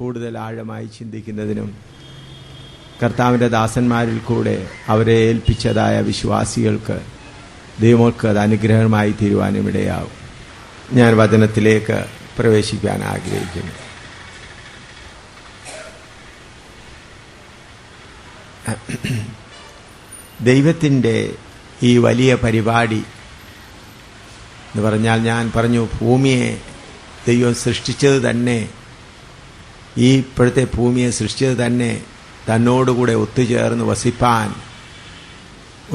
കൂടുതൽ ആഴമായി ചിന്തിക്കുന്നതിനും കർത്താവിൻ്റെ ദാസന്മാരിൽ കൂടെ അവരെ ഏൽപ്പിച്ചതായ വിശ്വാസികൾക്ക് ദൈവമോൾക്ക് അത് അനുഗ്രഹമായി തീരുവാനും ഇടയാവും. ഞാൻ വചനത്തിലേക്ക് പ്രവേശിക്കാൻ ആഗ്രഹിക്കുന്നു. ദൈവത്തിൻ്റെ ഈ വലിയ പരിപാടി എന്ന് പറഞ്ഞാൽ, ഞാൻ പറഞ്ഞു, ഭൂമിയെ ദൈവം സൃഷ്ടിച്ചത് തന്നെ, ഈ ഇപ്പോഴത്തെ ഭൂമിയെ സൃഷ്ടിച്ചത് തന്നെ തന്നോടുകൂടെ ഒത്തുചേർന്ന് വസിപ്പാൻ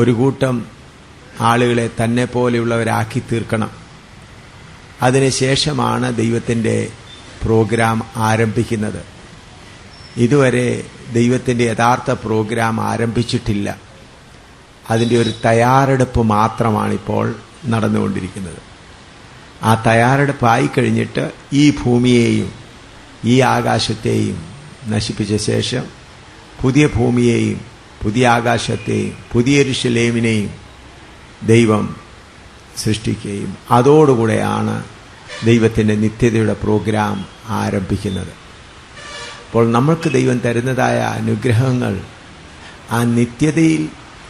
ഒരു കൂട്ടം ആളുകളെ തന്നെ പോലെയുള്ളവരാക്കി തീർക്കണം. അതിനുശേഷമാണ് ദൈവത്തിൻ്റെ പ്രോഗ്രാം ആരംഭിക്കുന്നത്. ഇതുവരെ ദൈവത്തിൻ്റെ യഥാർത്ഥ പ്രോഗ്രാം ആരംഭിച്ചിട്ടില്ല. അതിൻ്റെ ഒരു തയ്യാറെടുപ്പ് മാത്രമാണിപ്പോൾ നടന്നുകൊണ്ടിരിക്കുന്നത്. ആ തയ്യാറെടുപ്പായി കഴിഞ്ഞിട്ട് ഈ ഭൂമിയെയും ഈ ആകാശത്തെയും നശിപ്പിച്ച ശേഷം പുതിയ ഭൂമിയെയും പുതിയ ആകാശത്തെയും പുതിയ യെരൂശലേമിനെയും ദൈവം സൃഷ്ടിക്കുകയും അതോടുകൂടെയാണ് ദൈവത്തിൻ്റെ നിത്യതയുടെ പ്രോഗ്രാം ആരംഭിക്കുന്നത്. അപ്പോൾ നമ്മൾക്ക് ദൈവം തരുന്നതായ അനുഗ്രഹങ്ങൾ ആ നിത്യതയിൽ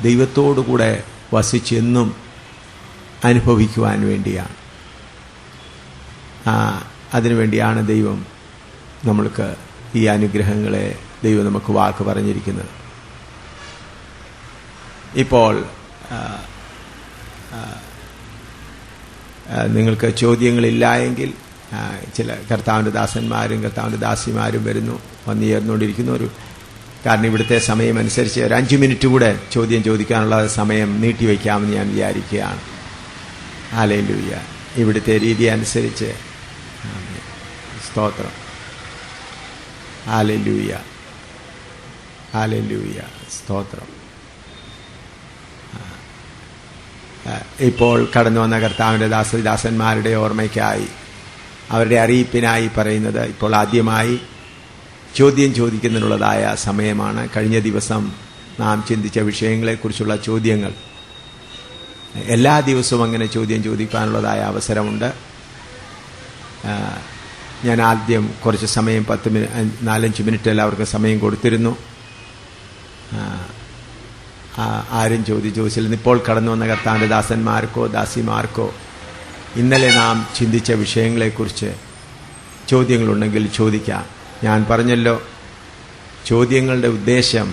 ദൈവത്തോടുകൂടെ വസിച്ചെന്നും അനുഭവിക്കുവാൻ വേണ്ടിയാണ്. അതിനുവേണ്ടിയാണ് ദൈവം നമ്മൾക്ക് ഈ അനുഗ്രഹങ്ങളെ ദൈവം നമുക്ക് വാക്ക് പറഞ്ഞിരിക്കുന്നത്. ഇപ്പോൾ നിങ്ങൾക്ക് ചോദ്യങ്ങളില്ല എങ്കിൽ ചില കർത്താവിൻ്റെ ദാസന്മാരും കർത്താവിൻ്റെ ദാസിമാരും വന്നു ചേർന്നുകൊണ്ടിരിക്കുന്നു. കാരണം ഇവിടുത്തെ സമയമനുസരിച്ച് ഒരു 5 മിനിറ്റ് കൂടെ ചോദ്യം ചോദിക്കാനുള്ള സമയം നീട്ടിവെക്കാമെന്ന് ഞാൻ വിചാരിക്കുകയാണ്. ഹല്ലേലൂയ. ഇവിടുത്തെ രീതി അനുസരിച്ച് സ്തോത്രം. ഹല്ലേലൂയ, ഹല്ലേലൂയ, സ്തോത്രം. ഇപ്പോൾ കടന്നു വന്ന കർത്താവിൻ്റെ ദാസന്മാരുടെ ഓർമ്മയ്ക്കായി, അവരുടെ അറിയിപ്പിനായി പറയുന്നത്, ഇപ്പോൾ ആദ്യമായി ചോദ്യം ചോദിക്കുന്നതിനുള്ളതായ സമയമാണ്. കഴിഞ്ഞ ദിവസം നാം ചിന്തിച്ച വിഷയങ്ങളെക്കുറിച്ചുള്ള ചോദ്യങ്ങൾ എല്ലാ ദിവസവും അങ്ങനെ ചോദ്യം ചോദിക്കാനുള്ളതായ അവസരമുണ്ട്. ഞാൻ ആദ്യം കുറച്ച് സമയം 4-5 മിനിറ്റ് എല്ലാവർക്കും സമയം കൊടുത്തിരുന്നു. ആരും ചോദിച്ചില്ല. ഇപ്പോൾ കടന്നു വന്ന കർത്താവിൻ്റെ ദാസന്മാർക്കോ ദാസിമാർക്കോ ഇന്നലെ നാം ചിന്തിച്ച വിഷയങ്ങളെക്കുറിച്ച് ചോദ്യങ്ങളുണ്ടെങ്കിൽ ചോദിക്കാം. ഞാൻ പറഞ്ഞല്ലോ, ചോദ്യങ്ങളുടെ ഉദ്ദേശം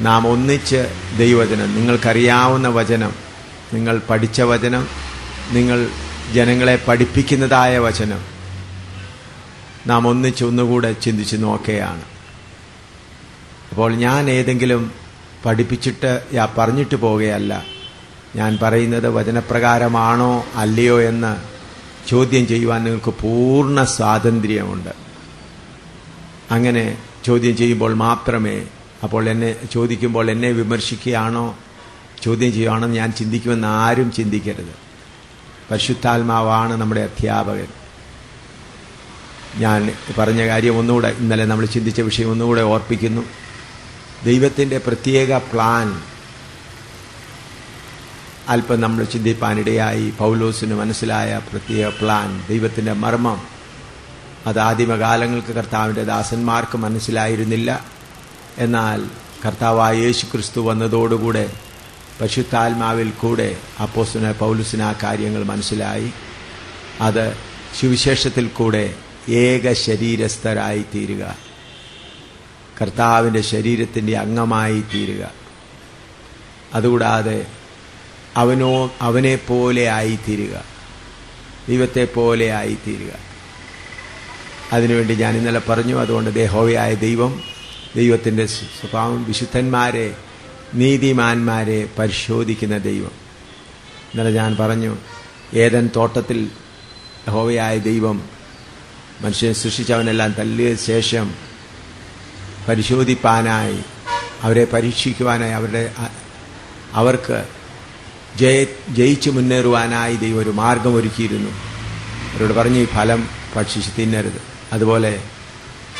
നാം ഒന്നിച്ച് ദൈവവചനം, നിങ്ങൾക്കറിയാവുന്ന വചനം, നിങ്ങൾ പഠിച്ച വചനം, നിങ്ങൾ ജനങ്ങളെ പഠിപ്പിക്കുന്നതായ വചനം നാം ഒന്നുകൂടെ ചിന്തിച്ച് നോക്കുകയാണ്. അപ്പോൾ ഞാൻ ഏതെങ്കിലും പഠിപ്പിച്ചിട്ട് പറഞ്ഞിട്ട് പോവുകയല്ല. ഞാൻ പറയുന്നത് വചനപ്രകാരമാണോ അല്ലയോ എന്ന് ചോദ്യം ചെയ്യുവാൻ നിങ്ങൾക്ക് പൂർണ്ണ സ്വാതന്ത്ര്യമുണ്ട്. അങ്ങനെ ചോദ്യം ചെയ്യുമ്പോൾ മാത്രമേ, അപ്പോൾ എന്നെ ചോദിക്കുമ്പോൾ എന്നെ വിമർശിക്കുകയാണോ ചോദ്യം ചെയ്യുകയാണോ ഞാൻ ചിന്തിക്കുമെന്ന് ആരും ചിന്തിക്കരുത്. പരിശുദ്ധാത്മാവാണ് നമ്മുടെ അധ്യാപകൻ. ഞാൻ പറഞ്ഞ കാര്യം ഒന്നുകൂടെ, ഇന്നലെ നമ്മൾ ചിന്തിച്ച വിഷയം ഒന്നുകൂടെ ഓർപ്പിക്കുന്നു. ദൈവത്തിൻ്റെ പ്രത്യേക പ്ലാൻ അല്പം നമ്മൾ ചിന്തിപ്പാനിടയായി. പൗലോസിന് മനസ്സിലായ പ്രത്യേക പ്ലാൻ, ദൈവത്തിൻ്റെ മർമ്മം, അത് ആദിമകാലങ്ങൾക്ക് കർത്താവിൻ്റെ ദാസന്മാർക്ക് മനസ്സിലായിരുന്നില്ല. എന്നാൽ കർത്താവായ യേശുക്രിസ്തു വന്നതോടുകൂടെ പരിശുദ്ധാത്മാവിൽ കൂടെ അപ്പോസ്തലനായ പൗലോസിന് ആ കാര്യങ്ങൾ മനസ്സിലായി. അത് സുവിശേഷത്തിൽ കൂടെ ഏക ശരീരസ്ഥരായി തീരുക, കർത്താവിൻ്റെ ശരീരത്തിൻ്റെ അംഗമായി തീരുക, അതുകൂടാതെ അവനെപ്പോലെ ആയിത്തീരുക, ദൈവത്തെപ്പോലെ ആയിത്തീരുക. അതിനുവേണ്ടി ഞാൻ ഇന്നലെ പറഞ്ഞു. അതുകൊണ്ട് യഹോവയായ ദൈവം, ദൈവത്തിൻ്റെ സ്വഭാവം, വിശുദ്ധന്മാരെ, നീതിമാന്മാരെ പരിശോധിക്കുന്ന ദൈവം. ഇന്നലെ ഞാൻ പറഞ്ഞു, ഏദൻ തോട്ടത്തിൽ യഹോവയായ ദൈവം മനുഷ്യനെ സൃഷ്ടിച്ചവനെല്ലാം തല്ലിയ ശേഷം പരിശോധിപ്പാനായി, അവരെ പരീക്ഷിക്കുവാനായി, അവർക്ക് ജയിച്ചു മുന്നേറുവാനായി ദൈവം ഒരു മാർഗം ഒരുക്കിയിരുന്നു. അവരോട് പറഞ്ഞു, ഈ ഫലം ഭക്ഷിച്ച് തിന്നരുത്. അതുപോലെ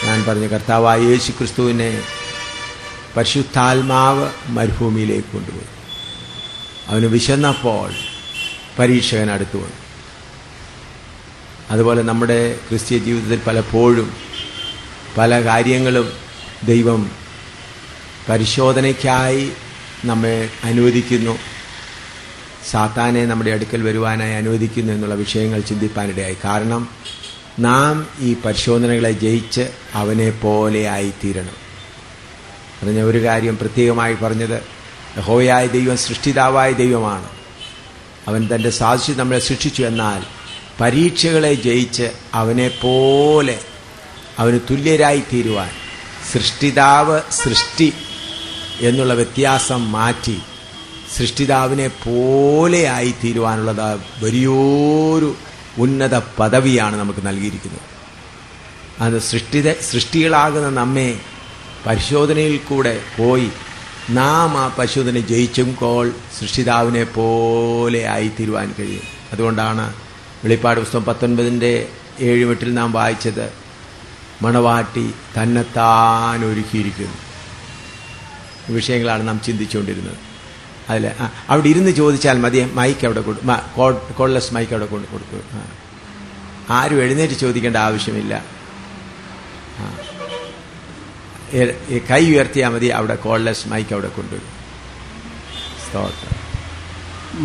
ഞാൻ പറഞ്ഞു, കർത്താവായ യേശുക്രിസ്തുവിനെ പരിശുദ്ധാത്മാവ് മരുഭൂമിയിലേക്ക് കൊണ്ടുപോയി. അവന് വിശന്നപ്പോൾ പരീക്ഷകൻ അടുത്തു വന്നു. അതുപോലെ നമ്മുടെ ക്രിസ്തീയ ജീവിതത്തിൽ പലപ്പോഴും പല കാര്യങ്ങളും ദൈവം പരിശോധനയ്ക്കായി നമ്മെ അനുവദിക്കുന്നു, സാത്താനെ നമ്മുടെ അടുക്കൽ വരുവാനായി അനുവദിക്കുന്നു എന്നുള്ള വിഷയങ്ങൾ ചിന്തിപ്പാനിടയായി. കാരണം നാം ഈ പരിശോധനകളെ ജയിച്ച് അവനെ പോലെ ആയിത്തീരണം. പറഞ്ഞ ഒരു കാര്യം പ്രത്യേകമായി പറഞ്ഞത്, യഹോവയായ ദൈവം സൃഷ്ടിതാവായ ദൈവമാണ്. അവൻ തൻ്റെ സാദൃശ്യം നമ്മളെ സൃഷ്ടിച്ചു. എന്നാൽ പരീക്ഷകളെ ജയിച്ച് അവനെപ്പോലെ അവന് തുല്യരായി തീരുവാൻ സൃഷ്ടിതാവ് സൃഷ്ടി എന്നുള്ള വ്യത്യാസം മാറ്റി സൃഷ്ടിതാവിനെ പോലെ ആയിത്തീരുവാനുള്ളത് വലിയൊരു ഉന്നത പദവിയാണ് നമുക്ക് നൽകിയിരിക്കുന്നത്. അത് സൃഷ്ടികളാകുന്ന നമ്മെ പരിശോധനയിൽ കൂടെ പോയി നാം ആ പരിശോധന ജയിച്ചുമ്പോൾ സൃഷ്ടിതാവിനെ പോലെ ആയിത്തീരുവാൻ കഴിയും. അതുകൊണ്ടാണ് വെളിപ്പാട് പുസ്തകം 19:7 നാം വായിച്ചത്, മണവാട്ടി തന്നെത്താൻ ഒരുക്കിയിരിക്കുന്നു. ഈ വിഷയങ്ങളാണ് നാം ചിന്തിച്ചുകൊണ്ടിരുന്നത്. അതിൽ അവിടെ ഇരുന്ന് ചോദിച്ചാൽ മതി, മൈക്ക് അവിടെ കോൾലെസ് മൈക്ക് അവിടെ കൊടുക്കും. ആരും എഴുന്നേറ്റ് ചോദിക്കേണ്ട ആവശ്യമില്ല. കൈ ഉയർത്തിയാൽ മതി, അവിടെ കോൾലെസ് മൈക്ക് അവിടെ കൊണ്ടുവരും.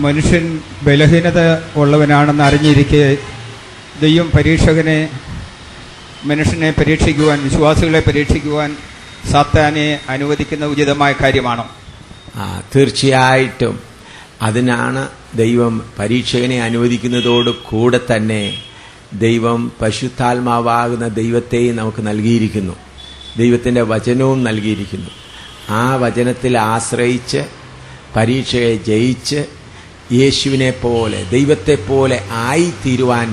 മനുഷ്യൻ ബലഹീനത ഉള്ളവനാണെന്ന് അറിഞ്ഞിരിക്കെ ദൈവം മനുഷ്യനെ പരീക്ഷിക്കുവാൻ, വിശ്വാസികളെ പരീക്ഷിക്കുവാൻ സാത്താനെ അനുവദിക്കുന്ന ഉചിതമായ കാര്യമാണോ? തീർച്ചയായിട്ടും. അതിനാണ് ദൈവം പരീക്ഷകനെ അനുവദിക്കുന്നതോട് കൂടെ തന്നെ ദൈവം പരിശുദ്ധാത്മാവാകുന്ന ദൈവത്തെയും നമുക്ക് നൽകിയിരിക്കുന്നു, ദൈവത്തിൻ്റെ വചനവും നൽകിയിരിക്കുന്നു. ആ വചനത്തിൽ ആശ്രയിച്ച് പരീക്ഷയെ ജയിച്ച് യേശുവിനെ പോലെ ദൈവത്തെപ്പോലെ ആയിത്തീരുവാൻ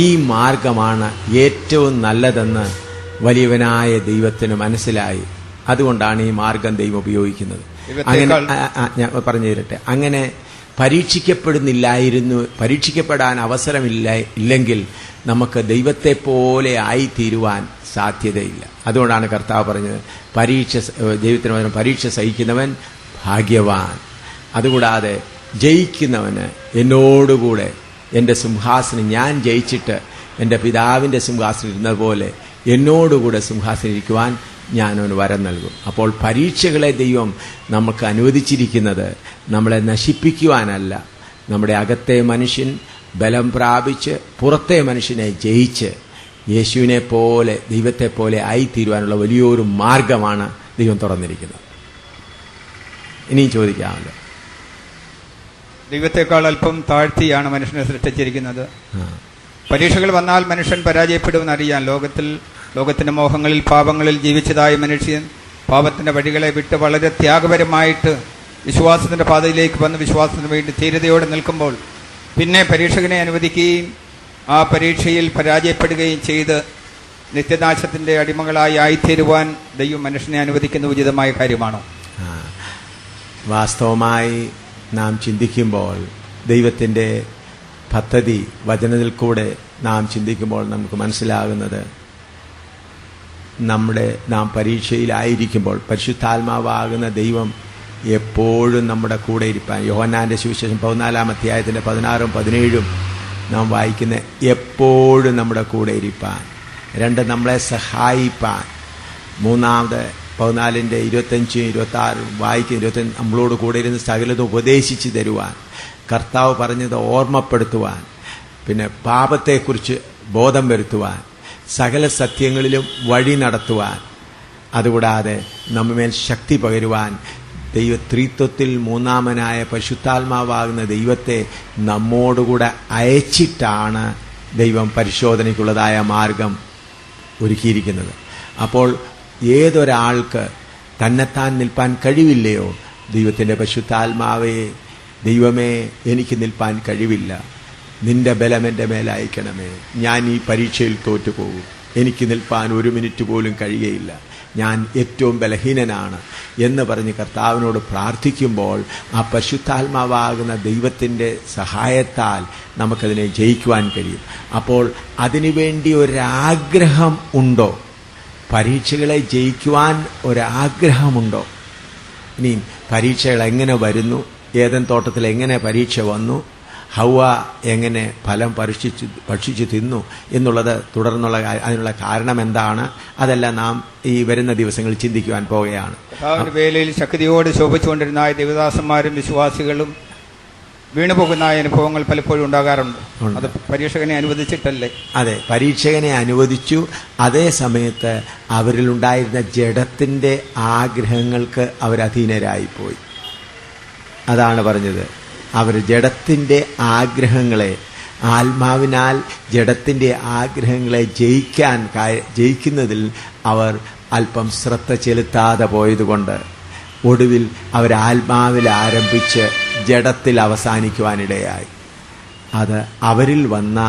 ഈ മാർഗമാണ് ഏറ്റവും നല്ലതെന്ന് വലിയവനായ ദൈവത്തിന് മനസ്സിലായി. അതുകൊണ്ടാണ് ഈ മാർഗം ദൈവം ഉപയോഗിക്കുന്നത്. അങ്ങനെ ഞാൻ പറഞ്ഞു തരട്ടെ. അങ്ങനെ പരീക്ഷിക്കപ്പെടാൻ അവസരമില്ലെങ്കിൽ നമുക്ക് ദൈവത്തെ പോലെ ആയിത്തീരുവാൻ സാധ്യതയില്ല. അതുകൊണ്ടാണ് കർത്താവ് പറഞ്ഞത്, ദൈവത്തിന് പകരം പരീക്ഷ സഹിക്കുന്നവൻ ഭാഗ്യവാൻ. അതുകൂടാതെ ജയിക്കുന്നവന് എന്നോടുകൂടെ എൻ്റെ സിംഹാസനം, ഞാൻ ജയിച്ചിട്ട് എൻ്റെ പിതാവിൻ്റെ സിംഹാസനം ഇരുന്നതുപോലെ എന്നോടുകൂടെ സിംഹാസനം ഇരിക്കുവാൻ ഞാനവന് വരം നൽകും. അപ്പോൾ പരീക്ഷകളെ ദൈവം നമുക്ക് അനുവദിച്ചിരിക്കുന്നത് നമ്മളെ നശിപ്പിക്കുവാനല്ല, നമ്മുടെ അകത്തെ മനുഷ്യൻ ബലം പ്രാപിച്ച് പുറത്തെ മനുഷ്യനെ ജയിച്ച് യേശുവിനെ പോലെ ദൈവത്തെ പോലെ ആയിത്തീരുവാനുള്ള വലിയൊരു മാർഗമാണ് ദൈവം തുറന്നിരിക്കുന്നത്. ഇനിയും ചോദിക്കാമല്ലോ. ദൈവത്തെക്കാൾ അല്പം താഴ്ത്തിയാണ് മനുഷ്യനെ സൃഷ്ടിച്ചിരിക്കുന്നത്. പരീക്ഷകൾ വന്നാൽ മനുഷ്യൻ പരാജയപ്പെടുമെന്നറിയാൻ ലോകത്തിന്റെ മോഹങ്ങളിൽ പാപങ്ങളിൽ ജീവിച്ചതായ മനുഷ്യൻ പാപത്തിന്റെ വഴികളെ വിട്ട് വളരെ ത്യാഗപരമായിട്ട് വിശ്വാസത്തിന്റെ പാതയിലേക്ക് വന്ന് വിശ്വാസത്തിന് വേണ്ടി ധീരതയോടെ നിൽക്കുമ്പോൾ പിന്നെ പരീക്ഷകനെ അനുവദിക്കുകയും ആ പരീക്ഷയിൽ പരാജയപ്പെടുകയും ചെയ്ത് നിത്യനാശത്തിന്റെ അടിമകളായി ആയിത്തീരുവാൻ ദൈവം മനുഷ്യനെ അനുവദിക്കുന്ന ഉചിതമായ കാര്യമാണോ? വാസ്തവമായി നാം ചിന്തിക്കുമ്പോൾ ദൈവത്തിൻ്റെ പദ്ധതി വചനത്തിൽ കൂടെ നാം ചിന്തിക്കുമ്പോൾ നമുക്ക് മനസ്സിലാകുന്നത്, നാം പരീക്ഷയിലായിരിക്കുമ്പോൾ പരിശുദ്ധാത്മാവാകുന്ന ദൈവം എപ്പോഴും നമ്മുടെ കൂടെ ഇരിപ്പാൻ, യോഹന്നാന്റെ സുവിശേഷം 14-ാം അധ്യായത്തിന്റെ 16-ഉം 17-ഉം നാം വായിക്കുന്ന എപ്പോഴും നമ്മുടെ കൂടെ ഇരിപ്പാൻ, 2 നമ്മളെ സഹായിപ്പാൻ, 3-ാമത് 14-ന്റെ 25-26 വായിക്കും, 25 നമ്മളോട് കൂടെ ഇരുന്ന് സകലതും ഉപദേശിച്ച് തരുവാൻ, കർത്താവ് പറഞ്ഞത് ഓർമ്മപ്പെടുത്തുവാൻ, പിന്നെ പാപത്തെക്കുറിച്ച് ബോധം വരുത്തുവാൻ, സകല സത്യങ്ങളിലും വഴി നടത്തുവാൻ, അതുകൂടാതെ നമ്മേൽ ശക്തി പകരുവാൻ ത്രിത്വത്തിൽ 3-ാമനായ പരിശുദ്ധാത്മാവാകുന്ന ദൈവത്തെ നമ്മോടുകൂടെ അയച്ചിട്ടാണ് ദൈവം പരിശോധനയ്ക്കുള്ളതായ മാർഗം ഒരുക്കിയിരിക്കുന്നത്. അപ്പോൾ ഏതൊരാൾക്ക് തന്നെത്താൻ നിൽപ്പാൻ കഴിവില്ലയോ? ദൈവത്തിൻ്റെ പരിശുദ്ധാത്മാവേ, ദൈവമേ, എനിക്ക് നിൽപ്പാൻ കഴിവില്ല, നിന്റെ ബലം എൻ്റെ മേലയക്കണമേ, ഞാൻ ഈ പരീക്ഷയിൽ തോറ്റുപോകും, എനിക്ക് നിൽപ്പാൻ 1 മിനിറ്റ് പോലും കഴിയുകയില്ല, ഞാൻ ഏറ്റവും ബലഹീനനാണ് എന്ന് പറഞ്ഞ് കർത്താവിനോട് പ്രാർത്ഥിക്കുമ്പോൾ ആ പരിശുദ്ധാത്മാവാകുന്ന ദൈവത്തിൻ്റെ സഹായത്താൽ നമുക്കതിനെ ജയിക്കുവാൻ കഴിയും. അപ്പോൾ അതിനുവേണ്ടി ഒരാഗ്രഹം ഉണ്ടോ? പരീക്ഷകളെ ജയിക്കുവാൻ ഒരാഗ്രഹമുണ്ടോ? ഇനി പരീക്ഷകൾ എങ്ങനെ വരുന്നു, ഏദൻ തോട്ടത്തിൽ എങ്ങനെ പരീക്ഷ വന്നു, ഹൗവ എങ്ങനെ ഫലം ഭക്ഷിച്ചു തിന്നു എന്നുള്ളത് തുടർന്നുള്ള അതിനുള്ള കാരണം എന്താണ്, അതെല്ലാം നാം ഈ വരുന്ന ദിവസങ്ങളിൽ ചിന്തിക്കുവാൻ പോവുകയാണ്. കർത്താവിന്റെ വേലയിൽ ശക്തിയോട് ശോഭിച്ചുകൊണ്ടിരുന്ന ദേവദാസന്മാരും വിശ്വാസികളും വീണുപോകുന്ന അനുഭവങ്ങൾ പലപ്പോഴും ഉണ്ടാകാറുണ്ട്. അത് പരീക്ഷകനെ അനുവദിച്ചിട്ടല്ലേ? അതെ, പരീക്ഷകനെ അനുവദിച്ചു. അതേ സമയത്ത് അവരിലുണ്ടായിരുന്ന ജഡത്തിന്റെ ആഗ്രഹങ്ങൾക്ക് അവരധീനരായിപ്പോയി. അതാണ് പറഞ്ഞത്. അവർ ജഡത്തിന്റെ ആഗ്രഹങ്ങളെ, ആത്മാവിനാൽ ജഡത്തിന്റെ ആഗ്രഹങ്ങളെ ജയിക്കുന്നതിൽ അവർ അല്പം ശ്രദ്ധ ചെലുത്താതെ പോയതുകൊണ്ട് ഒടുവിൽ അവർ ആത്മാവിൽ ആരംഭിച്ച് ജഡത്തിൽ അവസാനിക്കുവാനിടയായി. അത് അവരിൽ വന്ന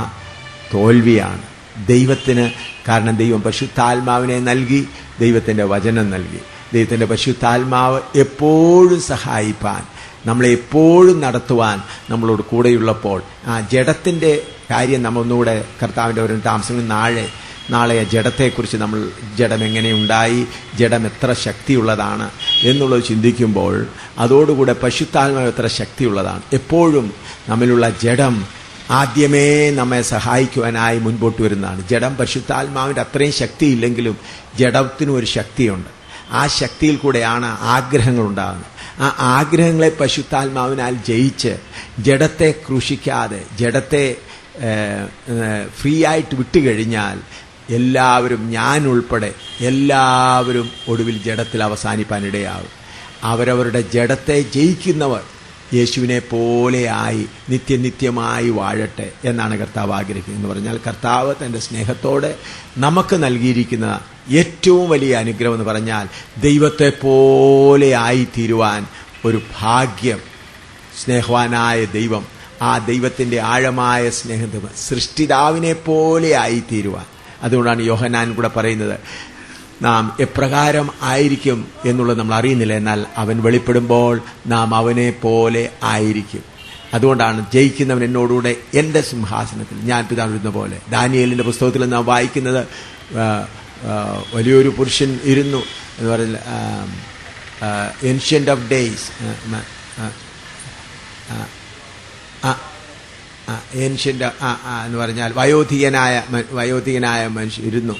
തോൽവിയാണ്. ദൈവത്തിന്, കാരണം ദൈവം പരിശുദ്ധാത്മാവിനെ നൽകി, ദൈവത്തിൻ്റെ വചനം നൽകി. ദൈവത്തിൻ്റെ പരിശുദ്ധാത്മാവ് എപ്പോഴും സഹായിപ്പാൻ, നമ്മളെ എപ്പോഴും നടത്തുവാൻ നമ്മളോട് കൂടെയുള്ളപ്പോൾ ആ ജഡത്തിൻ്റെ കാര്യം നമ്മളൊന്നുകൂടെ കർത്താവിൻ്റെ ഒരു താമസം നാളെ ജഡത്തെക്കുറിച്ച് നമ്മൾ ജഡം എങ്ങനെയുണ്ടായി, ജഡം എത്ര ശക്തിയുള്ളതാണ് എന്നുള്ളത് ചിന്തിക്കുമ്പോൾ അതോടുകൂടെ പരിശുദ്ധാത്മാവ് എത്ര ശക്തിയുള്ളതാണ്. എപ്പോഴും നമ്മിലുള്ള ജഡം ആദ്യമേ നമ്മെ സഹായിക്കുവാനായി മുൻപോട്ട് വരുന്നതാണ്. ജഡം പരിശുദ്ധാത്മാവിൻ്റെ അത്രയും ശക്തിയില്ലെങ്കിലും ജഡത്തിനും ഒരു ശക്തിയുണ്ട്. ആ ശക്തിയിൽ കൂടെയാണ് ആഗ്രഹങ്ങളുണ്ടാകുന്നത്. ആ ആഗ്രഹങ്ങളെ പരിശുദ്ധാത്മാവിനാൽ ജയിച്ച് ജഡത്തെ ക്രൂശിക്കാതെ ജഡത്തെ ഫ്രീ ആയിട്ട് വിട്ടുകഴിഞ്ഞാൽ എല്ലാവരും, ഞാൻ ഉൾപ്പെടെ എല്ലാവരും ഒടുവിൽ ജഡത്തിൽ അവസാനിപ്പാനിടയാകും. അവരവരുടെ ജഡത്തെ ജയിക്കുന്നവർ യേശുവിനെ പോലെയായി നിത്യനിത്യമായി വാഴട്ടെ എന്നാണ് കർത്താവ് ആഗ്രഹിക്കുന്നത്. എന്ന് പറഞ്ഞാൽ കർത്താവ് തൻ്റെ സ്നേഹത്തോടെ നമുക്ക് നൽകിയിരിക്കുന്ന ഏറ്റവും വലിയ അനുഗ്രഹം എന്ന് പറഞ്ഞാൽ ദൈവത്തെ പോലെ ആയിത്തീരുവാൻ ഒരു ഭാഗ്യം. സ്നേഹവാനായ ദൈവം, ആ ദൈവത്തിൻ്റെ ആഴമായ സ്നേഹം, സൃഷ്ടിതാവിനെ പോലെ ആയിത്തീരുവാൻ. അതുകൊണ്ടാണ് യോഹന്നാൻ കൂടെ പറയുന്നത്, നാം എപ്രകാരം ആയിരിക്കും എന്നുള്ളത് നമ്മൾ അറിയുന്നില്ല, എന്നാൽ അവൻ വെളിപ്പെടുമ്പോൾ നാം അവനെ പോലെ ആയിരിക്കും. അതുകൊണ്ടാണ് ജയിക്കുന്നവൻ എന്നോടുകൂടെ എൻ്റെ സിംഹാസനത്തിൽ ഞാൻ പിതാവിരുന്ന പോലെ. ദാനിയേലിൻ്റെ പുസ്തകത്തിൽ നാം വായിക്കുന്നത് വലിയൊരു പുരുഷൻ ഇരുന്നു എന്ന് പറയുന്നത്, ഏൻഷ്യൻ്റ് ഓഫ് ഡേയ്സ്, ഏൻഷ്യൻ്റ് എന്ന് പറഞ്ഞാൽ വയോധികനായ മനുഷ്യൻ ഇരുന്നു.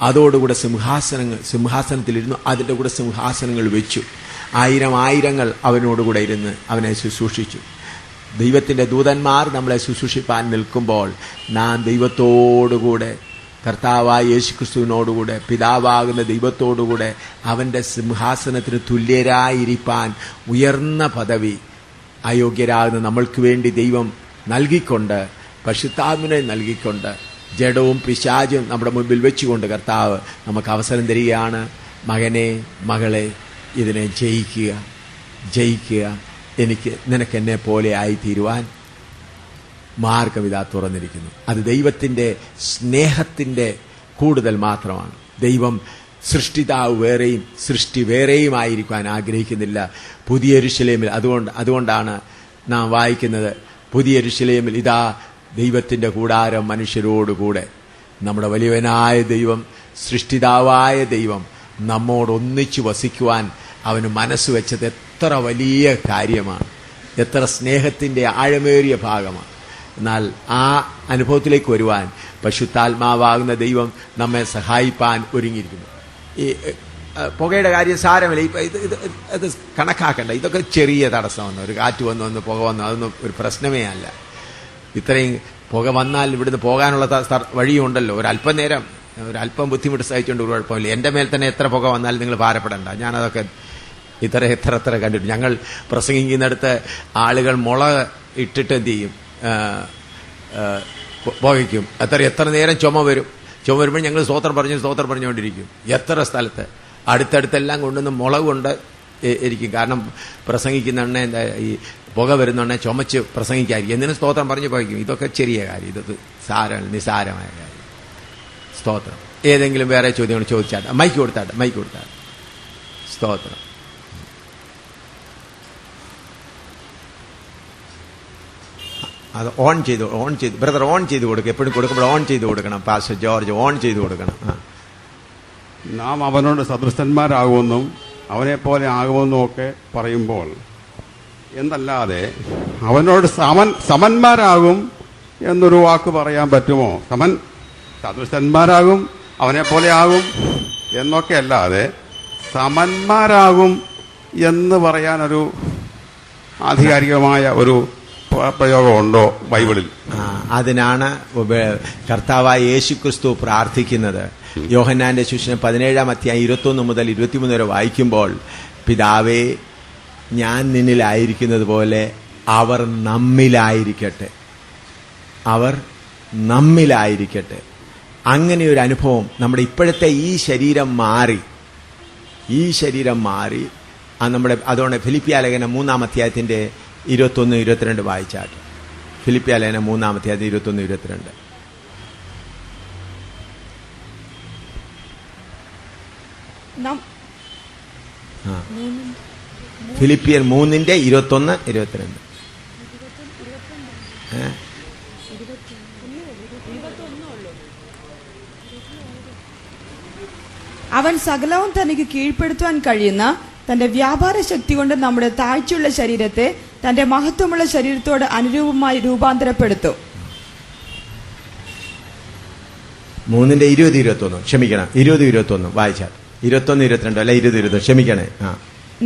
അതോടുകൂടെ സിംഹാസനത്തിലിരുന്നു. അതിൻ്റെ കൂടെ സിംഹാസനങ്ങൾ വെച്ചു. ആയിരങ്ങൾ അവനോടുകൂടെ ഇരുന്ന് അവനെ ശുശ്രൂഷിച്ചു. ദൈവത്തിൻ്റെ ദൂതന്മാർ നമ്മളെ ശുശ്രൂഷിപ്പാൻ നിൽക്കുമ്പോൾ നാം ദൈവത്തോടുകൂടെ, കർത്താവായ യേശുക്രിസ്തുവിനോടുകൂടെ, പിതാവാകുന്ന ദൈവത്തോടുകൂടെ അവൻ്റെ സിംഹാസനത്തിന് തുല്യരായിരിക്കാൻ ഉയർന്ന പദവി അയോഗ്യരാകുന്ന നമ്മൾക്ക് വേണ്ടി ദൈവം നൽകിക്കൊണ്ട്, പരിശുദ്ധാത്മാവിനെ നൽകിക്കൊണ്ട്, ജഡവും പിശാചും നമ്മുടെ മുമ്പിൽ വെച്ചുകൊണ്ട് കർത്താവ് നമുക്ക് അവസരം തരികയാണ്. മകനെ, മകളെ, ഇതിനെ ജയിക്കുക. നിനക്ക് എന്നെ പോലെ ആയിത്തീരുവാൻ മാർഗം ഇതാ തുറന്നിരിക്കുന്നു. അത് ദൈവത്തിൻ്റെ സ്നേഹത്തിൻ്റെ കൂടുതൽ മാത്രമാണ്. ദൈവം സൃഷ്ടിതാവ് വേറെയും സൃഷ്ടി വേറെയുമായിരിക്കാൻ ആഗ്രഹിക്കുന്നില്ല. പുതിയ യെരൂശലേമിൽ, അതുകൊണ്ടാണ് നാം വായിക്കുന്നത്, പുതിയ യെരൂശലേമിൽ ഇതാ ദൈവത്തിൻ്റെ കൂടാരം മനുഷ്യരോടുകൂടെ. നമ്മുടെ വലിയവനായ ദൈവം, സൃഷ്ടിതാവായ ദൈവം നമ്മോടൊന്നിച്ചു വസിക്കുവാൻ അവന് മനസ്സ് വെച്ചത് എത്ര വലിയ കാര്യമാണ്, എത്ര സ്നേഹത്തിൻ്റെ ആഴമേറിയ ഭാഗമാണ്. എന്നാൽ ആ അനുഭവത്തിലേക്ക് വരുവാൻ പരിശുദ്ധാത്മാവാകുന്ന ദൈവം നമ്മെ സഹായിപ്പാൻ ഒരുങ്ങിയിരിക്കുന്നു. ഈ പുകയുടെ കാര്യം സാരമില്ല, ഇത് കണക്കാക്കണ്ട. ഇതൊക്കെ ചെറിയ തടസ്സമെന്ന്, ഒരു കാറ്റ് വന്നു പുക വന്നു, അതൊന്നും ഒരു പ്രശ്നമേ അല്ല. ഇത്രയും പുക വന്നാൽ ഇവിടുന്ന് പോകാനുള്ള വഴിയുണ്ടല്ലോ. ഒരല്പം ബുദ്ധിമുട്ട് സഹിച്ചുകൊണ്ട് ഒരു കുഴപ്പമില്ല. എൻ്റെ മേൽ തന്നെ എത്ര പുക വന്നാലും നിങ്ങൾ ഭാരപ്പെടണ്ട. ഞാനതൊക്കെ എത്ര കണ്ടിട്ട്. ഞങ്ങൾ പ്രസംഗിക്കുന്നിടത്ത് ആളുകൾ മുള ഇട്ടിട്ട് എന്ത് ചെയ്യും, പുകയ്ക്കും. എത്ര നേരം ചുമ വരുമ്പോൾ ഞങ്ങൾ സ്തോത്രം പറഞ്ഞുകൊണ്ടിരിക്കും. എത്ര സ്ഥലത്ത് അടുത്തടുത്തെല്ലാം കൊണ്ടുവന്ന് മുളക് കൊണ്ട് ഇരിക്കും. കാരണം പ്രസംഗിക്കുന്ന ഈ പുക വരുന്നുണ്ടെ ചുമച്ച് പ്രസംഗിക്കായിരിക്കും. എന്തിനും സ്തോത്രം പറഞ്ഞു പോയിക്കും. ഇതൊക്കെ ചെറിയ കാര്യം, ഇതൊക്കെ നിസാരമായ കാര്യം. സ്തോത്രം. ഏതെങ്കിലും വേറെ ചോദ്യങ്ങൾ ചോദിച്ചാട്ടെ, മൈക്ക് കൊടുത്താട്ടെ. സ്തോത്രം. അത് ഓൺ ചെയ്ത് ബ്രദർ ഓൺ ചെയ്ത് കൊടുക്കുക. എപ്പോഴും കൊടുക്കുമ്പോൾ ഓൺ ചെയ്ത് കൊടുക്കണം. പാസ്റ്റർ ജോർജ് ഓൺ ചെയ്ത് കൊടുക്കണം. നാം അവനോട് സദൃശന്മാരാകുമെന്നും അവനെപ്പോലെ ആകുമെന്നും ഒക്കെ പറയുമ്പോൾ എന്നല്ലാതെ അവനോട് സമന്മാരാകും എന്നൊരു വാക്ക് പറയാൻ പറ്റുമോ? സദൃശന്മാരാകും, അവനെ പോലെ ആകും എന്നൊക്കെ അല്ലാതെ സമന്മാരാകും എന്ന് പറയാനൊരു ആധികാരികമായ ഒരു പ്രയോഗമുണ്ടോ ബൈബിളിൽ? അതിനാണ് കർത്താവായ യേശുക്രിസ്തു പ്രാർത്ഥിക്കുന്നത്. യോഹന്നാന്റെ സുവിശേഷം 17-ാം അധ്യായം 21 മുതൽ 23 വരെ വായിക്കുമ്പോൾ, പിതാവേ, ഞാൻ നിന്നിലായിരിക്കുന്നത് പോലെ അവർ നമ്മിലായിരിക്കട്ടെ, അവർ നമ്മിലായിരിക്കട്ടെ. അങ്ങനെ ഒരു അനുഭവം നമ്മുടെ ഇപ്പോഴത്തെ ഈ ശരീരം മാറി നമ്മുടെ അതുകൊണ്ട് ഫിലിപ്പിയ ലേഖനം 3-ാം അധ്യായത്തിന്റെ 21-22 വായിച്ചാട്ട്. ഫിലിപ്പിയ ലേഖനം 3-ാം അധ്യായത്തിൽ 21-22. ഫിലിപ്പിയർ 3:21-22. അവൻ സകലവും തനിക്ക് കീഴ്പ്പെടുത്തുവാൻ കഴിയുന്ന തന്റെ വ്യാപാര ശക്തി കൊണ്ട് നമ്മുടെ താഴ്ചയുള്ള ശരീരത്തെ തന്റെ മഹത്വമുള്ള ശരീരത്തോട് അനുരൂപമായി രൂപാന്തരപ്പെടുത്തും. 3:20-21 ക്ഷമിക്കണം, 20-21 വായിച്ചാൽ. 21-22 അല്ല, 20-22 ക്ഷമിക്കണേ.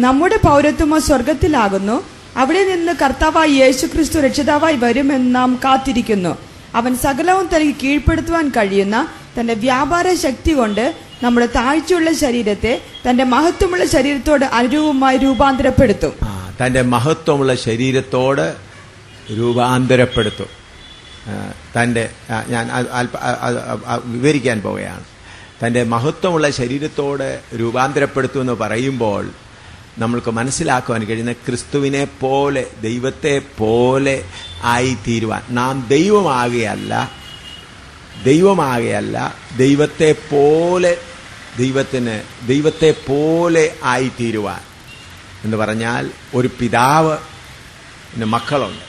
നമ്മുടെ പൗരത്വമോ സ്വർഗത്തിലാകുന്നു, അവിടെ നിന്ന് കർത്താവായ യേശുക്രിസ്തു രക്ഷിതാവായി വരുമെന്ന് നാം കാത്തിരിക്കുന്നു. അവൻ സകലവും തനിക്ക് കീഴ്പ്പെടുത്തുവാൻ കഴിയുന്ന തന്റെ വ്യാപാര ശക്തി കൊണ്ട് നമ്മുടെ താഴ്ചയുള്ള ശരീരത്തെ തന്റെ മഹത്വമുള്ള ശരീരത്തോട് അനുരൂപമായി രൂപാന്തരപ്പെടുത്തും. തന്റെ മഹത്വമുള്ള ശരീരത്തോട് രൂപാന്തരപ്പെടുത്തും. ഞാൻ വിവരിക്കാൻ പോവുകയാണ്. തന്റെ മഹത്വമുള്ള ശരീരത്തോട് രൂപാന്തരപ്പെടുത്തുമെന്ന് പറയുമ്പോൾ നമ്മൾക്ക് മനസ്സിലാക്കുവാൻ കഴിയുന്ന ക്രിസ്തുവിനെ പോലെ, ദൈവത്തെ പോലെ ആയിത്തീരുവാൻ. നാം ദൈവമാകുകയല്ല, ദൈവത്തെ പോലെ ആയിത്തീരുവാൻ എന്ന് പറഞ്ഞാൽ, ഒരു പിതാവ് മക്കളുണ്ട്.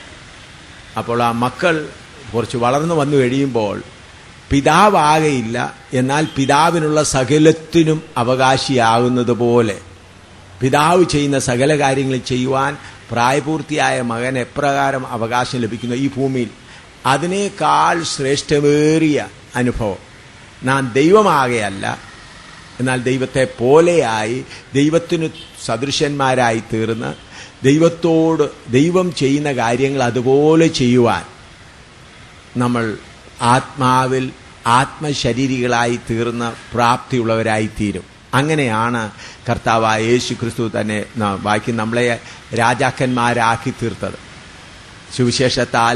അപ്പോൾ ആ മക്കൾ കുറച്ച് വളർന്നു വന്നു കഴിയുമ്പോൾ പിതാവാകയില്ല, എന്നാൽ പിതാവിനുള്ള സകലത്തിനും അവകാശിയാകുന്നത് പോലെ പിതാവ് ചെയ്യുന്ന സകല കാര്യങ്ങൾ ചെയ്യുവാൻ പ്രായപൂർത്തിയായ മകൻ എപ്രകാരം അവകാശം ലഭിക്കുന്നു ഈ ഭൂമിയിൽ, അതിനേക്കാൾ ശ്രേഷ്ഠമേറിയ അനുഭവം. നാം ദൈവമാകെയല്ല, എന്നാൽ ദൈവത്തെ പോലെയായി, ദൈവത്തിനു സദൃശന്മാരായി തീർന്ന് ദൈവം ചെയ്യുന്ന കാര്യങ്ങൾ അതുപോലെ ചെയ്യുവാൻ നമ്മൾ ആത്മാവിൽ ആത്മശരീരികളായി തീർന്ന് പ്രാപ്തിയുള്ളവരായി തീരും. അങ്ങനെയാണ് കർത്താവായ യേശു ക്രിസ്തു തന്നെ ബാക്കി നമ്മളെ രാജാക്കന്മാരാക്കി തീർത്തത് സുവിശേഷത്താൽ.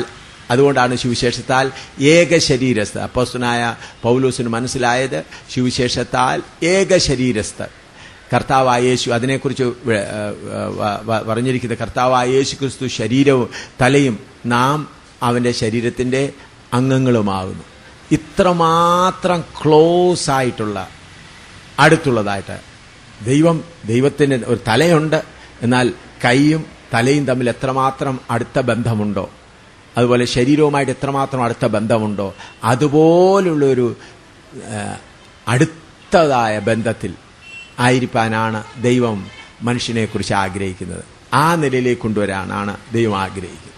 അതുകൊണ്ടാണ് സുവിശേഷത്താൽ ഏക ശരീരസ്ഥ. അപ്പോസ്തലനായ പൗലോസിന് മനസ്സിലായത് സുവിശേഷത്താൽ ഏക ശരീരസ്ഥ കർത്താവായ യേശു. അതിനെക്കുറിച്ച് പറഞ്ഞിരിക്കുന്നത്, കർത്താവായ യേശു ക്രിസ്തു ശരീരവും തലയും, നാം അവന്റെ ശരീരത്തിന്റെ അംഗങ്ങളുമാകുന്നു. ഇത്രമാത്രം ക്ലോസ് ആയിട്ടുള്ള, അടുത്തുള്ളതായിട്ട് ദൈവത്തിന് ഒരു തലയുണ്ട്, എന്നാൽ കൈയും തലയും തമ്മിൽ എത്രമാത്രം അടുത്ത ബന്ധമുണ്ടോ, അതുപോലെ ശരീരവുമായിട്ട് എത്രമാത്രം അടുത്ത ബന്ധമുണ്ടോ, അതുപോലുള്ളൊരു അടുത്തതായ ബന്ധത്തിൽ ആയിരിക്കാനാണ് ദൈവം മനുഷ്യനെക്കുറിച്ച് ആഗ്രഹിക്കുന്നത്. ആ നിലയിലേക്ക് കൊണ്ടുവരാനാണ് ദൈവം ആഗ്രഹിക്കുന്നത്.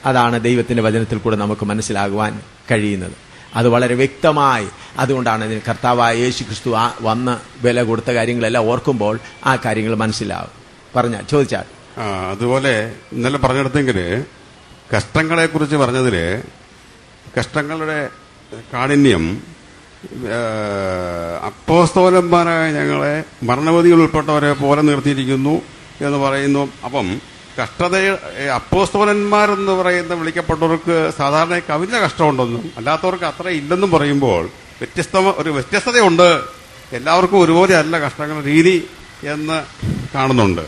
അതാണ് ദൈവത്തിന്റെ വചനത്തിൽ കൂടെ നമുക്ക് മനസ്സിലാകുവാൻ കഴിയുന്നത്. അത് വളരെ വ്യക്തമായി. അതുകൊണ്ടാണ് ഇതിന് കർത്താവായ യേശു ക്രിസ്തു വന്ന് വില കൊടുത്ത കാര്യങ്ങളെല്ലാം ഓർക്കുമ്പോൾ ആ കാര്യങ്ങൾ മനസ്സിലാവും. ചോദിച്ചാൽ അതുപോലെ ഇന്നലെ പറഞ്ഞെടുത്തെങ്കിൽ കഷ്ടങ്ങളെക്കുറിച്ച് പറഞ്ഞതിൽ കഷ്ടങ്ങളുടെ കാഠിന്യം അപ്പോസ്തലന്മാരായ ഞങ്ങളെ മരണവധിയിൽ ഉൾപ്പെട്ടവരെ പോലെ നിർത്തിയിരിക്കുന്നു എന്ന് പറയുന്നു. അപ്പം അപ്പോസ്തലന്മാരെന്ന് പറയുന്ന വിളിക്കപ്പെട്ടവർക്ക് സാധാരണ കവിഞ്ഞ കഷ്ടമുണ്ടെന്നും അല്ലാത്തവർക്ക് അത്ര ഇല്ലെന്നും പറയുമ്പോൾ ഒരു വ്യത്യസ്തതയുണ്ട്. എല്ലാവർക്കും ഒരുപോലെ അല്ല കഷ്ടങ്ങളുടെ രീതി എന്ന് കാണുന്നുണ്ട്.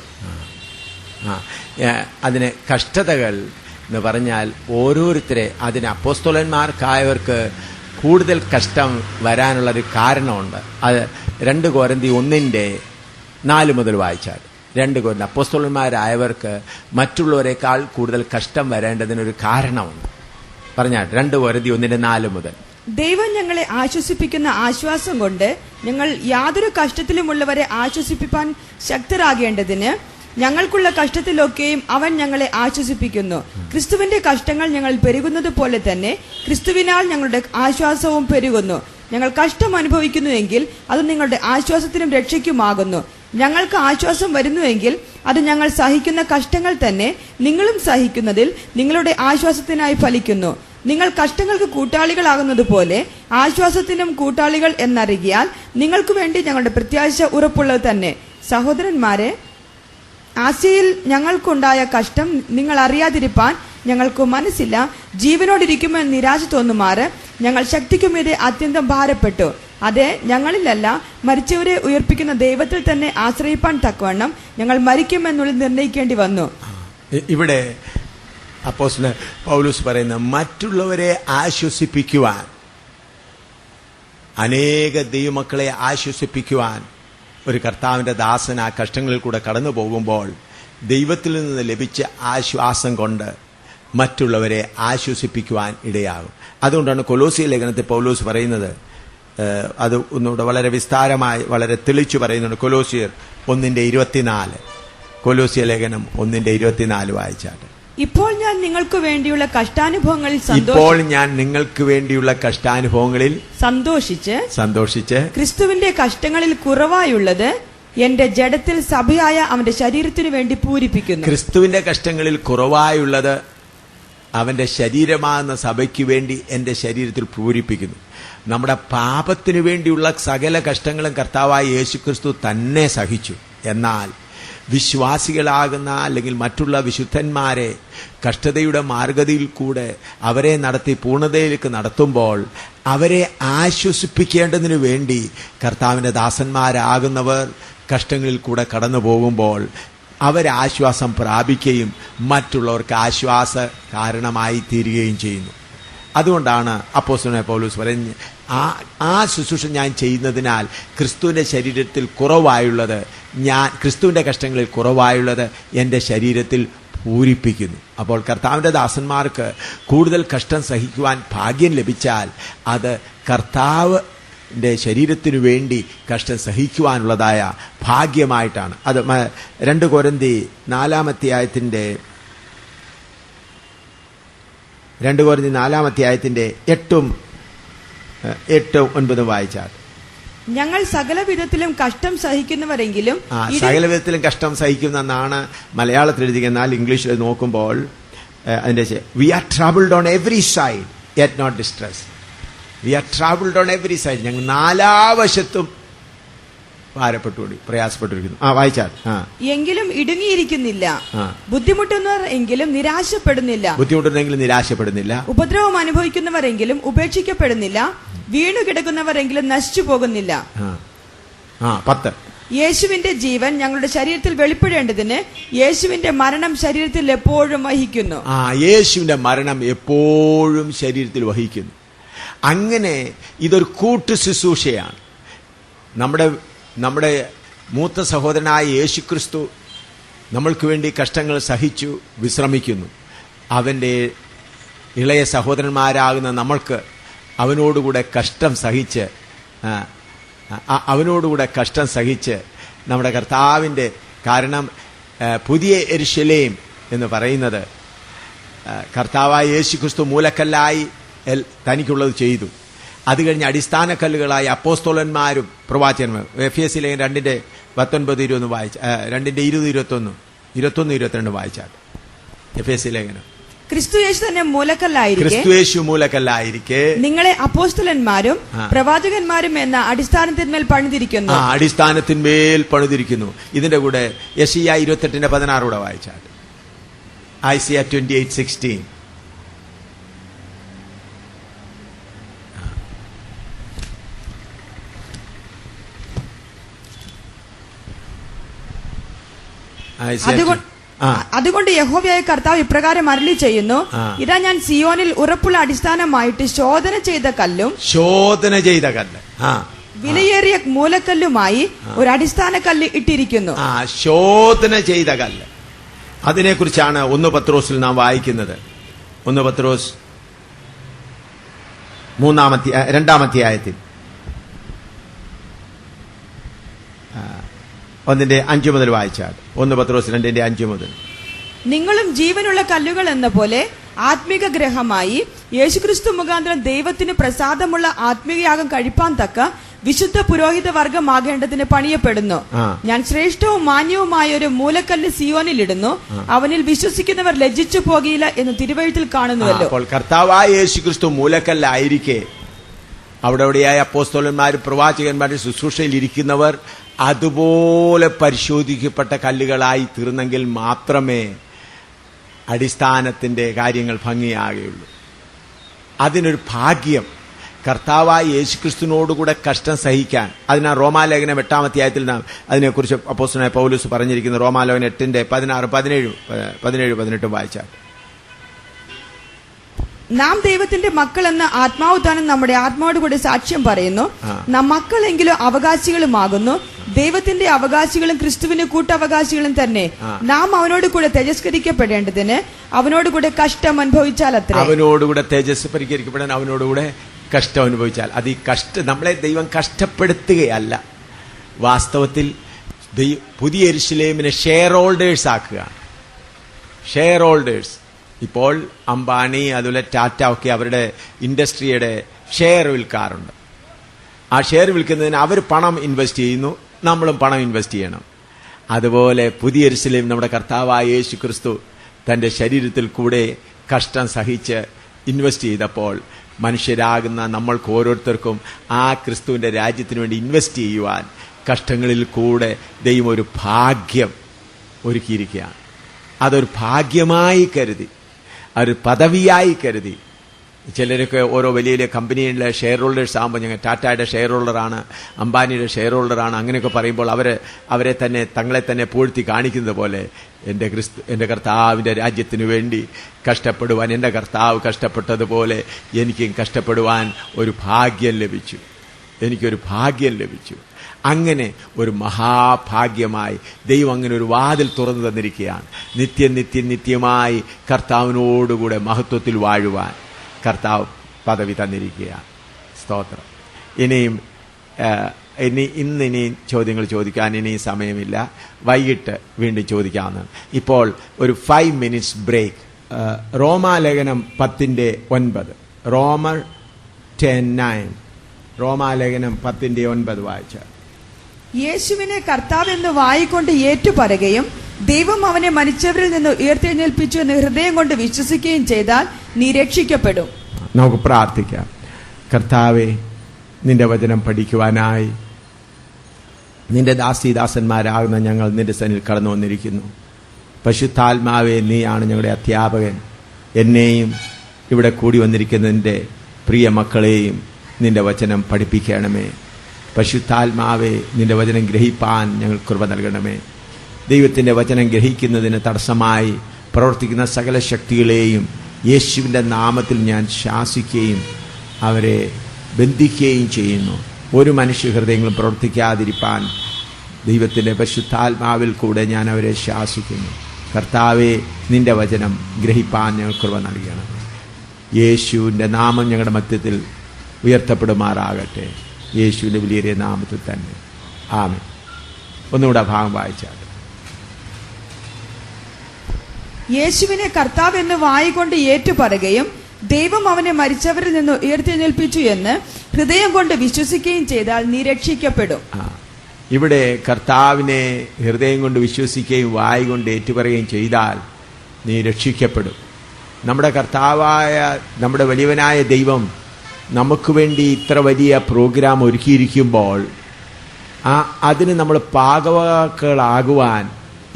അതിന് കഷ്ടതകൾ എന്ന് പറഞ്ഞാൽ ഓരോരുത്തരെ, അതിന് അപ്പോസ്തലന്മാർക്കായവർക്ക് കൂടുതൽ കഷ്ടം വരാനുള്ളൊരു കാരണമുണ്ട്. അത് 2 കൊരിന്ത്യർ 1:4 മുതൽ വായിച്ചാൽ, 2 കൊരിന്ത്യർ അപ്പോസ്തലന്മാരായവർക്ക് മറ്റുള്ളവരെക്കാൾ കൂടുതൽ കഷ്ടം വരേണ്ടതിനൊരു കാരണമുണ്ട്. 2 കൊരിന്ത്യർ 1:4 മുതൽ. ദൈവം ഞങ്ങളെ ആശ്വസിപ്പിക്കുന്ന ആശ്വാസം കൊണ്ട് ഞങ്ങൾ യാതൊരു കഷ്ടത്തിലുമുള്ളവരെ ആശ്വസിപ്പിക്കാൻ ശക്തരാകേണ്ടതിന് ഞങ്ങൾക്കുള്ള കഷ്ടത്തിലൊക്കെയും അവൻ ഞങ്ങളെ ആശ്വസിപ്പിക്കുന്നു. ക്രിസ്തുവിന്റെ കഷ്ടങ്ങൾ ഞങ്ങൾ പെരുകുന്നത് പോലെ തന്നെ ക്രിസ്തുവിനാൽ ഞങ്ങളുടെ ആശ്വാസവും പെരുകുന്നു. ഞങ്ങൾ കഷ്ടം അനുഭവിക്കുന്നുവെങ്കിൽ അത് നിങ്ങളുടെ ആശ്വാസത്തിനും രക്ഷയ്ക്കുമാകുന്നു. ഞങ്ങൾക്ക് ആശ്വാസം വരുന്നുവെങ്കിൽ അത് ഞങ്ങൾ സഹിക്കുന്ന കഷ്ടങ്ങൾ തന്നെ നിങ്ങളും സഹിക്കുന്നതിൽ നിങ്ങളുടെ ആശ്വാസത്തിനായി ഫലിക്കുന്നു. നിങ്ങൾ കഷ്ടങ്ങൾക്ക് കൂട്ടാളികളാകുന്നത് പോലെ ആശ്വാസത്തിനും കൂട്ടാളികൾ എന്നറിയാൽ നിങ്ങൾക്ക് വേണ്ടി ഞങ്ങളുടെ പ്രത്യാശ ഉറപ്പുള്ളത് തന്നെ. സഹോദരന്മാരെ, ആസ്യയിൽ ഞങ്ങൾക്കുണ്ടായ കഷ്ടം നിങ്ങൾ അറിയാതിരിപ്പാൻ ഞങ്ങൾക്ക് മനസ്സില്ല. ജീവനോടിരിക്കുമെന്ന് നിരാശ തോന്നുമാറ് ഞങ്ങൾ ശക്തിക്കുമീതെ അത്യന്തം ഭാരപ്പെട്ടു. അതെ, ഞങ്ങളിലല്ല, മരിച്ചവരെ ഉയർപ്പിക്കുന്ന ദൈവത്തിൽ തന്നെ ആശ്രയിപ്പാൻ തക്കവണ്ണം ഞങ്ങൾ മരിക്കുമെന്നുള്ളിൽ നിർണയിക്കേണ്ടി വന്നു. ഇവിടെ അപ്പോസ്തലൻ പൗലോസ് പറയുന്ന മറ്റുള്ളവരെ ആശ്വസിപ്പിക്കുവാൻ, അനേക ദൈവമക്കളെ ആശ്വസിപ്പിക്കുവാൻ ഒരു കർത്താവിന്റെ ദാസൻ ആ കഷ്ടങ്ങളിൽ കൂടെ കടന്നു പോകുമ്പോൾ ദൈവത്തിൽ നിന്ന് ലഭിച്ച ആശ്വാസം കൊണ്ട് മറ്റുള്ളവരെ ആശ്വസിപ്പിക്കുവാൻ ഇടയാകും. അതുകൊണ്ടാണ് കൊലോസ്യ ലേഖനത്തിൽ പൗലോസ് പറയുന്നത്, അത് ഒന്നുകൂടെ വളരെ വിസ്താരമായി വളരെ തെളിച്ചു പറയുന്നുണ്ട്. കൊലോസ്യർ 1:24, കൊലോസ്യ ലേഖനം 1:24 വായിച്ചാട്ടെ. ഇപ്പോൾ ഞാൻ നിങ്ങൾക്ക് വേണ്ടിയുള്ള കഷ്ടാനുഭവങ്ങളിൽ സന്തോഷിച്ച് ക്രിസ്തുവിന്റെ കഷ്ടങ്ങളിൽ കുറവായുള്ളത് എന്റെ ജഡത്തിൽ സഭയായ അവന്റെ ശരീരത്തിനു വേണ്ടി പൂരിപ്പിക്കുന്നു. ക്രിസ്തുവിന്റെ കഷ്ടങ്ങളിൽ കുറവായുള്ളത് അവന്റെ ശരീരമാകുന്ന സഭയ്ക്ക് വേണ്ടി എന്റെ ശരീരത്തിൽ പൂരിപ്പിക്കുന്നു. നമ്മുടെ പാപത്തിനു വേണ്ടിയുള്ള സകല കഷ്ടങ്ങളും കർത്താവായ യേശുക്രിസ്തു തന്നെ സഹിച്ചു. എന്നാൽ വിശ്വാസികളാകുന്ന അല്ലെങ്കിൽ മറ്റുള്ള വിശുദ്ധന്മാരെ കഷ്ടതയുടെ മാർഗതയിൽ കൂടെ അവരെ നടത്തി പൂർണ്ണതയിലേക്ക് നടത്തുമ്പോൾ അവരെ ആശ്വസിപ്പിക്കേണ്ടതിനു വേണ്ടി കർത്താവിന്റെ ദാസന്മാരാകുന്നവർ കഷ്ടങ്ങളിൽ കൂടെ കടന്നു പോകുമ്പോൾ അവരാശ്വാസം പ്രാപിക്കുകയും മറ്റുള്ളവർക്ക് ആശ്വാസ കാരണമായി തീരുകയും ചെയ്യുന്നു. അതുകൊണ്ടാണ് അപ്പോസ്തലനായ പൗലോസ് പറയുന്നത്, ആ ശുശ്രൂഷ ഞാൻ ചെയ്യുന്നതിനാൽ ക്രിസ്തുവിന്റെ ശരീരത്തിൽ കുറവായുള്ളത്, ക്രിസ്തുവിന്റെ കഷ്ടങ്ങളിൽ കുറവായുള്ളത് എൻ്റെ ശരീരത്തിൽ പൂരിപ്പിക്കുന്നു. അപ്പോൾ കർത്താവിന്റെ ദാസന്മാർക്ക് കൂടുതൽ കഷ്ടം സഹിക്കുവാൻ ഭാഗ്യം ലഭിച്ചാൽ അത് കർത്താവിന്റെ ശരീരത്തിനു വേണ്ടി കഷ്ടം സഹിക്കുവാനുള്ളതായ ഭാഗ്യമായിട്ടാണ്. അത് 2 കൊരിന്ത്യർ 4 അധ്യായത്തിന്റെ 8-9 വായിച്ചാൽ, ഞങ്ങൾ സകല വിധത്തിലും കഷ്ടം സഹിക്കുന്നവരെങ്കിലും സകല വിധത്തിലും കഷ്ടം സഹിക്കുന്നെന്നാണ് മലയാളത്തിൽ എഴുതിയത്. എന്നാൽ ഇംഗ്ലീഷിൽ നോക്കുമ്പോൾ അതിന്റെ we are troubled on every side yet not distress. We are troubled on every side, ഞങ്ങൾ നാലാവശത്തും ഭാരപ്പെട്ടുകൂടി പ്രയാസപ്പെട്ടിരിക്കുന്നു. വായിച്ചാൽ, എങ്കിലും ഇടുങ്ങിയിരിക്കുന്നില്ല, ബുദ്ധിമുട്ടുന്നവർ എങ്കിലും നിരാശപ്പെടുന്നില്ല, ഉപദ്രവം അനുഭവിക്കുന്നവർ എങ്കിലും ഉപേക്ഷിക്കപ്പെടുന്നില്ല, വീണു കിടക്കുന്നവർ എങ്കിലും നശിച്ചു പോകുന്നില്ല. 10 യേശുവിന്റെ ജീവൻ ഞങ്ങളുടെ ശരീരത്തിൽ വെളിപ്പെടേണ്ടതിന് യേശുവിന്റെ മരണം ശരീരത്തിൽ എപ്പോഴും വഹിക്കുന്നു. യേശുവിന്റെ മരണം എപ്പോഴും ശരീരത്തിൽ വഹിക്കുന്നു. അങ്ങനെ ഇതൊരു കൂട്ടു ശുശ്രൂഷയാണ്. നമ്മുടെ മൂത്ത സഹോദരനായ യേശുക്രിസ്തു നമ്മൾക്ക് വേണ്ടി കഷ്ടങ്ങൾ സഹിച്ചു വിശ്രമിക്കുന്നു. അവന്റെ ഇളയ സഹോദരന്മാരാകുന്ന നമ്മൾക്ക് അവനോടുകൂടെ കഷ്ടം സഹിച്ച് നമ്മുടെ കർത്താവിൻ്റെ, കാരണം പുതിയ യെരൂശലേം എന്ന് പറയുന്നത് കർത്താവായ യേശുക്രിസ്തു മൂലക്കല്ലായി തനിക്കുള്ളത് ചെയ്തു. അത് കഴിഞ്ഞ് അടിസ്ഥാനക്കല്ലുകളായ അപ്പോസ്തലന്മാരും പ്രവാചകന്മാരും. എഫേസ്യ ലേഖനം 2:19-20 വായിച്ച, 2:20-21-22 വായിച്ചാൽ. എഫേസ്യ ലേഖനം, ക്രിസ്തുയേശു തന്നെ മൂലക്കല്ലായിരിക്കെ നിങ്ങളെ അപ്പോസ്തലന്മാരും പ്രവാചകന്മാരും എന്ന അടിസ്ഥാനത്തിന്മേൽ പണിതിരിക്കുന്നു. ഇതിന്റെ കൂടെ യെശയ്യാ 28:16 വായിച്ചാൽ. ഐസിയ 28:16. അതുകൊണ്ട് യഹോവയായ കർത്താവ് ഇപ്രകാരം അരുളി ചെയ്യുന്നു, ഇതാ ഞാൻ സിയോനിൽ ഉറപ്പുള്ള അടിസ്ഥാനമായിട്ട് ശോധന ചെയ്ത കല്ല് വിലയേറിയ മൂലക്കല്ലുമായി ഒരു അടിസ്ഥാന കല്ല് ഇട്ടിരിക്കുന്നു. ശോധന ചെയ്ത കല്ല്, അതിനെക്കുറിച്ചാണ് 1 പത്രോസിൽ നാം വായിക്കുന്നത്. 1 പത്രോസ് 2 അധ്യായത്തിൽ 1:5 മുതൽ വായിച്ചാൽ. 1 പത്രോസ് 2:5 മുതൽ. നിങ്ങളും ജീവനുള്ള കല്ലുകൾ എന്ന പോലെ ആത്മീക ഗ്രഹമായി യേശുക്രിസ്തു മുഖാന്തരം ദൈവത്തിന് പ്രസാദമുള്ള ആത്മീയയാഗം കഴിപ്പാൻ തക്ക വിശുദ്ധ പുരോഹിത വർഗമാകേണ്ടതിന് പണിയപ്പെടുന്നു. ഞാൻ ശ്രേഷ്ഠവും മാന്യവുമായ ഒരു മൂലക്കല്ല് സിയോനിലിടുന്നു, അവനിൽ വിശ്വസിക്കുന്നവർ ലജ്ജിച്ചു പോകില്ല എന്ന് തിരുവെഴുത്തിൽ കാണുന്നുവല്ലോ. അപ്പോൾ കർത്താവായ യേശുക്രിസ്തു മൂലക്കല്ലായിരിക്കെ അവിടെയായ അപ്പോസ്തലന്മാരും പ്രവാചകന്മാരും ശുശ്രൂഷയിൽ ഇരിക്കുന്നവർ അതുപോലെ പരിശോധിക്കപ്പെട്ട കല്ലുകളായി തീർന്നെങ്കിൽ മാത്രമേ അടിസ്ഥാനത്തിന്റെ കാര്യങ്ങൾ ഭംഗിയാകുകയുള്ളൂ. അതിനൊരു ഭാഗ്യം കർത്താവായ യേശുക്രിസ്തുവിനോടുകൂടെ കഷ്ടം സഹിക്കാൻ. അതിനാ റോമാലേഖനം 8-ാം അധ്യായത്തിൽ നാം അതിനെക്കുറിച്ച് അപ്പോസ്തലനായ പൗലോസ് പറഞ്ഞിരിക്കുന്നു. റോമാലേഖനം 8:16, 17, 18 വായിച്ചാൽ. നാം ദൈവത്തിന്റെ മക്കൾ എന്ന ആത്മാവ് താനും നമ്മുടെ ആത്മാവോടുകൂടി സാക്ഷ്യം പറയുന്നു. നാം മക്കളെങ്കിലും അവകാശികളുമാകുന്നു, ദൈവത്തിന്റെ അവകാശികളും ക്രിസ്തുവിന് കൂട്ടവകാശികളും തന്നെ. നാം അവനോട് കൂടെ തേജസ്കരിക്കപ്പെടേണ്ടതിന് അവനോടുകൂടെ കഷ്ടം അനുഭവിച്ചാൽ അത്ര. അവനോടുകൂടെ തേജസ്കരിക്കപ്പെടാൻ അവനോടുകൂടെ കഷ്ടം അനുഭവിച്ചാൽ. അത് ഈ നമ്മളെ ദൈവം കഷ്ടപ്പെടുത്തുകയല്ല, വാസ്തവത്തിൽ പുതിയ യെരൂശലേമിനെ ഷെയർ ഹോൾഡേഴ്സ് ആക്കുക. Share holders. ഇപ്പോൾ അംബാനി അതുപോലെ ടാറ്റ ഒക്കെ അവരുടെ ഇൻഡസ്ട്രിയുടെ ഷെയർ വിൽക്കാറുണ്ട്. ആ ഷെയർ വിൽക്കുന്നതിന് അവർ പണം ഇൻവെസ്റ്റ് ചെയ്യുന്നു, നമ്മളും പണം ഇൻവെസ്റ്റ് ചെയ്യണം. അതുപോലെ പുതിയ യെരൂശലേം നമ്മുടെ കർത്താവായ യേശു ക്രിസ്തു തന്റെ ശരീരത്തിൽ കൂടെ കഷ്ടം സഹിച്ച് ഇൻവെസ്റ്റ് ചെയ്തപ്പോൾ മനുഷ്യരാകുന്ന നമ്മൾക്ക് ഓരോരുത്തർക്കും ആ ക്രിസ്തുവിന്റെ രാജ്യത്തിന് വേണ്ടി ഇൻവെസ്റ്റ് ചെയ്യുവാൻ കഷ്ടങ്ങളിൽ കൂടെ ദൈവം ഒരു ഭാഗ്യം ഒരുക്കിയിരിക്കുകയാണ്. അതൊരു ഭാഗ്യമായി കരുതി, ഒരു പദവിയായി കരുതി. ചിലരൊക്കെ ഓരോ വലിയ വലിയ കമ്പനിയിലെ ഷെയർ ഹോൾഡേഴ്സ് ആകുമ്പോൾ, ഞങ്ങൾ ടാറ്റയുടെ ഷെയർ ഹോൾഡറാണ്, അംബാനിയുടെ ഷെയർ ഹോൾഡറാണ്, അങ്ങനെയൊക്കെ പറയുമ്പോൾ അവരെ തന്നെ തങ്ങളെ തന്നെ പൂഴ്ത്തി കാണിക്കുന്നത് പോലെ എൻ്റെ കർത്താവിൻ്റെ രാജ്യത്തിനു വേണ്ടി കഷ്ടപ്പെടുവാൻ എൻ്റെ കർത്താവ് കഷ്ടപ്പെട്ടതുപോലെ എനിക്കും കഷ്ടപ്പെടുവാൻ ഒരു ഭാഗ്യം ലഭിച്ചു. എനിക്കൊരു ഭാഗ്യം ലഭിച്ചു. അങ്ങനെ ഒരു മഹാഭാഗ്യമായി ദൈവം അങ്ങനെ ഒരു വാതിൽ തുറന്നു തന്നിരിക്കുകയാണ്. നിത്യമായി കർത്താവിനോടുകൂടെ മഹത്വത്തിൽ വാഴുവാൻ കർത്താവ് പദവി തന്നിരിക്കുകയാണ്. സ്തോത്രം. ഇനി ചോദ്യങ്ങൾ ചോദിക്കാൻ ഇനി സമയമില്ല, വൈകിട്ട് വീണ്ടും ചോദിക്കാവുന്നതാണ്. ഇപ്പോൾ ഒരു 5 minutes ബ്രേക്ക്. റോമാലേഖനം 10:9, റോമർ 10:9, റോമാലേഖനം 10:9 വായിച്ചാൽ. യേശുവിനെ കർത്താവെന്ന് വായിക്കൊണ്ട് ഏറ്റുപറയുകയും ദൈവം അവനെ മരിച്ചവരിൽ നിന്ന് ഉയർത്തെഴുന്നേൽപ്പിച്ചു എന്ന് ഹൃദയം കൊണ്ട് വിശ്വസിക്കുകയും ചെയ്താൽ നീ രക്ഷിക്കപ്പെടും. നമുക്ക് പ്രാർത്ഥിക്കാം. കർത്താവെ, നിന്റെ വചനം പഠിക്കുവാനായി നിന്റെ ദാസന്മാരാകുന്ന ഞങ്ങൾ നിന്റെ സന്നിധിയിൽ കടന്നു വന്നിരിക്കുന്നു. പരിശുദ്ധാത്മാവേ, നീയാണ് ഞങ്ങളുടെ അധ്യാപകൻ. എന്നെയും ഇവിടെ കൂടി വന്നിരിക്കുന്ന നിന്റെ പ്രിയ മക്കളെയും നിന്റെ വചനം പഠിപ്പിക്കണമേ. പരിശുദ്ധാത്മാവേ, നിന്റെ വചനം ഗ്രഹിപ്പാൻ ഞങ്ങൾ കൃപ നൽകണമേ. ദൈവത്തിന്റെ വചനം ഗ്രഹിക്കുന്നതിന് തടസ്സമായി പ്രവർത്തിക്കുന്ന സകല ശക്തികളെയും യേശുവിൻ്റെ നാമത്തിൽ ഞാൻ ശാസിക്കുകയും അവരെ ബന്ധിക്കുകയും ചെയ്യുന്നു. ഒരു മനുഷ്യ ഹൃദയങ്ങളും പ്രവർത്തിക്കാതിരിപ്പാൻ ദൈവത്തിന്റെ പരിശുദ്ധാത്മാവിൽ കൂടെ ഞാൻ അവരെ ശാസിക്കുന്നു. കർത്താവെ, നിന്റെ വചനം ഗ്രഹിപ്പാൻ ഞങ്ങൾ കൃപ നൽകണം. യേശുവിൻ്റെ നാമം ഞങ്ങളുടെ മധ്യത്തിൽ ഉയർത്തപ്പെടുമാറാകട്ടെ. യേശുവിന്റെ വലിയ നാമത്തിൽ തന്നെ. ആമേൻ. ഒന്നുകൂടെ ഭാഗം വായിച്ചാൽ. യേശുവിനെ കർത്താവ് എന്ന് വായിക്കൊണ്ട് ഏറ്റുപറയുകയും ദൈവം അവനെ മരിച്ചവരിൽ നിന്ന് ഉയർത്തെഴുന്നേൽപ്പിച്ചു എന്ന് ഹൃദയം കൊണ്ട് വിശ്വസിക്കുകയും ചെയ്താൽ നീ രക്ഷിക്കപ്പെടും. ഇവിടെ കർത്താവിനെ ഹൃദയം കൊണ്ട് വിശ്വസിക്കുകയും വായി കൊണ്ട് ഏറ്റുപറയുകയും ചെയ്താൽ നീ രക്ഷിക്കപ്പെടും. നമ്മുടെ കർത്താവായ നമ്മുടെ വലിയവനായ ദൈവം നമുക്ക് വേണ്ടി ഇത്ര വലിയ പ്രോഗ്രാം ഒരുക്കിയിരിക്കുമ്പോൾ അതിന് നമ്മൾ പാകവാക്കുകളാകുവാൻ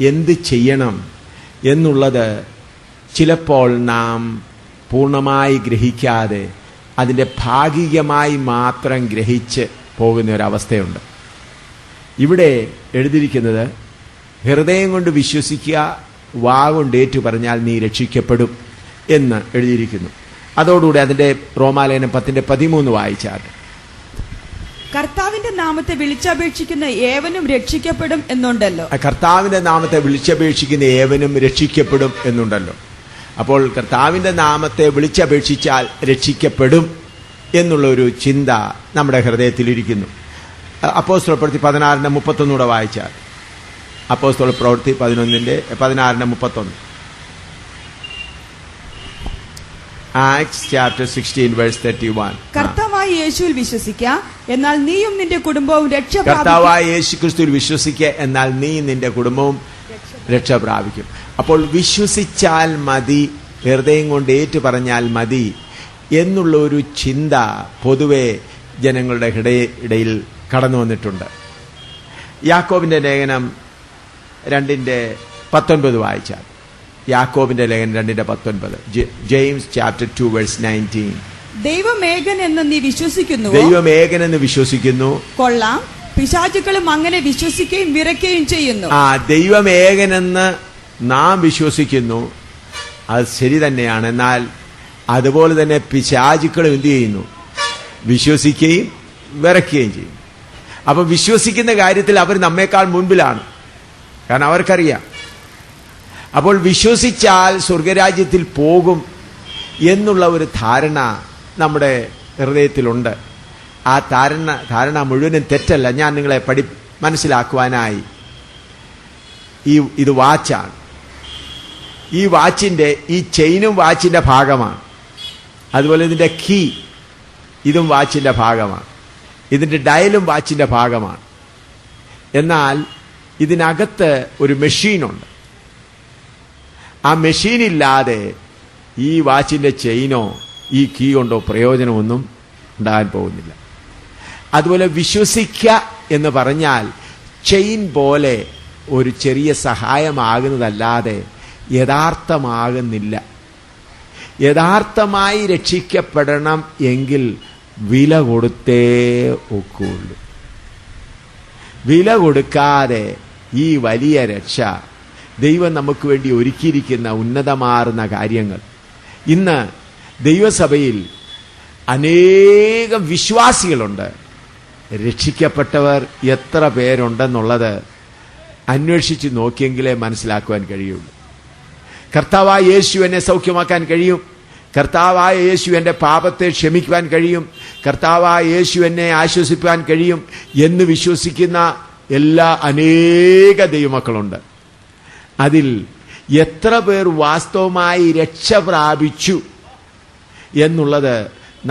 എന്ത് ചെയ്യണം എന്നുള്ളത് ചിലപ്പോൾ നാം പൂർണ്ണമായി ഗ്രഹിക്കാതെ അതിൻ്റെ ഭാഗികമായി മാത്രം ഗ്രഹിച്ച് പോകുന്ന ഒരവസ്ഥയുണ്ട്. ഇവിടെ എഴുതിയിരിക്കുന്നത് ഹൃദയം കൊണ്ട് വിശ്വസിക്കുക, വാ കൊണ്ട് ഏറ്റു പറഞ്ഞാൽ നീ രക്ഷിക്കപ്പെടും എന്ന് എഴുതിയിരിക്കുന്നു. അതോടുകൂടി അതിന്റെ റോമാലേഖനം 10:13 വായിച്ചാൽ. കർത്താവിന്റെ നാമത്തെ വിളിച്ചപേക്ഷിക്കുന്ന ഏവനും രക്ഷിക്കപ്പെടും എന്നുണ്ടല്ലോ. കർത്താവിന്റെ നാമത്തെ വിളിച്ചപേക്ഷിക്കുന്ന ഏവനും രക്ഷിക്കപ്പെടും എന്നുണ്ടല്ലോ. അപ്പോൾ കർത്താവിന്റെ നാമത്തെ വിളിച്ചപേക്ഷിച്ചാൽ രക്ഷിക്കപ്പെടും എന്നുള്ള ഒരു ചിന്ത നമ്മുടെ ഹൃദയത്തിലിരിക്കുന്നു. അപ്പോസ്തലപ്രവൃത്തി 16:31 വായിച്ചാൽ. അപ്പോസ്തല പ്രവൃത്തി 11:16-31. Acts chapter 16 verse 31. കർത്താവായ യേശുവിൽ വിശ്വസിക്കുക, എന്നാൽ നീയും നിന്റെ കുടുംബവും രക്ഷ പ്രാപിക്കും. കർത്താവായ യേശു ക്രിസ്തുവിൽ വിശ്വസിക്കുക, എന്നാൽ നീ നിന്റെ കുടുംബവും രക്ഷ പ്രാപിക്കും. അപ്പോൾ വിശ്വസിച്ചാൽ മതി, ഹൃദയം കൊണ്ട് ഏറ്റു പറഞ്ഞാൽ മതി എന്നുള്ള ഒരു ചിന്ത പൊതുവെ ജനങ്ങളുടെ ഇടയിൽ കടന്നു വന്നിട്ടുണ്ട്. യാക്കോബിന്റെ ലേഖനം 2:19 വായിച്ചാൽ, യാക്കോബിന്റെ ലേഖനം 2:19, ജെയിംസ് ചാപ്റ്റർ 2 വേഴ്സ് 19. ദൈവമേകൻ എന്ന് നീ വിശ്വസിക്കുന്നു. ദൈവമേകനെന്ന് വിശ്വസിക്കുന്നു. കൊള്ളാം, പിശാചുക്കളും അങ്ങനെ വിശ്വസിക്കുകയും വിറയ്ക്കുകയും ചെയ്യുന്നു. ദൈവമേകനെന്ന് നാം വിശ്വസിക്കുന്നു, അത് ശരി തന്നെയാണ്. എന്നാൽ അതുപോലെ തന്നെ പിശാചുക്കളും എന്ത് ചെയ്യുന്നു? വിശ്വസിക്കുകയും വിറയ്ക്കുകയും ചെയ്യും. അപ്പൊ വിശ്വസിക്കുന്ന കാര്യത്തിൽ അവർ നമ്മേക്കാൾ മുൻപിലാണ്, കാരണം അവർക്കറിയാം. അപ്പോൾ വിശ്വസിച്ചാൽ സ്വർഗരാജ്യത്തിൽ പോകും എന്നുള്ള ഒരു ധാരണ നമ്മുടെ ഹൃദയത്തിലുണ്ട്. ആ ധാരണ മുഴുവനും തെറ്റല്ല. ഞാൻ നിങ്ങളെ മനസ്സിലാക്കുവാനായി ഇത് വാച്ചാണ്. ഈ വാച്ചിന്റെ ഈ ചെയിനും വാച്ചിന്റെ ഭാഗമാണ്. അതുപോലെ ഇതിന്റെ കീ ഇതും വാച്ചിന്റെ ഭാഗമാണ്. ഇതിന്റെ ഡയലും വാച്ചിന്റെ ഭാഗമാണ്. എന്നാൽ ഇതിനകത്ത് ഒരു മെഷീനുണ്ട്. ആ മെഷീനില്ലാതെ ഈ വാച്ചിന്റെ ചെയിനോ ഈ കീ കൊണ്ടോ പ്രയോജനമൊന്നും ഉണ്ടാകാൻ പോകുന്നില്ല. അതുപോലെ വിശ്വസിക്കുക എന്ന് പറഞ്ഞാൽ ചെയിൻ പോലെ ഒരു ചെറിയ സഹായമാകുന്നതല്ലാതെ യഥാർത്ഥമാകുന്നില്ല. യഥാർത്ഥമായി രക്ഷിക്കപ്പെടണം എങ്കിൽ വില കൊടുത്തേ ഒക്കുള്ളൂ. വില കൊടുക്കാതെ ഈ വലിയ രക്ഷ, ദൈവം നമുക്ക് വേണ്ടി ഒരുക്കിയിരിക്കുന്ന ഉന്നതമാർന്ന കാര്യങ്ങൾ, ഇന്ന് ദൈവസഭയിൽ അനേകം വിശ്വാസികളുണ്ട്. രക്ഷിക്കപ്പെട്ടവർ എത്ര പേരുണ്ടെന്നുള്ളത് അന്വേഷിച്ച് നോക്കിയെങ്കിലേ മനസ്സിലാക്കുവാൻ കഴിയുള്ളൂ. കർത്താവായ യേശു എന്നെ സൗഖ്യമാക്കാൻ കഴിയും, കർത്താവായ യേശു എൻ്റെ പാപത്തെ ക്ഷമിക്കുവാൻ കഴിയും, കർത്താവായ യേശു എന്നെ ആശ്വസിപ്പാൻ കഴിയും എന്ന് വിശ്വസിക്കുന്ന അനേക ദൈവമക്കളുണ്ട്. അതിൽ എത്ര പേർ വാസ്തവമായി രക്ഷ പ്രാപിച്ചു എന്നുള്ളത്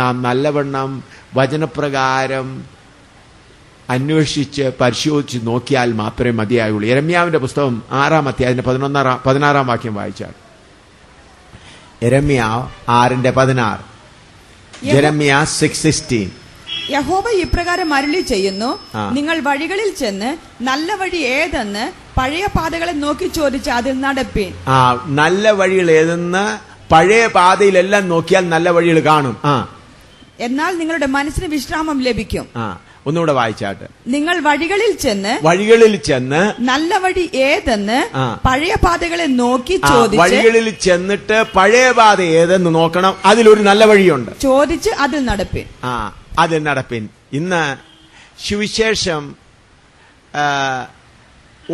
നാം നല്ലവണ്ണം വചനപ്രകാരം അന്വേഷിച്ച് പരിശോധിച്ച് നോക്കിയാൽ മാത്രമേ മതിയായുള്ളൂ. യെരമ്യാവിന്റെ പുസ്തകം 6-ാം അധ്യായത്തിന്റെ 16-ാം വാക്യം വായിച്ചാൽ, യെരമ്യാവ് 6:16, യെരമ്യാ 6:16. യഹോവ ഇപ്രകാരം അരുളി ചെയ്യുന്നു, നിങ്ങൾ വഴികളിൽ ചെന്ന് നല്ല വഴി ഏതെന്ന് പഴയ പാതകളെ നോക്കി ചോദിച്ച് അതിൽ നടപ്പീൻ. നല്ല വഴികൾ ഏതെന്ന് പഴയ പാതയിലെല്ലാം നോക്കിയാൽ നല്ല വഴികൾ കാണും. എന്നാൽ നിങ്ങളുടെ മനസ്സിന് വിശ്രാമം ലഭിക്കും. ഒന്നുകൂടെ വായിച്ചാട്ട്. നിങ്ങൾ വഴികളിൽ ചെന്ന് നല്ല വഴി ഏതെന്ന് പഴയ പാതകളെ നോക്കി ചോദിച്ച്, വഴികളിൽ ചെന്നിട്ട് പഴയ പാത ഏതെന്ന് നോക്കണം, അതിലൊരു നല്ല വഴിയുണ്ട്, ചോദിച്ച് അതിൽ നടപ്പിൻ. അതിൽ നടപ്പിൻ. ഇന്ന് സുവിശേഷം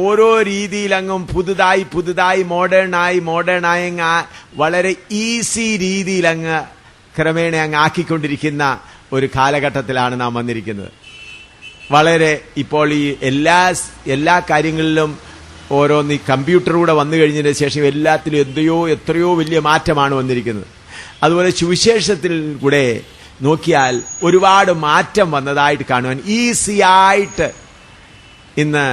ഓരോ രീതിയിലങ്ങും പുതുതായി മോഡേണായി വളരെ ഈസി രീതിയിലങ്ങ് ക്രമേണ അങ്ങ് ആക്കിക്കൊണ്ടിരിക്കുന്ന ഒരു കാലഘട്ടത്തിലാണ് നാം വന്നിരിക്കുന്നത്. വളരെ ഇപ്പോൾ ഈ എല്ലാ കാര്യങ്ങളിലും ഓരോന്ന് ഈ കമ്പ്യൂട്ടറിലൂടെ വന്നു കഴിഞ്ഞതിന് ശേഷം എല്ലാത്തിലും എത്രയോ വലിയ മാറ്റമാണ് വന്നിരിക്കുന്നത്. അതുപോലെ സുവിശേഷത്തിൽ കൂടെ നോക്കിയാൽ ഒരുപാട് മാറ്റം വന്നതായിട്ട് കാണുവാൻ ഈസിയായിട്ട് ഇന്ന്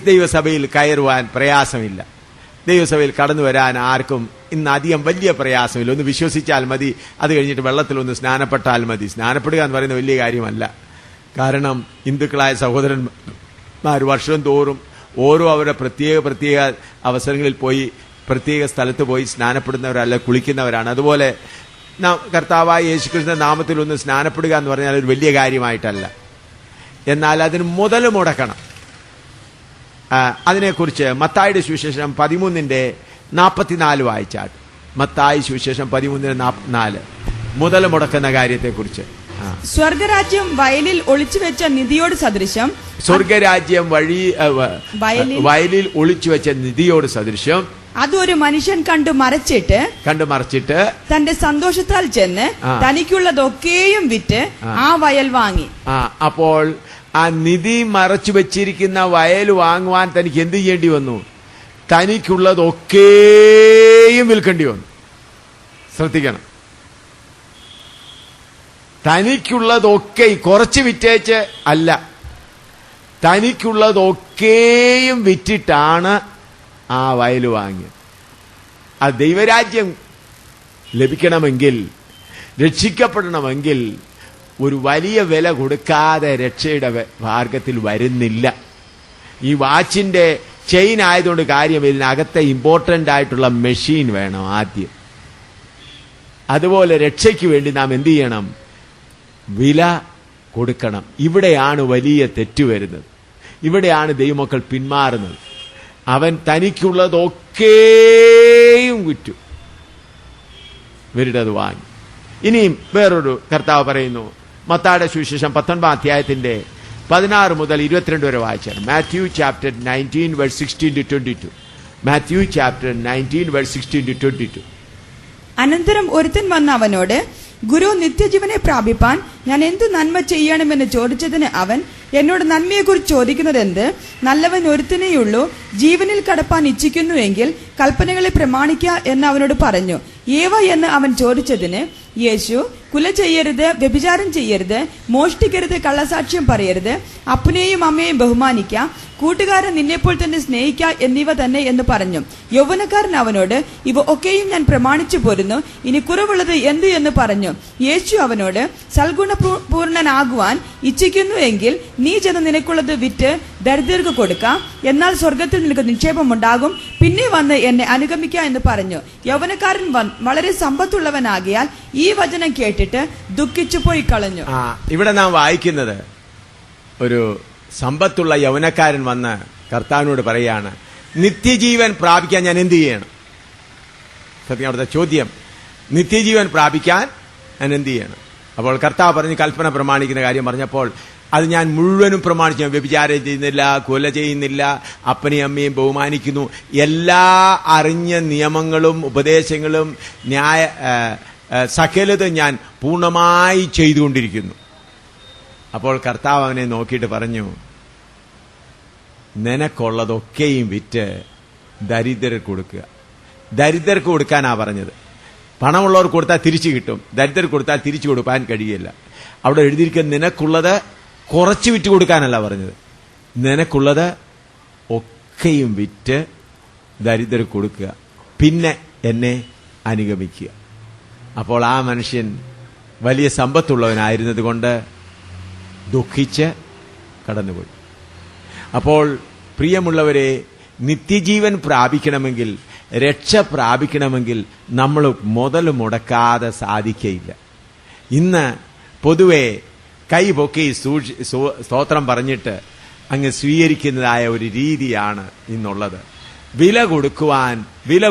ദൈവസഭയിൽ കയറുവാൻ പ്രയാസമില്ല. ദൈവസഭയിൽ കടന്നു വരാൻ ആർക്കും ഇന്ന് അധികം വലിയ പ്രയാസമില്ല. ഒന്ന് വിശ്വസിച്ചാൽ മതി, അത് കഴിഞ്ഞിട്ട് വെള്ളത്തിലൊന്ന് സ്നാനപ്പെട്ടാൽ മതി. സ്നാനപ്പെടുക എന്ന് പറയുന്ന വലിയ കാര്യമല്ല. കാരണം ഹിന്ദുക്കളായ സഹോദരന്മാർ വർഷം തോറും ഓരോ അവരുടെ പ്രത്യേക അവസരങ്ങളിൽ പോയി പ്രത്യേക സ്ഥലത്ത് പോയി സ്നാനപ്പെടുന്നവരല്ല, കുളിക്കുന്നവരാണ്. അതുപോലെ കർത്താവായ യേശുക്രിസ്തുവിന്റെ നാമത്തിൽ ഒന്ന് സ്നാനപ്പെടുക എന്ന് പറഞ്ഞാൽ ഒരു വലിയ കാര്യമായിട്ടല്ല. എന്നാൽ അതിന് മുതൽ മുടക്കണം. അതിനെക്കുറിച്ച് മത്തായിയുടെ സുവിശേഷം 13:44 വായിച്ചാൽ, മത്തായി സുവിശേഷം 13:44 മുതൽ മുടക്കുന്ന കാര്യത്തെക്കുറിച്ച്. സ്വർഗരാജ്യം വയലിൽ ഒളിച്ചു വെച്ച നിധിയോട് സദൃശം. സ്വർഗരാജ്യം വയലിൽ ഒളിച്ചു വെച്ച നിധിയോട് സദൃശം. അതൊരു മനുഷ്യൻ കണ്ടു മറച്ചിട്ട് തന്റെ സന്തോഷത്താൽ ചെന്ന് തനിക്കുള്ളതൊക്കെയും വിറ്റ് ആ വയൽ വാങ്ങി. അപ്പോൾ ആ നിധി മറച്ചു വെച്ചിരിക്കുന്ന വയൽ വാങ്ങുവാൻ തനിക്ക് എന്ത് ചെയ്യേണ്ടി വന്നു? തനിക്കുള്ളതൊക്കെയും വിൽക്കേണ്ടി വന്നു. ശ്രദ്ധിക്കണം, തനിക്കുള്ളതൊക്കെ കുറച്ച് വിറ്റേച്ച് അല്ല, തനിക്കുള്ളതൊക്കെയും വിറ്റിട്ടാണ് ആ വയൽ വാങ്ങിയത്. ആ ദൈവരാജ്യം ലഭിക്കണമെങ്കിൽ, രക്ഷിക്കപ്പെടണമെങ്കിൽ ഒരു വലിയ വില കൊടുക്കാതെ രക്ഷയുടെ മാർഗത്തിൽ വരുന്നില്ല. ഈ വാച്ചിന്റെ ചെയിൻ ആയതുകൊണ്ട് കാര്യം, ഇതിനകത്തെ ഇമ്പോർട്ടന്റ് ആയിട്ടുള്ള മെഷീൻ വേണം ആദ്യം. അതുപോലെ രക്ഷയ്ക്ക് വേണ്ടി നാം എന്ത് ചെയ്യണം? വില കൊടുക്കണം. ഇവിടെയാണ് വലിയ തെറ്റ് വരുന്നത്. ഇവിടെയാണ് ദൈവമക്കൾ പിന്മാറുന്നത്. അവൻ തനിക്കുള്ളതൊക്കെയും വിറ്റു, ഇവരുടെ അത് വാങ്ങി. ഇനിയും വേറൊരു കർത്താവ് പറയുന്നു, മത്തായിയുടെ സുവിശേഷം 19 അധ്യായത്തിന്റെ 16 മുതൽ 22 വരെ വായിച്ചാണ്. Matthew chapter 19 verse 16 to 22. Matthew chapter 19 verse 16 to 22. അനന്തരം ഒരുത്തൻ വന്ന അവനോട്, ഗുരു, നിത്യജീവനെ പ്രാപിപ്പാൻ ഞാൻ എന്ത് നന്മ ചെയ്യണമെന്ന് ചോദിച്ചതിന് അവൻ, എന്നോട് നന്മയെക്കുറിച്ച് ചോദിക്കുന്നത് എന്ത്? നല്ലവൻ ഒരുത്തനേയുള്ളൂ. ജീവനിൽ കടപ്പാൻ ഇച്ഛിക്കുന്നുവെങ്കിൽ കൽപ്പനകളെ പ്രമാണിക്ക എന്ന് അവനോട് പറഞ്ഞു. ഏവ എന്ന് അവൻ ചോദിച്ചതിന് യേശു, കുല ചെയ്യരുത്, വ്യഭിചാരം ചെയ്യരുത്, മോഷ്ടിക്കരുത്, കള്ളസാക്ഷ്യം പറയരുത്, അപ്പനെയും അമ്മയെയും ബഹുമാനിക്ക, കൂട്ടുകാരൻ നിന്നെപ്പോൾ തന്നെ സ്നേഹിക്ക എന്നിവ തന്നെ എന്ന് പറഞ്ഞു. യൗവനക്കാരൻ അവനോട്, ഇവ ഒക്കെയും ഞാൻ പ്രമാണിച്ചു പോരുന്നു, ഇനി കുറവുള്ളത് എന്ത് എന്ന് പറഞ്ഞു. യേശു അവനോട്, സൽഗുണപൂർണനാകുവാൻ ഇച്ഛിക്കുന്നു എങ്കിൽ നീ ചെന്ന് നിനക്കുള്ളത് വിറ്റ് ദരിദ്രർക്ക് കൊടുക്ക, എന്നാൽ സ്വർഗത്തിൽ നിനക്ക് നിക്ഷേപമുണ്ടാകും. പിന്നെ വന്ന് എന്നെ അനുഗമിക്ക എന്ന് പറഞ്ഞു. യൗവനക്കാരൻ വളരെ സമ്പത്തുള്ളവനാകിയാൽ ഈ വചനം കേട്ടിട്ട് ദുഃഖിച്ചു പോയി കളഞ്ഞു. ഇവിടെ നാം വായിക്കുന്നത്, ഒരു സമ്പത്തുള്ള യൗവനക്കാരൻ വന്ന് കർത്താവിനോട് പറയാണ്, നിത്യജീവൻ പ്രാപിക്കാൻ ഞാൻ എന്ത് ചെയ്യണം? സത്യം അവിടുത്തെ ചോദ്യം, നിത്യജീവൻ പ്രാപിക്കാൻ ഞാൻ എന്ത് ചെയ്യണം? അപ്പോൾ കർത്താവ് പറഞ്ഞ് കൽപ്പന പ്രമാണിക്കുന്ന കാര്യം പറഞ്ഞപ്പോൾ, അത് ഞാൻ മുഴുവനും പ്രമാണിച്ചു. ഞാൻ വ്യഭിചാരം ചെയ്യുന്നില്ല, കൊല ചെയ്യുന്നില്ല, അപ്പനെയും അമ്മയും ബഹുമാനിക്കുന്നു, എല്ലാ അറിഞ്ഞ നിയമങ്ങളും ഉപദേശങ്ങളും സകലതും ഞാൻ പൂർണ്ണമായി ചെയ്തുകൊണ്ടിരിക്കുന്നു. അപ്പോൾ കർത്താവ് അവനെ നോക്കിയിട്ട് പറഞ്ഞു, നിനക്കുള്ളതൊക്കെയും വിറ്റ് ദരിദ്രർക്ക് കൊടുക്കുക. ദരിദ്രർക്ക് കൊടുക്കാനാ പറഞ്ഞത്. പണമുള്ളവർക്ക് കൊടുത്താൽ തിരിച്ചു കിട്ടും, ദരിദ്രർക്ക് കൊടുത്താൽ തിരിച്ചു കൊടുക്കാൻ കഴിയില്ല. അവിടെ എഴുതിയിരിക്കുന്ന നിനക്കുള്ളത് കുറച്ച് വിറ്റ് കൊടുക്കാനല്ല പറഞ്ഞത്, നിനക്കുള്ളത് ഒക്കെയും വിറ്റ് ദരിദ്രർക്ക് കൊടുക്കുക, പിന്നെ എന്നെ അനുഗമിക്കുക. അപ്പോൾ ആ മനുഷ്യൻ വലിയ സമ്പത്തുള്ളവനായിരുന്നത് കൊണ്ട് ദുഃഖിച്ച് കടന്നുപോയി. അപ്പോൾ പ്രിയമുള്ളവരെ, നിത്യജീവൻ പ്രാപിക്കണമെങ്കിൽ, രക്ഷ പ്രാപിക്കണമെങ്കിൽ നമ്മൾ മുതൽ മുടക്കാതെ സാധിക്കയില്ല. ഇന്ന് പൊതുവെ കൈപൊക്കി സ്തോത്രം പറഞ്ഞിട്ട് അങ്ങ് സ്വീകരിക്കുന്നതായ ഒരു രീതിയാണ് ഇന്നുള്ളത്. വില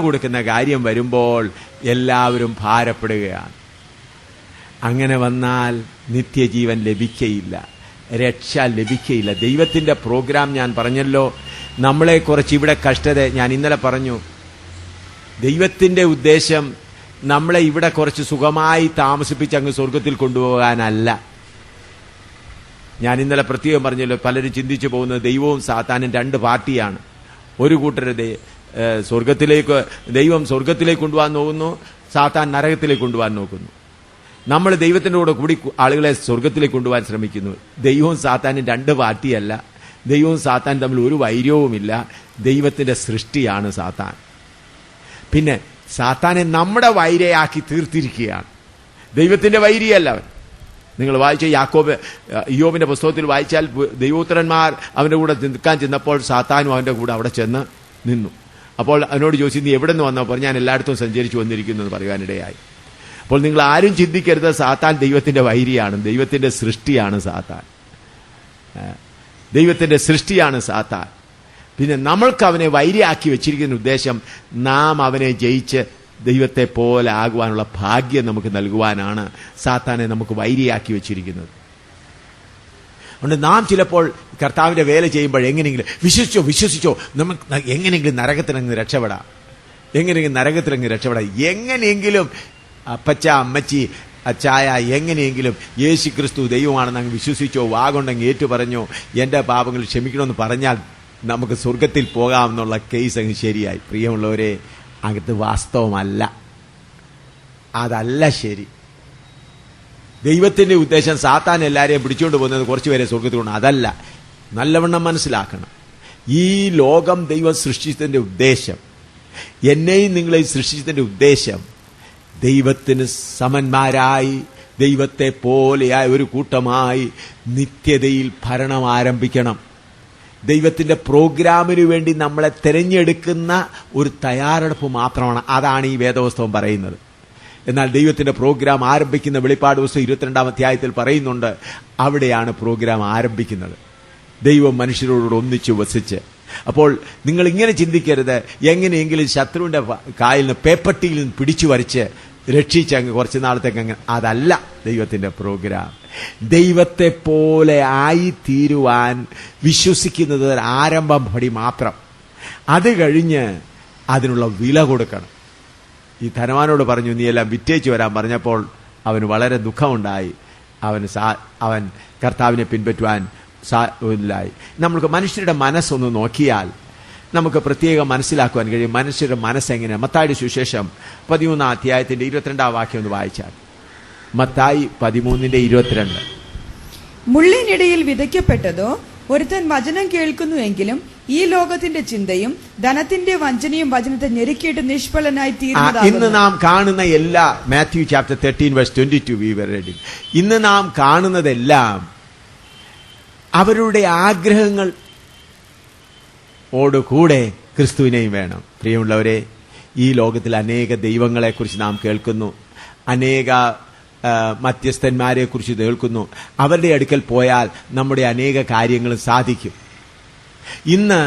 കൊടുക്കുന്ന കാര്യം വരുമ്പോൾ എല്ലാവരും ഭാരപ്പെടുകയാണ്. അങ്ങനെ വന്നാൽ നിത്യജീവൻ ലഭിക്കയില്ല, രക്ഷ ലഭിക്കയില്ല. ദൈവത്തിന്റെ പ്രോഗ്രാം ഞാൻ പറഞ്ഞല്ലോ, നമ്മളെ കുറച്ച് ഇവിടെ കഷ്ടത ഞാൻ ഇന്നലെ പറഞ്ഞു. ദൈവത്തിന്റെ ഉദ്ദേശം നമ്മളെ ഇവിടെ കുറച്ച് സുഖമായി താമസിപ്പിച്ച് അങ്ങ് സ്വർഗത്തിൽ കൊണ്ടുപോകാനല്ല. ഞാൻ ഇന്നലെ പ്രത്യേകം പറഞ്ഞല്ലോ, പലരും ചിന്തിച്ചു പോകുന്നത് ദൈവവും സാത്താനും രണ്ട് പാർട്ടിയാണ്. ഒരു കൂട്ടർ ദൈവം സ്വർഗത്തിലേക്ക് കൊണ്ടുപോകാൻ നോക്കുന്നു, സാത്താൻ നരകത്തിലേക്ക് കൊണ്ടുപോകാൻ നോക്കുന്നു. നമ്മൾ ദൈവത്തിന്റെ കൂടെ കൂടി ആളുകളെ സ്വർഗത്തിലേക്ക് കൊണ്ടുപോകാൻ ശ്രമിക്കുന്നു. ദൈവവും സാത്താനും രണ്ട് പാർട്ടിയല്ല. ദൈവവും സാത്താനും തമ്മിൽ ഒരു വൈര്യവുമില്ല. ദൈവത്തിന്റെ സൃഷ്ടിയാണ് സാത്താൻ. പിന്നെ സാത്താനെ നമ്മുടെ വൈരയാക്കി തീർത്തിരിക്കുകയാണ്, ദൈവത്തിന്റെ വൈരിയല്ല അവൻ. നിങ്ങൾ വായിച്ച ഇയ്യോബിന്റെ പുസ്തകത്തിൽ വായിച്ചാൽ, ദൈവോത്തരന്മാർ അവന്റെ കൂടെ നിൽക്കാൻ ചെന്നപ്പോൾ സാത്താനും അവന്റെ കൂടെ അവിടെ ചെന്ന് നിന്നു. അപ്പോൾ അവനോട് ചോദിച്ചു, നീ എവിടെ നിന്ന് വന്നപ്പോൾ ഞാൻ എല്ലായിടത്തും സഞ്ചരിച്ചു വന്നിരിക്കുന്നു എന്ന് പറയാനിടയായി. അപ്പോൾ നിങ്ങൾ ആരും ചിന്തിക്കരുത് സാത്താൻ ദൈവത്തിന്റെ വൈരിയാണ്. ദൈവത്തിന്റെ സൃഷ്ടിയാണ് സാത്താൻ, ദൈവത്തിന്റെ സൃഷ്ടിയാണ് സാത്താൻ. പിന്നെ നമ്മൾക്ക് അവനെ വൈരിയാക്കി വെച്ചിരിക്കുന്ന ഉദ്ദേശം നാം അവനെ ജയിച്ച് ദൈവത്തെ പോലെ ആകുവാനുള്ള ഭാഗ്യം നമുക്ക് നൽകുവാനാണ് സാത്താനെ നമുക്ക് വൈരിയാക്കി വെച്ചിരിക്കുന്നത്. അതുകൊണ്ട് നാം ചിലപ്പോൾ കർത്താവിന്റെ വേല ചെയ്യുമ്പോൾ എങ്ങനെയെങ്കിലും വിശ്വസിച്ചോ നമുക്ക് എങ്ങനെയെങ്കിലും നരകത്തിലങ്ങ് രക്ഷപ്പെടാം, എങ്ങനെയെങ്കിലും അപ്പച്ച അമ്മച്ചി അച്ചായ എങ്ങനെയെങ്കിലും യേശു ക്രിസ്തു ദൈവമാണെന്ന് അങ്ങ് വിശ്വസിച്ചോ, വാഗൊണ്ടെങ്കിൽ ഏറ്റു പറഞ്ഞോ, എൻ്റെ പാപങ്ങൾ ക്ഷമിക്കണമെന്ന് പറഞ്ഞാൽ നമുക്ക് സ്വർഗത്തിൽ പോകാമെന്നുള്ള കേസ് അങ്ങ് ശരിയായി. പ്രിയമുള്ളവരെ, അകത്ത് വാസ്തവമല്ല, അതല്ല ശരി. ദൈവത്തിന്റെ ഉദ്ദേശം സാത്താൻ എല്ലാവരെയും പിടിച്ചുകൊണ്ട് പോകുന്നത് കുറച്ചുപേരെ സ്വർഗത്തിൽ കൊണ്ട്, അതല്ല. നല്ലവണ്ണം മനസ്സിലാക്കണം. ഈ ലോകം ദൈവം സൃഷ്ടിച്ചതിന്റെ ഉദ്ദേശം, എന്നെയും നിങ്ങളെയും സൃഷ്ടിച്ചതിന്റെ ഉദ്ദേശം, ദൈവത്തിന് സമന്മാരായി ദൈവത്തെ പോലെയായ ഒരു കൂട്ടമായി നിത്യതയിൽ ഭരണം ആരംഭിക്കണം. ദൈവത്തിന്റെ പ്രോഗ്രാമിന് വേണ്ടി നമ്മളെ തിരഞ്ഞെടുക്കുന്ന ഒരു തയ്യാറെടുപ്പ് മാത്രമാണ്. അതാണ് ഈ വേദപുസ്തകം പറയുന്നത്. എന്നാൽ ദൈവത്തിന്റെ പ്രോഗ്രാം ആരംഭിക്കുന്ന വെളിപ്പാട് പുസ്തകം 22-ാം അധ്യായത്തിൽ പറയുന്നുണ്ട്. അവിടെയാണ് പ്രോഗ്രാം ആരംഭിക്കുന്നത്, ദൈവം മനുഷ്യരോട് ഒന്നിച്ചു വസിച്ച്. അപ്പോൾ നിങ്ങൾ ഇങ്ങനെ ചിന്തിക്കരുത്, എങ്ങനെയെങ്കിലും ശത്രുവിന്റെ കായിൽ നിന്ന് പേപ്പട്ടിയിൽ നിന്ന് പിടിച്ചു വരച്ച് രക്ഷിച്ചങ്ങ് കുറച്ചു നാളത്തേക്ക് അങ്ങ്. അതല്ല ദൈവത്തിന്റെ പ്രോഗ്രാം. ദൈവത്തെ പോലെ ആയിത്തീരുവാൻ വിശ്വസിക്കുന്നത് ആരംഭം പടി മാത്രം. അത് കഴിഞ്ഞ് അതിനുള്ള വില കൊടുക്കണം. ഈ ധനവാനോട് പറഞ്ഞു, നീ എല്ലാം വിറ്റേച്ചു വരാൻ പറഞ്ഞപ്പോൾ അവന് വളരെ ദുഃഖമുണ്ടായി. അവൻ കർത്താവിനെ പിൻപറ്റുവാൻ സാധില്ലായി. നമ്മൾക്ക് മനുഷ്യരുടെ മനസ്സൊന്ന് നോക്കിയാൽ നമുക്ക് പ്രത്യേകം മനസ്സിലാക്കുവാൻ കഴിയും മനുഷ്യരുടെ മനസ്സെങ്ങനെ. മത്തായിയുടെ സുവിശേഷം 13-ാം അധ്യായത്തിന്റെ 22-ാം വാക്യം ഒന്ന് വായിച്ചാൽ. മത്തായി 13:22. മുള്ളിനിടയിൽ വിതയ്ക്കപ്പെട്ടതോ ഒരുത്തൻ വചനം കേൾക്കുന്നുവെങ്കിലും ഈ ലോകത്തിന്റെ ചിന്തയും ധനത്തിന്റെ വഞ്ചനയും വചനത്തെ ഞെരുക്കിയിട്ട് നിഷ്ഫലനായി തീരുന്നതാണ്. ഇന്ന് നാം കാണുന്ന എല്ലാ, Matthew chapter 13:22 we were reading. ഇന്ന് നാം കാണുന്നതെല്ലാം അവരുടെ ആഗ്രഹങ്ങൾ ഓടുകൂടെ ക്രിസ്തുവിനെയും വേണം. പ്രിയമുള്ളവരെ, ഈ ലോകത്തിൽ അനേക ദൈവങ്ങളെക്കുറിച്ച് നാം കേൾക്കുന്നു, അനേക മധ്യസ്ഥന്മാരെ കുറിച്ച് കേൾക്കുന്നു. അവരുടെ അടുക്കൽ പോയാൽ നമ്മുടെ അനേക കാര്യങ്ങളും സാധിക്കും. ഇന്ന്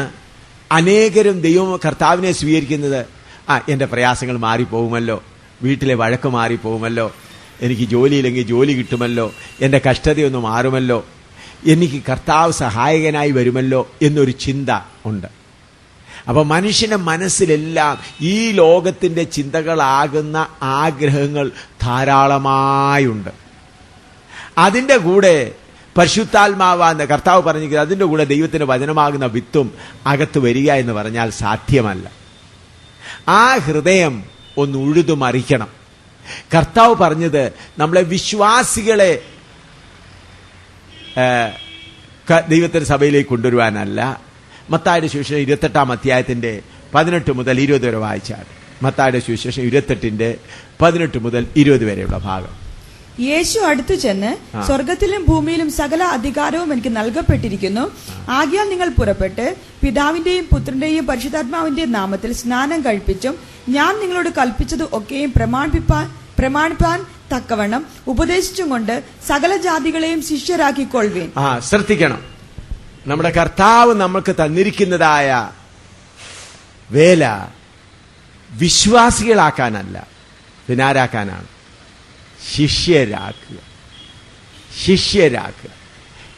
അനേകരും കർത്താവിനെ സ്വീകരിക്കുന്നത്, എൻ്റെ പ്രയാസങ്ങൾ മാറിപ്പോകുമല്ലോ, വീട്ടിലെ വഴക്ക് മാറിപ്പോകുമല്ലോ, എനിക്ക് ജോലിയില്ലെങ്കിൽ ജോലി കിട്ടുമല്ലോ, എൻ്റെ കഷ്ടതയൊന്ന് മാറുമല്ലോ, എനിക്ക് കർത്താവ് സഹായകനായി വരുമല്ലോ എന്നൊരു ചിന്ത ഉണ്ട്. അപ്പൊ മനുഷ്യന്റെ മനസ്സിലെല്ലാം ഈ ലോകത്തിന്റെ ചിന്തകളാകുന്ന ആഗ്രഹങ്ങൾ ധാരാളമായുണ്ട്. അതിൻ്റെ കൂടെ പരിശുദ്ധാത്മാവാന്ന് കർത്താവ് പറഞ്ഞിരിക്കുന്നത്, അതിൻ്റെ കൂടെ ദൈവത്തിന്റെ വചനമാകുന്ന വിത്തും അകത്ത് വരിക എന്ന് പറഞ്ഞാൽ സാധ്യമല്ല. ആ ഹൃദയം ഒന്ന് ഉഴുതു മറിക്കണം. കർത്താവ് പറഞ്ഞത് നമ്മളെ വിശ്വാസികളെ ദൈവത്തിന്റെ സഭയിലേക്ക് കൊണ്ടുവരുവാനല്ല. മത്തായിയുടെ സുവിശേഷം 28-ാം അധ്യായത്തിന്റെ 18 മുതൽ 20 വരെ വായിച്ചാൽ. മത്തായിയുടെ സുവിശേഷം 28-18 മുതൽ 20 വരെയുള്ള ഭാഗം. യേശു അടുത്തു ചെന്ന്, സ്വർഗത്തിലും ഭൂമിയിലും സകല അധികാരവും എനിക്ക് നൽകപ്പെട്ടിരിക്കുന്നു. ആകയാൽ നിങ്ങൾ പുറപ്പെട്ട് പിതാവിന്റെയും പുത്രന്റെയും പരിശുദ്ധാത്മാവിന്റെയും നാമത്തിൽ സ്നാനം കഴിപ്പിച്ചും ഞാൻ നിങ്ങളോട് കൽപ്പിച്ചത് ഒക്കെയും പ്രമാണിപ്പാൻ തക്കവണ്ണം ഉപദേശിച്ചും കൊണ്ട് സകല ജാതികളെയും ശിഷ്യരാക്കിക്കൊള്ളുവീൻ. ശ്രദ്ധിക്കണം, നമ്മുടെ കർത്താവ് നമുക്ക് തന്നിരിക്കുന്നതായ വേല വിശ്വാസികളാക്കാനല്ല, പിന്നാരാക്കാനാണ്. ശിഷ്യരാക്കുക.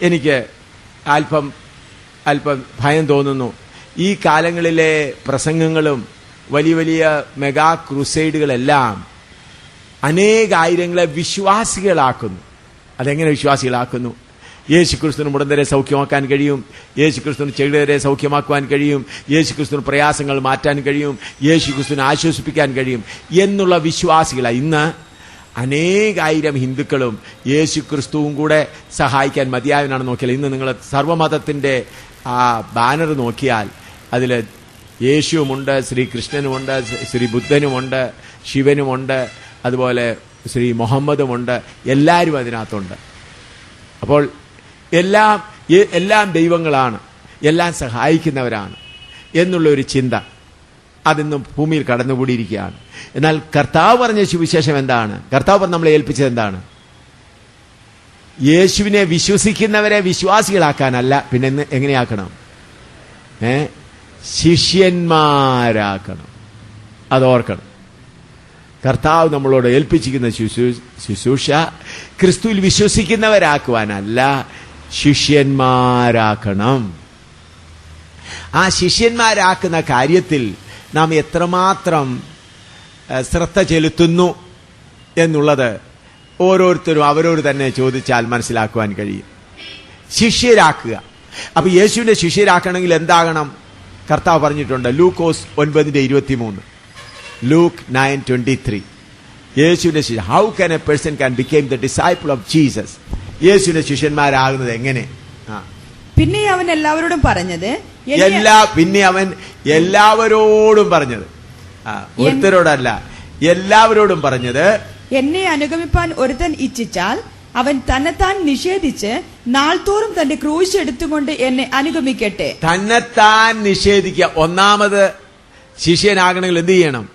എനിക്ക് അല്പം ഭയം തോന്നുന്നു. ഈ കാലങ്ങളിലെ പ്രസംഗങ്ങളും വലിയ വലിയ മെഗാ ക്രൂസൈഡുകളെല്ലാം അനേകായിരങ്ങളെ വിശ്വാസികളാക്കുന്നു. അതെങ്ങനെ വിശ്വാസികളാക്കുന്നു? യേശുക്രിസ്തുവിന് മുടന്തരെ സൗഖ്യമാക്കാൻ കഴിയും, യേശുക്രിസ്തുവിന് ചെകിടരെ സൗഖ്യമാക്കുവാൻ കഴിയും, യേശുക്രിസ്തുവിന് പ്രയാസങ്ങൾ മാറ്റാൻ കഴിയും, യേശുക്രിസ്തുവിനെ ആശ്വസിപ്പിക്കാൻ കഴിയും എന്നുള്ള വിശ്വാസികളാണ്. ഇന്ന് അനേകായിരം ഹിന്ദുക്കളും യേശുക്രിസ്തുവും കൂടെ സഹായിക്കാൻ മതിയായവനാണ് നോക്കിയാൽ. ഇന്ന് നിങ്ങൾ സർവമതത്തിന്റെ ആ ബാനർ നോക്കിയാൽ അതിൽ യേശുവുമുണ്ട്, ശ്രീകൃഷ്ണനുമുണ്ട്, ശ്രീ ബുദ്ധനുമുണ്ട്, ശിവനുമുണ്ട്, അതുപോലെ ശ്രീ മുഹമ്മദുമുണ്ട്. എല്ലാവരും അതിനകത്തുണ്ട്. അപ്പോൾ എല്ലാം ദൈവങ്ങളാണ്, എല്ലാം സഹായിക്കുന്നവരാണ് എന്നുള്ളൊരു ചിന്ത അതിന്നും ഭൂമിയിൽ കടന്നുകൂടിയിരിക്കുകയാണ്. എന്നാൽ കർത്താവ് പറഞ്ഞ സുവിശേഷം എന്താണ്? കർത്താവ് നമ്മളെ ഏൽപ്പിച്ചത് എന്താണ്? യേശുവിനെ വിശ്വസിക്കുന്നവരെ വിശ്വാസികളാക്കാനല്ല, പിന്നെ എങ്ങനെയാക്കണം? ശിഷ്യന്മാരാക്കണം. അതോർക്കണം. കർത്താവ് നമ്മളോട് ഏൽപ്പിച്ചിരിക്കുന്ന ശുശ്രൂഷ ക്രിസ്തുവിൽ വിശ്വസിക്കുന്നവരാക്കുവാനല്ല, ശിഷ്യന്മാരാക്കണം. ആ ശിഷ്യന്മാരാക്കുന്ന കാര്യത്തിൽ നാം എത്രമാത്രം ശ്രദ്ധ ചെലുത്തുന്നു എന്നുള്ളത് ഓരോരുത്തരും അവരോട് തന്നെ ചോദിച്ചാൽ മനസ്സിലാക്കുവാൻ കഴിയും. ശിഷ്യരാക്കുക. അപ്പൊ യേശുവിന്റെ ശിഷ്യരാക്കണമെങ്കിൽ എന്താകണം? കർത്താവ് പറഞ്ഞിട്ടുണ്ട്. ലൂക്കോസ് 9:23, ലൂക്ക് 9:23. യേശുവിന്റെ ശിഷ്യ, how can A person can became the disciple of Jesus? യേശുവിന്റെ ശിഷ്യന്മാരാകുന്നത് എങ്ങനെ? പിന്നെ അവൻ എല്ലാവരോടും പറഞ്ഞത്, പിന്നെ അവൻ എല്ലാവരോടും പറഞ്ഞത്, ഒരുത്തരോടല്ല, എല്ലാവരോടും പറഞ്ഞത്, എന്നെ അനുഗമിപ്പാൻ ഒരുത്തൻ ഇച്ഛിച്ചാൽ അവൻ തന്നെത്താൻ നിഷേധിച്ച് നാൾതോറും തന്റെ ക്രൂശ് എടുത്തുകൊണ്ട് എന്നെ അനുഗമിക്കട്ടെ. തന്നെത്താൻ നിഷേധിക്കുക. ഒന്നാമത് ശിഷ്യനാകണമെങ്കിൽ എന്ത് ചെയ്യണം?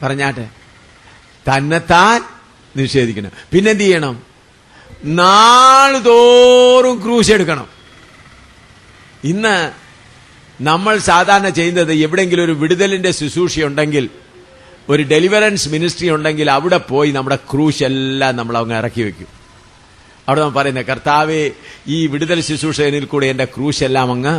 പറഞ്ഞാട്ടെ. തന്നെത്താൻ നിഷേധിക്കണം. പിന്നെന്ത് ചെയ്യണം? നാൾതോറും ക്രൂശ് എടുക്കണം. ഇന്ന് നമ്മൾ സാധാരണ ചെയ്യുന്നത്, എവിടെയെങ്കിലും ഒരു വിടുതലിന്റെ ശുശ്രൂഷ ഉണ്ടെങ്കിൽ, ഒരു ഡെലിവറൻസ് മിനിസ്ട്രി ഉണ്ടെങ്കിൽ അവിടെ പോയി നമ്മുടെ ക്രൂശ് എല്ലാം നമ്മൾ അങ്ങ് ഇറക്കി വെക്കും. അവിടെ നമ്മൾ പറയുന്നത്, കർത്താവേ, ഈ വിടുതൽ ശുശ്രൂഷയിൽ കൂടെ എന്റെ ക്രൂശ് എല്ലാം അങ്ങ്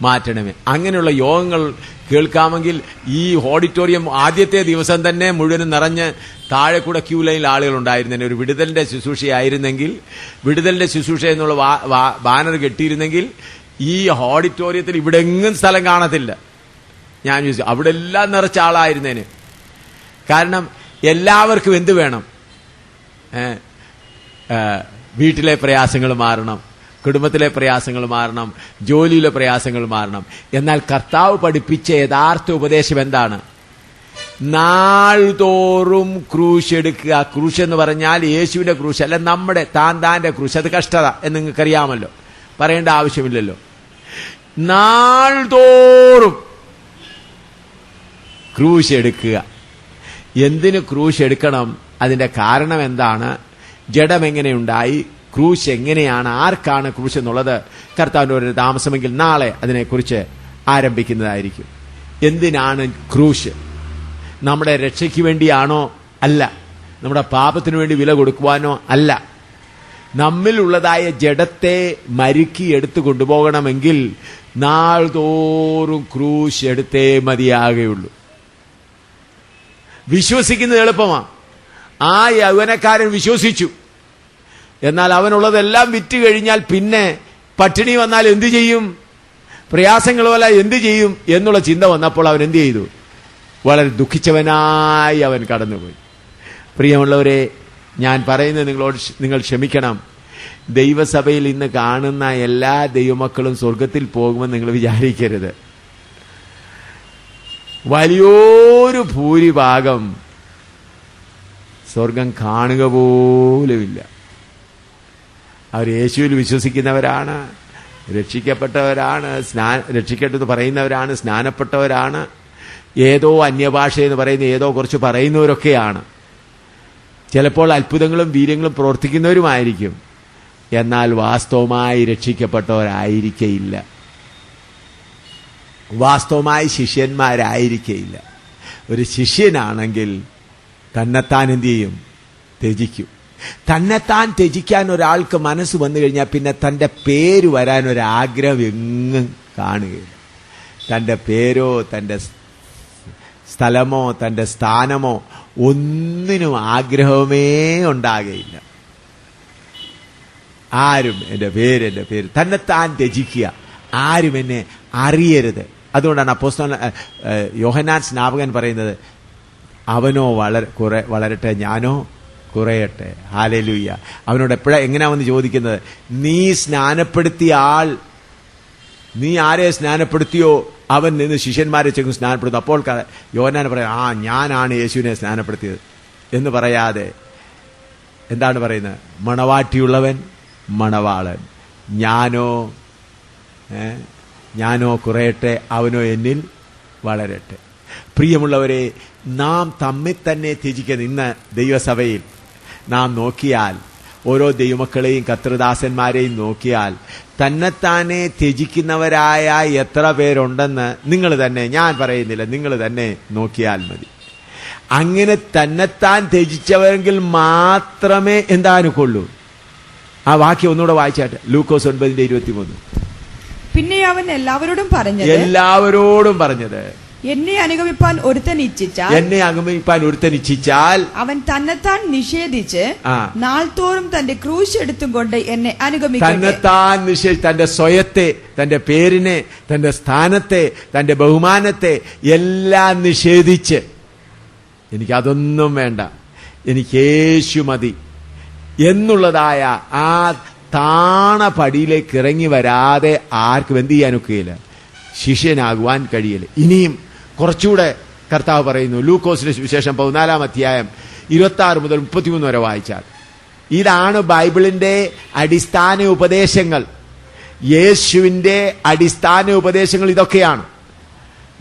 മാറ്റണമേ. അങ്ങനെയുള്ള യോഗങ്ങൾ കേൾക്കാമെങ്കിൽ ഈ ഓഡിറ്റോറിയം ആദ്യത്തെ ദിവസം തന്നെ മുഴുവനും നിറഞ്ഞ് താഴെ കൂടെ ക്യൂ ലൈനിൽ ആളുകൾ ഉണ്ടായിരുന്നേനെ. ഒരു വിടുതലിന്റെ ശുശ്രൂഷയായിരുന്നെങ്കിൽ, വിടുതലിന്റെ ശുശ്രൂഷ എന്നുള്ള ബാനർ കെട്ടിയിരുന്നെങ്കിൽ ഈ ഓഡിറ്റോറിയത്തിൽ ഇവിടെ എങ്ങും സ്ഥലം കാണത്തില്ല. ഞാൻ ചോദിച്ചു, അവിടെ എല്ലാം നിറച്ച ആളായിരുന്നേന്. കാരണം എല്ലാവർക്കും എന്ത് വേണം? വീട്ടിലെ പ്രയാസങ്ങൾ മാറണം, കുടുംബത്തിലെ പ്രയാസങ്ങൾ മാറണം, ജോലിയിലെ പ്രയാസങ്ങൾ മാറണം. എന്നാൽ കർത്താവ് പഠിപ്പിച്ച യഥാർത്ഥ ഉപദേശം എന്താണ്? നാൾതോറും ക്രൂശ് എടുക്കുക. ക്രൂശ് എന്ന് പറഞ്ഞാൽ യേശുവിന്റെ ക്രൂശ് അല്ല, നമ്മുടെ താന്റെ ക്രൂശ്. അത് കഷ്ടത എന്ന് നിങ്ങൾക്കറിയാമല്ലോ, പറയേണ്ട ആവശ്യമില്ലല്ലോ. നാൾതോറും ക്രൂശ് എടുക്കുക. എന്തിന് ക്രൂശ് എടുക്കണം? അതിന്റെ കാരണം എന്താണ്? ജഡം എങ്ങനെയുണ്ടായി? ക്രൂശ് എങ്ങനെയാണ്? ആർക്കാണ് ക്രൂശ് എന്നുള്ളത് കർത്താവിന്റെ ഒരു താമസമെങ്കിൽ നാളെ അതിനെക്കുറിച്ച് ആരംഭിക്കുന്നതായിരിക്കും. എന്തിനാണ് ക്രൂശ്? നമ്മുടെ രക്ഷയ്ക്ക് വേണ്ടിയാണോ? അല്ല. നമ്മുടെ പാപത്തിനു വേണ്ടി വില കൊടുക്കുവാനോ? അല്ല. നമ്മിലുള്ളതായ ജഡത്തെ മരുക്കി എടുത്തു കൊണ്ടുപോകണമെങ്കിൽ നാൾതോറും ക്രൂശ് എടുത്തേ മതിയാകുകയുള്ളൂ. വിശ്വസിക്കുന്നത് എളുപ്പമാണ്. ആ യൗവനക്കാരൻ വിശ്വസിച്ചു. എന്നാൽ അവനുള്ളതെല്ലാം വിറ്റ് കഴിഞ്ഞാൽ പിന്നെ പട്ടിണി വന്നാൽ എന്തു ചെയ്യും? പ്രയാസങ്ങൾ പോലെ എന്തു ചെയ്യും എന്നുള്ള ചിന്ത വന്നപ്പോൾ അവൻ എന്തു ചെയ്തു? വളരെ ദുഃഖിച്ചവനായി അവൻ കടന്നുപോയി. പ്രിയമുള്ളവരെ, ഞാൻ പറയുന്നത് നിങ്ങൾ ക്ഷമിക്കണം. ദൈവസഭയിൽ ഇന്ന് കാണുന്ന എല്ലാ ദൈവമക്കളും സ്വർഗത്തിൽ പോകുമെന്ന് നിങ്ങൾ വിചാരിക്കരുത്. വലിയൊരു ഭൂരിഭാഗം സ്വർഗം കാണുക പോലുമില്ല. അവർ യേശുവിൽ വിശ്വസിക്കുന്നവരാണ്, രക്ഷിക്കപ്പെട്ടവരാണ്, രക്ഷിക്കട്ടെന്ന് പറയുന്നവരാണ്, സ്നാനപ്പെട്ടവരാണ്, ഏതോ അന്യഭാഷ എന്ന് പറയുന്ന ഏതോ കുറച്ച് പറയുന്നവരൊക്കെയാണ്. ചിലപ്പോൾ അത്ഭുതങ്ങളും വീര്യങ്ങളും പ്രവർത്തിക്കുന്നവരുമായിരിക്കും. എന്നാൽ വാസ്തവമായി രക്ഷിക്കപ്പെട്ടവരായിരിക്കയില്ല, വാസ്തവമായി ശിഷ്യന്മാരായിരിക്കയില്ല. ഒരു ശിഷ്യനാണെങ്കിൽ തന്നെത്താൻ എന്ത് ചെയ്യും? ത്യജിക്കും. തന്നെത്താൻ ത്യജിക്കാൻ ഒരാൾക്ക് മനസ്സ് വന്നു കഴിഞ്ഞാൽ പിന്നെ തൻ്റെ പേര് വരാൻ ഒരാഗ്രഹം എങ്ങും കാണുകയില്ല. തൻ്റെ പേരോ തൻ്റെ സ്ഥലമോ തൻ്റെ സ്ഥാനമോ ഒന്നിനും ആഗ്രഹമേ ഉണ്ടാകുകയില്ല. ആരും എൻ്റെ പേര് തന്നെത്താൻ ത്യജിക്കുക. ആരും എന്നെ അറിയരുത്. അതുകൊണ്ടാണ് അപ്പോസ്തലൻ യോഹന്നാൻ സ്നാപകൻ പറയുന്നത്, അവനോ വളരട്ടെ, ഞാനോ കുറയട്ടെ. ഹല്ലേലൂയ. അവനോട് എങ്ങനെയാണെന്ന് ചോദിക്കുന്നത്, നീ സ്നാനപ്പെടുത്തിയ ആൾ, നീ ആരെ സ്നാനപ്പെടുത്തിയോ അവൻ നിന്ന് ശിഷ്യന്മാരെ ചെന്ന് സ്നാനപ്പെടുത്തും. അപ്പോൾ യോഹന്നാൻ പറയാം, ഞാനാണ് യേശുവിനെ സ്നാനപ്പെടുത്തിയത് എന്ന് പറയാതെ എന്താണ് പറയുന്നത്? മണവാട്ടിയുള്ളവൻ മണവാളൻ, ഞാനോ കുറയട്ടെ, അവനോ എന്നിൽ വളരട്ടെ. പ്രിയമുള്ളവരെ, നാം തമ്മിൽ തന്നെ ത്യജിക്കുന്നത്. ഇന്ന് ദൈവസഭയിൽ നാം നോക്കിയാൽ, ഓരോ ദൈവമക്കളെയും കർത്തൃദാസന്മാരെയും നോക്കിയാൽ, തന്നെത്താനെ ത്യജിക്കുന്നവരായ എത്ര പേരുണ്ടെന്ന് നിങ്ങൾ തന്നെ, ഞാൻ പറയുന്നില്ല, നിങ്ങൾ തന്നെ നോക്കിയാൽ മതി. അങ്ങനെ തന്നെത്താൻ ത്യജിച്ചവരെങ്കിൽ മാത്രമേ എന്താനുകൊള്ളൂ. ആ വാക്യം ഒന്നുകൂടെ വായിച്ചാട്ടെ. ലൂക്കോസ് 9:23. പിന്നെ അവൻ എല്ലാവരോടും പറഞ്ഞത് എന്നെ അനുഗമിപ്പാൻ ഒരുത്തൻ ഇച്ഛിച്ചാൽ അവൻ തന്നെത്താൻ നിഷേധിച്ച് നാൾതോറും തന്റെ ക്രൂശ് എടുത്തും കൊണ്ട് എന്നെ അനുഗമിക്കട്ടെ. തന്റെ സ്വയത്തെ, തന്റെ പേരിനെ, തന്റെ സ്ഥാനത്തെ, തന്റെ ബഹുമാനത്തെ എല്ലാം നിഷേധിച്ച്, എനിക്കതൊന്നും വേണ്ട, എനിക്ക് യേശു മതി എന്നുള്ളതായ ആ താണ പടിയിലേക്ക് ഇറങ്ങി വരാതെ ആർക്കും എന്ത് ചെയ്യാനൊക്കെയില്ല, ശിഷ്യനാകുവാൻ കഴിയില്ല. ഇനിയും കുറച്ചുകൂടെ കർത്താവ് പറയുന്നു. ലൂക്കോസിന്റെ സുവിശേഷം 14-ാം അധ്യായം 26 മുതൽ 33 വരെ വായിച്ചാൽ ഇതാണ് ബൈബിളിന്റെ അടിസ്ഥാന ഉപദേശങ്ങൾ. യേശുവിന്റെ അടിസ്ഥാന ഉപദേശങ്ങൾ ഇതൊക്കെയാണ്.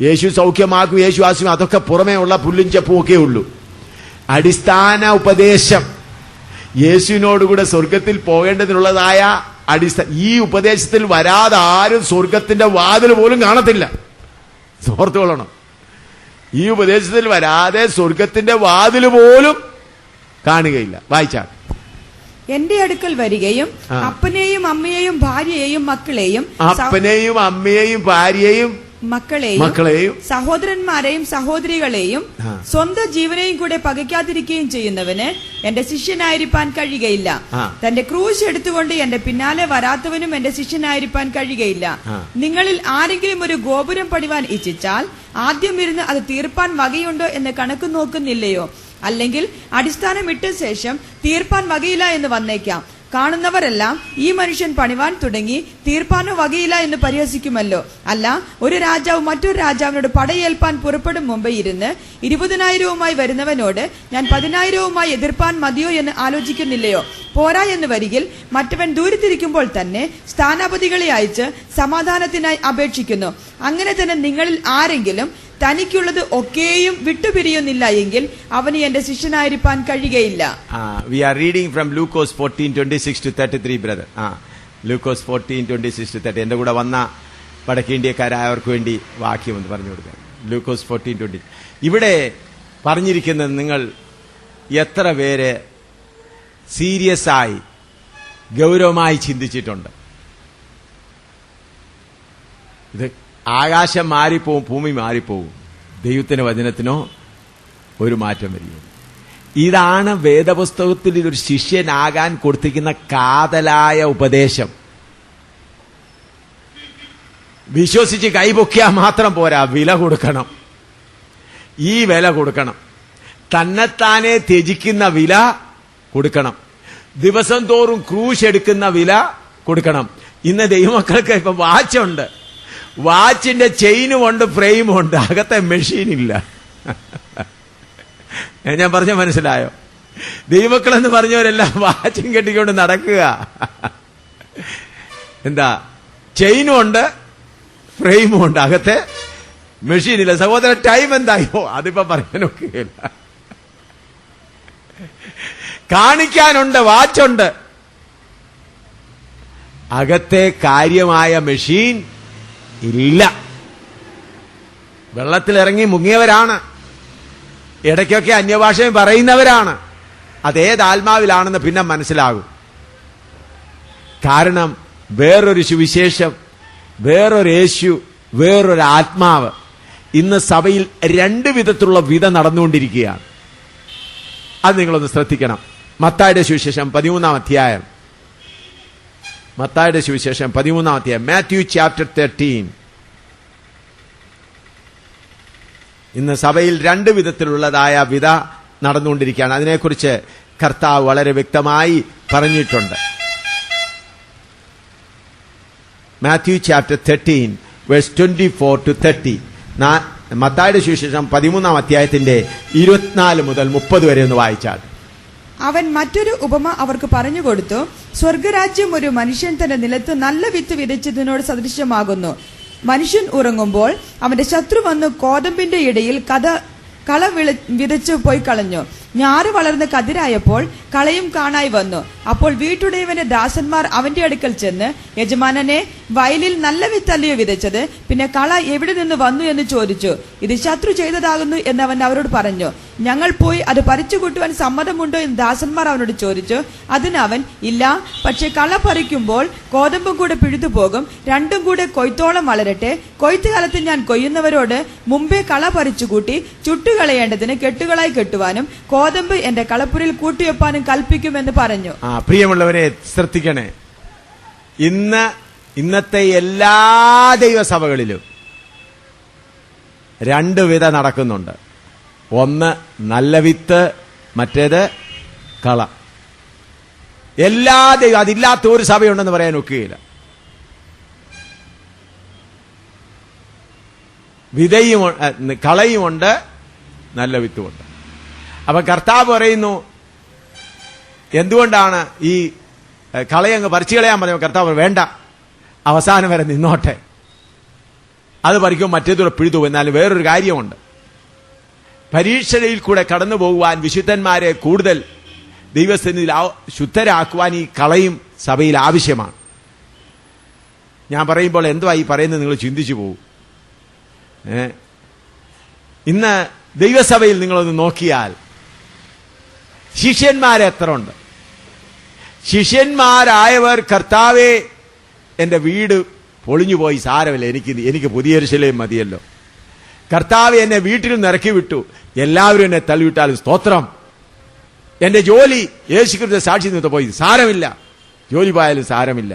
യേശു സൗഖ്യമാക്കും, യേശു ആശ്വസിക്കും, അതൊക്കെ പുറമേ ഉള്ള പുല്ലും ചെപ്പും ഒക്കെ ഉള്ളൂ. അടിസ്ഥാന ഉപദേശം, യേശുവിനോടുകൂടെ സ്വർഗത്തിൽ പോകേണ്ടതിനുള്ളതായ ഈ ഉപദേശത്തിൽ വരാതെ ആരും സ്വർഗത്തിന്റെ വാതിൽ പോലും കാണത്തില്ല. ഓർത്തുകൊള്ളണം, ഈ ഉപദേശത്തിൽ വരാതെ സ്വർഗത്തിന്റെ വാതിൽ പോലും കാണുകയില്ല. വായിച്ചാൽ എന്റെ അടുക്കൽ വരികയും അപ്പനെയും അമ്മയെയും ഭാര്യയെയും മക്കളെയും മക്കളെയും സഹോദരന്മാരെയും സഹോദരികളെയും സ്വന്തം ജീവനെയും കൂടെ പകയ്ക്കാതിരിക്കുകയും ചെയ്യുന്നവന് എന്റെ ശിഷ്യനായിരിക്കാൻ കഴിയുകയില്ല. തന്റെ ക്രൂശ് എടുത്തുകൊണ്ട് എന്റെ പിന്നാലെ വരാത്തവനും എന്റെ ശിഷ്യനായിരിക്കാൻ കഴിയുകയില്ല. നിങ്ങളിൽ ആരെങ്കിലും ഒരു ഗോപുരം പണിവാൻ ഇച്ഛിച്ചാൽ ആദ്യം ഇരുന്ന് അത് തീർപ്പാൻ വകയുണ്ടോ എന്ന് കണക്ക് നോക്കുന്നില്ലയോ? അല്ലെങ്കിൽ അടിസ്ഥാനം ഇട്ട ശേഷം തീർപ്പാൻ വകയില്ല എന്ന് വന്നേക്കാം. കാണുന്നവരെല്ലാം ഈ മനുഷ്യൻ പണിവാൻ തുടങ്ങി, തീർപ്പാനോ വകയില്ല എന്ന് പരിഹസിക്കുമല്ലോ. അല്ല, ഒരു രാജാവ് മറ്റൊരു രാജാവിനോട് പടയേൽപ്പാൻ പുറപ്പെടും മുമ്പ് ഇരുന്ന് 20,000 വരുന്നവനോട് ഞാൻ 10,000 എതിർപ്പാൻ മതിയോ എന്ന് ആലോചിക്കുന്നില്ലയോ? പോരാ എന്ന് വരികിൽ മറ്റവൻ ദൂരത്തിരിക്കുമ്പോൾ തന്നെ സ്ഥാനാപതികളെ അയച്ച് സമാധാനത്തിനായി അപേക്ഷിക്കുന്നു. അങ്ങനെ തന്നെ നിങ്ങളിൽ ആരെങ്കിലും തനിക്കുള്ളത് ഒക്കെയും വിട്ടുപിരിയുന്നില്ല എങ്കിൽ അവന് എന്റെ ശിഷ്യനായിരിക്കാൻ കഴിയുകയില്ല. We are reading from Lucas 14:26-33, brother. Lucas 14:26-30. എന്റെ കൂടെ വന്ന വടക്കേ ഇന്ത്യക്കാരായവർക്ക് വേണ്ടി വാക്യം ഒന്ന് പറഞ്ഞു കൊടുക്കാം. Lucas 14:20. ഇവിടെ പറഞ്ഞിരിക്കുന്നത് നിങ്ങൾ എത്ര പേര് സീരിയസ് ആയി ഗൗരവമായി ചിന്തിച്ചിട്ടുണ്ട്? ഇത് ആകാശം മാറിപ്പോവും, ഭൂമി മാറിപ്പോവും, ദൈവത്തിന്റെ വചനത്തിനോ ഒരു മാറ്റം വരികയില്ല. ഇതാണ് വേദപുസ്തകത്തിൽ ഒരു ശിഷ്യനാകാൻ കൊടുത്തിരിക്കുന്ന കാതലായ ഉപദേശം. വിശ്വസിച്ച് കൈപൊക്കിയാൽ മാത്രം പോരാ, വില കൊടുക്കണം. ഈ വില കൊടുക്കണം, തന്നെത്താനെ ത്യജിക്കുന്ന വില കൊടുക്കണം, ദിവസം തോറും ക്രൂശ് എടുക്കുന്ന വില കൊടുക്കണം. ഇന്ന് ദൈവമക്കൾക്ക് ഇപ്പൊ വാച്ചുണ്ട്, വാച്ചിന്റെ ചെയിനും ഉണ്ട്, ഫ്രെയിമും ഉണ്ട്, അകത്തെ മെഷീൻ ഇല്ല. ഞാൻ പറഞ്ഞ മനസ്സിലായോ? ദൈവമക്കളെന്ന് പറഞ്ഞവരെല്ലാം വാച്ചും കെട്ടിക്കൊണ്ട് നടക്കുക. എന്താ, ചെയിനും ഉണ്ട്, ഫ്രെയിമും ഉണ്ട്, അകത്തെ മെഷീൻ ഇല്ല. സഹോദരൻ, ടൈം എന്തായോ അതിപ്പോ പറയാനൊക്കെയില്ല. കാണിക്കാനുണ്ട്, വാച്ചുണ്ട്, അകത്തെ കാര്യമായ മെഷീൻ ഇല്ല. വെള്ളത്തിലിറങ്ങി മുങ്ങിയവരാണ്, ഇടയ്ക്കൊക്കെ അന്യഭാഷയും പറയുന്നവരാണ്. അതേത് ആത്മാവിലാണെന്ന് പിന്നെ മനസ്സിലാകും. കാരണം വേറൊരു സുവിശേഷം, വേറൊരു യേശു, വേറൊരു ആത്മാവ്. ഇന്ന് സഭയിൽ 2 വിധത്തിലുള്ള വിധ നടന്നുകൊണ്ടിരിക്കുകയാണ്. അത് നിങ്ങളൊന്ന് ശ്രദ്ധിക്കണം. മത്തായിയുടെ സുവിശേഷം 13-ാം അധ്യായം, മത്തായിയുടെ സുവിശേഷം 13-ാം അധ്യായം, മാത്യു ചാപ്റ്റർ 13. ഇന്ന് സഭയിൽ 2 വിധത്തിലുള്ളതായ വിധ നടന്നുകൊണ്ടിരിക്കുകയാണ്. അതിനെക്കുറിച്ച് കർത്താവ് വളരെ വ്യക്തമായി പറഞ്ഞിട്ടുണ്ട്. Matthew chapter 13 verse 24-30. മത്തായിയുടെ സുവിശേഷം 13-ാം അധ്യായത്തിന്റെ 24 മുതൽ 30 വരെ ഒന്ന് വായിച്ചാൽ. അവൻ മറ്റൊരു ഉപമ അവർക്ക് പറഞ്ഞു കൊടുത്തു. സ്വർഗരാജ്യം ഒരു മനുഷ്യൻ തന്റെ നിലത്ത് നല്ല വിത്ത് വിതച്ചതിനോട് സദൃശ്യമാകുന്നു. മനുഷ്യൻ ഉറങ്ങുമ്പോൾ അവന്റെ ശത്രു വന്ന് കോതമ്പിന്റെ ഇടയിൽ കള വിതച്ചു പോയി കളഞ്ഞു. ഞാറ് വളർന്ന് കതിരായപ്പോൾ കളയും കാണായി വന്നു. അപ്പോൾ വീട്ടുടയവന്റെ ദാസന്മാർ അവന്റെ അടുക്കൽ ചെന്ന്, യജമാനനെ, വയലിൽ നല്ല വിത്തല്ലയോ വിതച്ചത്? പിന്നെ കള എവിടെ നിന്ന് വന്നു എന്ന് ചോദിച്ചു. ഇത് ശത്രു ചെയ്തതാകുന്നു എന്ന് അവൻ അവരോട് പറഞ്ഞു. ഞങ്ങൾ പോയി അത് പറിച്ചു കൂട്ടുവാൻ സമ്മതമുണ്ടോ എന്ന് ദാസന്മാർ അവനോട് ചോദിച്ചു. അതിന് അവൻ, ഇല്ല, പക്ഷെ കള പറിക്കുമ്പോൾ കോതമ്പും കൂടെ പിഴുതുപോകും, രണ്ടും കൂടെ കൊയ്ത്തോളം വളരട്ടെ. കൊയ്ത്തുകാലത്ത് ഞാൻ കൊയ്യുന്നവരോട് മുമ്പേ കള പറിച്ചു കൂട്ടി ചുട്ടുകളയേണ്ടതിന് കെട്ടുകളായി കെട്ടുവാനും കോതമ്പ് എന്റെ കളപ്പുരയിൽ കൂട്ടിവെപ്പാനും കൽപ്പിക്കുമെന്ന് പറഞ്ഞു. പ്രിയമുള്ളവരെ, ശ്രദ്ധിക്കണേ. ഇന്നത്തെ എല്ലാ ദൈവസഭകളിലും രണ്ട് വിധ നടക്കുന്നുണ്ട്. ഒന്ന് നല്ല വിത്ത്, മറ്റേത് കള. എല്ലാ അതില്ലാത്ത ഒരു സഭയുണ്ടെന്ന് പറയാൻ ഒക്കുകയില്ല. വിതയും കളയുമുണ്ട്, നല്ല വിത്തുമുണ്ട്. അപ്പൊ കർത്താവ് പറയുന്നു, എന്തുകൊണ്ടാണ് ഈ കളയങ്ങ് പറിച്ചു കളയാൻ പറയുമ്പോൾ കർത്താവ് വേണ്ട, അവസാനം വരെ നിന്നോട്ടെ, അത് പറിക്കും, മറ്റേതൂടെ പിഴുതു. എന്നാലും വേറൊരു കാര്യമുണ്ട്. പരീക്ഷയിൽ കൂടെ കടന്നു പോകുവാൻ വിശുദ്ധന്മാരെ കൂടുതൽ ദൈവസന്നിധിയിൽ ശുദ്ധരാക്കുവാൻ ഈ കളയും സഭയിൽ ആവശ്യമാണ്. ഞാൻ പറയുമ്പോൾ എന്തുവാ ഈ പറയുന്നത് നിങ്ങൾ ചിന്തിച്ചു പോകും. ഇന്ന് ദൈവസഭയിൽ നിങ്ങളൊന്ന് നോക്കിയാൽ ശിഷ്യന്മാരെത്ര ഉണ്ട്? ശിഷ്യന്മാരായവർ, കർത്താവേ എന്റെ വീട് പൊളിഞ്ഞുപോയി, സാരമില്ല, എനിക്ക് പുതിയ യെരൂശലേം മതിയല്ലോ. കർത്താവ് എന്നെ വീട്ടിൽ നിന്ന് ഇറക്കി വിട്ടു, എല്ലാവരും എന്നെ തള്ളിവിട്ടാലും സ്തോത്രം. എന്റെ ജോലി യേശുക്രിസ്തു സാക്ഷി നിർത്ത പോയി, സാരമില്ല, ജോലി പോയാലും സാരമില്ല.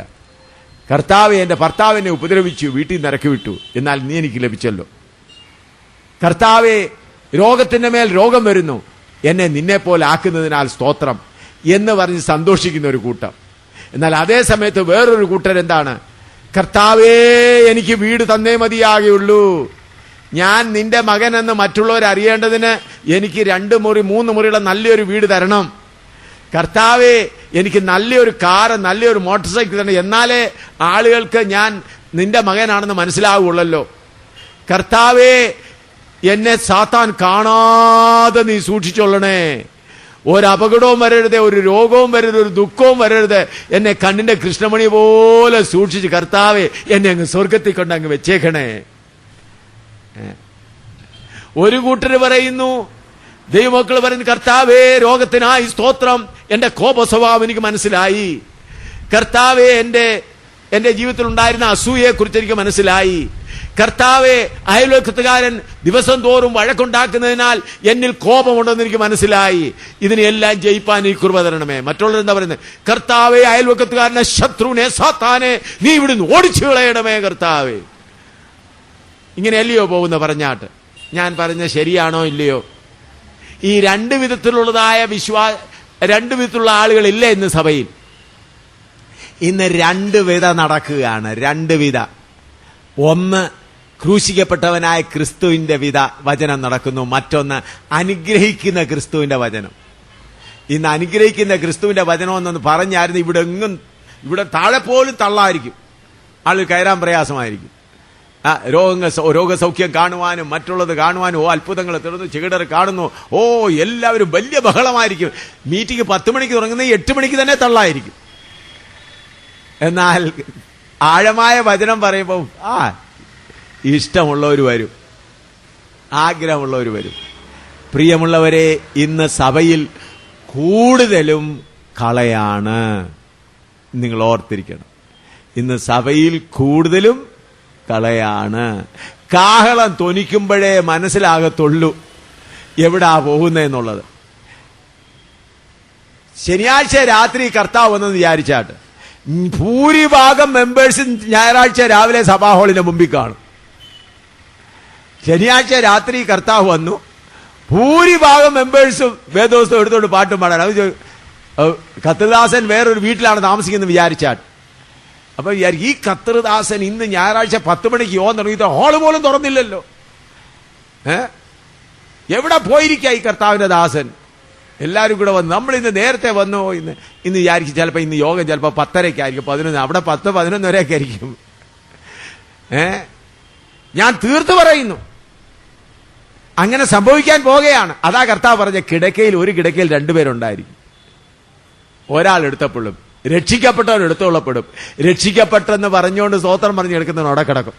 കർത്താവ് എന്റെ ഭർത്താവ് എന്നെ ഉപദ്രവിച്ചു, വീട്ടിൽ നിന്ന് ഇറക്കി വിട്ടു, എന്നാൽ നീ എനിക്ക് ലഭിച്ചല്ലോ. കർത്താവെ രോഗത്തിന്റെ മേൽ രോഗം വരുന്നു, എന്നെ നിന്നെപ്പോലെ ആക്കുന്നതിനാൽ സ്തോത്രം എന്ന് പറഞ്ഞ് സന്തോഷിക്കുന്ന ഒരു കൂട്ടം. എന്നാൽ അതേ സമയത്ത് വേറൊരു കൂട്ടർ എന്താണ്? കർത്താവേ എനിക്ക് വീട് തന്നേ മതിയാകുള്ളൂ, ഞാൻ നിന്റെ മകനെന്ന് മറ്റുള്ളവർ അറിയേണ്ടതിന് എനിക്ക് 2 മുറി 3 മുറിയുള്ള നല്ലൊരു വീട് തരണം. കർത്താവേ എനിക്ക് നല്ലൊരു കാറ്, നല്ലൊരു മോട്ടോർ സൈക്കിൾ തരണം, എന്നാലേ ആളുകൾക്ക് ഞാൻ നിന്റെ മകനാണെന്ന് മനസ്സിലാവുള്ളല്ലോ. കർത്താവേ എന്നെ സാത്താൻ കാണാതെ നീ സൂക്ഷിച്ചോളണേ, ഒരപകടവും വരരുത്, ഒരു രോഗവും വരരുത്, ഒരു ദുഃഖവും വരരുത്, എന്നെ കണ്ണിന്റെ കൃഷ്ണമണി പോലെ സൂക്ഷിച്ച് കർത്താവെ എന്നെ അങ്ങ് സ്വർഗത്തിൽ കൊണ്ട് അങ്ങ് വെച്ചേക്കണേ. ഒരു കൂട്ടര് പറയുന്നു, ദൈവമക്കൾ പറയുന്നു, കർത്താവേ രോഗത്തിനായി സ്തോത്രം, എന്റെ കോപ സ്വഭാവം എനിക്ക് മനസ്സിലായി. കർത്താവേ എന്റെ ജീവിതത്തിൽ ഉണ്ടായിരുന്ന അസൂയയെ കുറിച്ച് എനിക്ക് മനസ്സിലായി. കർത്താവെ അയൽവക്കത്തുകാരൻ ദിവസം തോറും വഴക്കുണ്ടാക്കുന്നതിനാൽ എന്നിൽ കോപമുണ്ടെന്ന് എനിക്ക് മനസ്സിലായി. ഇതിനെല്ലാം ജയിപ്പാൻ ഈ കൃപ തരണമേ. മറ്റുള്ളവർ എന്താ പറയുന്നത്? കർത്താവെ അയൽവക്കത്തുകാരനെ, ശത്രുവിനെ, സാത്താനെ നീ ഇവിടുന്ന് ഓടിച്ചു കളയണമേ കർത്താവെ. ഇങ്ങനെയല്ലയോ പോകുന്ന പറഞ്ഞാട്ട്? ഞാൻ പറഞ്ഞ ശരിയാണോ ഇല്ലയോ? ഈ 2 വിധത്തിലുള്ളതായ രണ്ട് വിധത്തിലുള്ള ആളുകളില്ല ഇന്ന് സഭയിൽ. ഇന്ന് 2 വിധ നടക്കുകയാണ്. 2 വിധ. ഒന്ന് ക്രൂശിക്കപ്പെട്ടവനായ ക്രിസ്തുവിന്റെ വചനം നടക്കുന്നു, മറ്റൊന്ന് അനുഗ്രഹിക്കുന്ന ക്രിസ്തുവിന്റെ വചനം. ഇന്ന് അനുഗ്രഹിക്കുന്ന ക്രിസ്തുവിന്റെ വചനം എന്നൊന്ന് പറഞ്ഞായിരുന്നു ഇവിടെ താഴെ പോലും തള്ളായിരിക്കും, ആളുകൾ കയറാൻ പ്രയാസമായിരിക്കും. രോഗസൗഖ്യം കാണുവാനും മറ്റുള്ളത് കാണുവാനും, അത്ഭുതങ്ങൾ തീർന്നു, ചികിടർ കാണുന്നു, എല്ലാവരും വലിയ ബഹളമായിരിക്കും. മീറ്റിംഗ് 10 മണിക്ക് തുടങ്ങുന്ന 8 മണിക്ക് തന്നെ തള്ളായിരിക്കും. എന്നാൽ ആഴമായ വചനം പറയുമ്പോൾ ഇഷ്ടമുള്ളവർ വരും, ആഗ്രഹമുള്ളവർ വരും. പ്രിയമുള്ളവരെ, ഇന്ന് സഭയിൽ കൂടുതലും കളയാണ്. നിങ്ങൾ ഓർത്തിരിക്കണം, ഇന്ന് സഭയിൽ കൂടുതലും കളയാണ്. കാഹളം തൊനിക്കുമ്പോഴേ മനസ്സിലാകത്തുള്ളൂ എവിടാ പോകുന്നതെന്നുള്ളത്. ശനിയാഴ്ച രാത്രി കർത്താവ് വന്നെന്ന് വിചാരിച്ചാട്ട് ഭൂരിഭാഗം മെമ്പേഴ്സും ഞായറാഴ്ച രാവിലെ സഭാ-ഹാളിന്റെ മുമ്പിൽ കാണും. ശനിയാഴ്ച രാത്രി കർത്താവ് വന്നു, ഭൂരിഭാഗം മെമ്പേഴ്സും വേദോസ്തം എടുത്തോണ്ട് പാട്ടും പാടാൻ. കർത്തൃദാസൻ വേറൊരു വീട്ടിലാണ് താമസിക്കുന്നത് വിചാരിച്ചാട്ട്. അപ്പൊ ഈ കർത്തൃദാസൻ ഇന്ന് ഞായറാഴ്ച 10 മണിക്ക് യോഗം തുടങ്ങിയിട്ട് ഹാള് പോലും തുറന്നില്ലല്ലോ. എവിടെ പോയിരിക്കുക ഈ കർത്താവിന്റെ ദാസൻ? എല്ലാവരും കൂടെ വന്നു. നമ്മൾ ഇന്ന് നേരത്തെ വന്നു, ഇന്ന് വിചാരിക്കും ചിലപ്പോൾ ഇന്ന് യോഗം ചിലപ്പോൾ 10:30 ആയിരിക്കും, 11, അവിടെ 10-11 വരെയൊക്കെ ആയിരിക്കും. ഞാൻ തീർത്തു പറയുന്നു, അങ്ങനെ സംഭവിക്കാൻ പോകുകയാണ്. അതാ കർത്താവ് പറഞ്ഞ, ഒരു കിടക്കയിൽ 2 പേരുണ്ടായിരിക്കും, ഒരാൾ എടുത്തപ്പോഴും രക്ഷിക്കപ്പെട്ടവൻ എടുത്തോളപ്പെടും. രക്ഷിക്കപ്പെട്ടെന്ന് പറഞ്ഞുകൊണ്ട് സ്തോത്രം പറഞ്ഞ് എടുക്കുന്നവൻ അവിടെ കിടക്കും.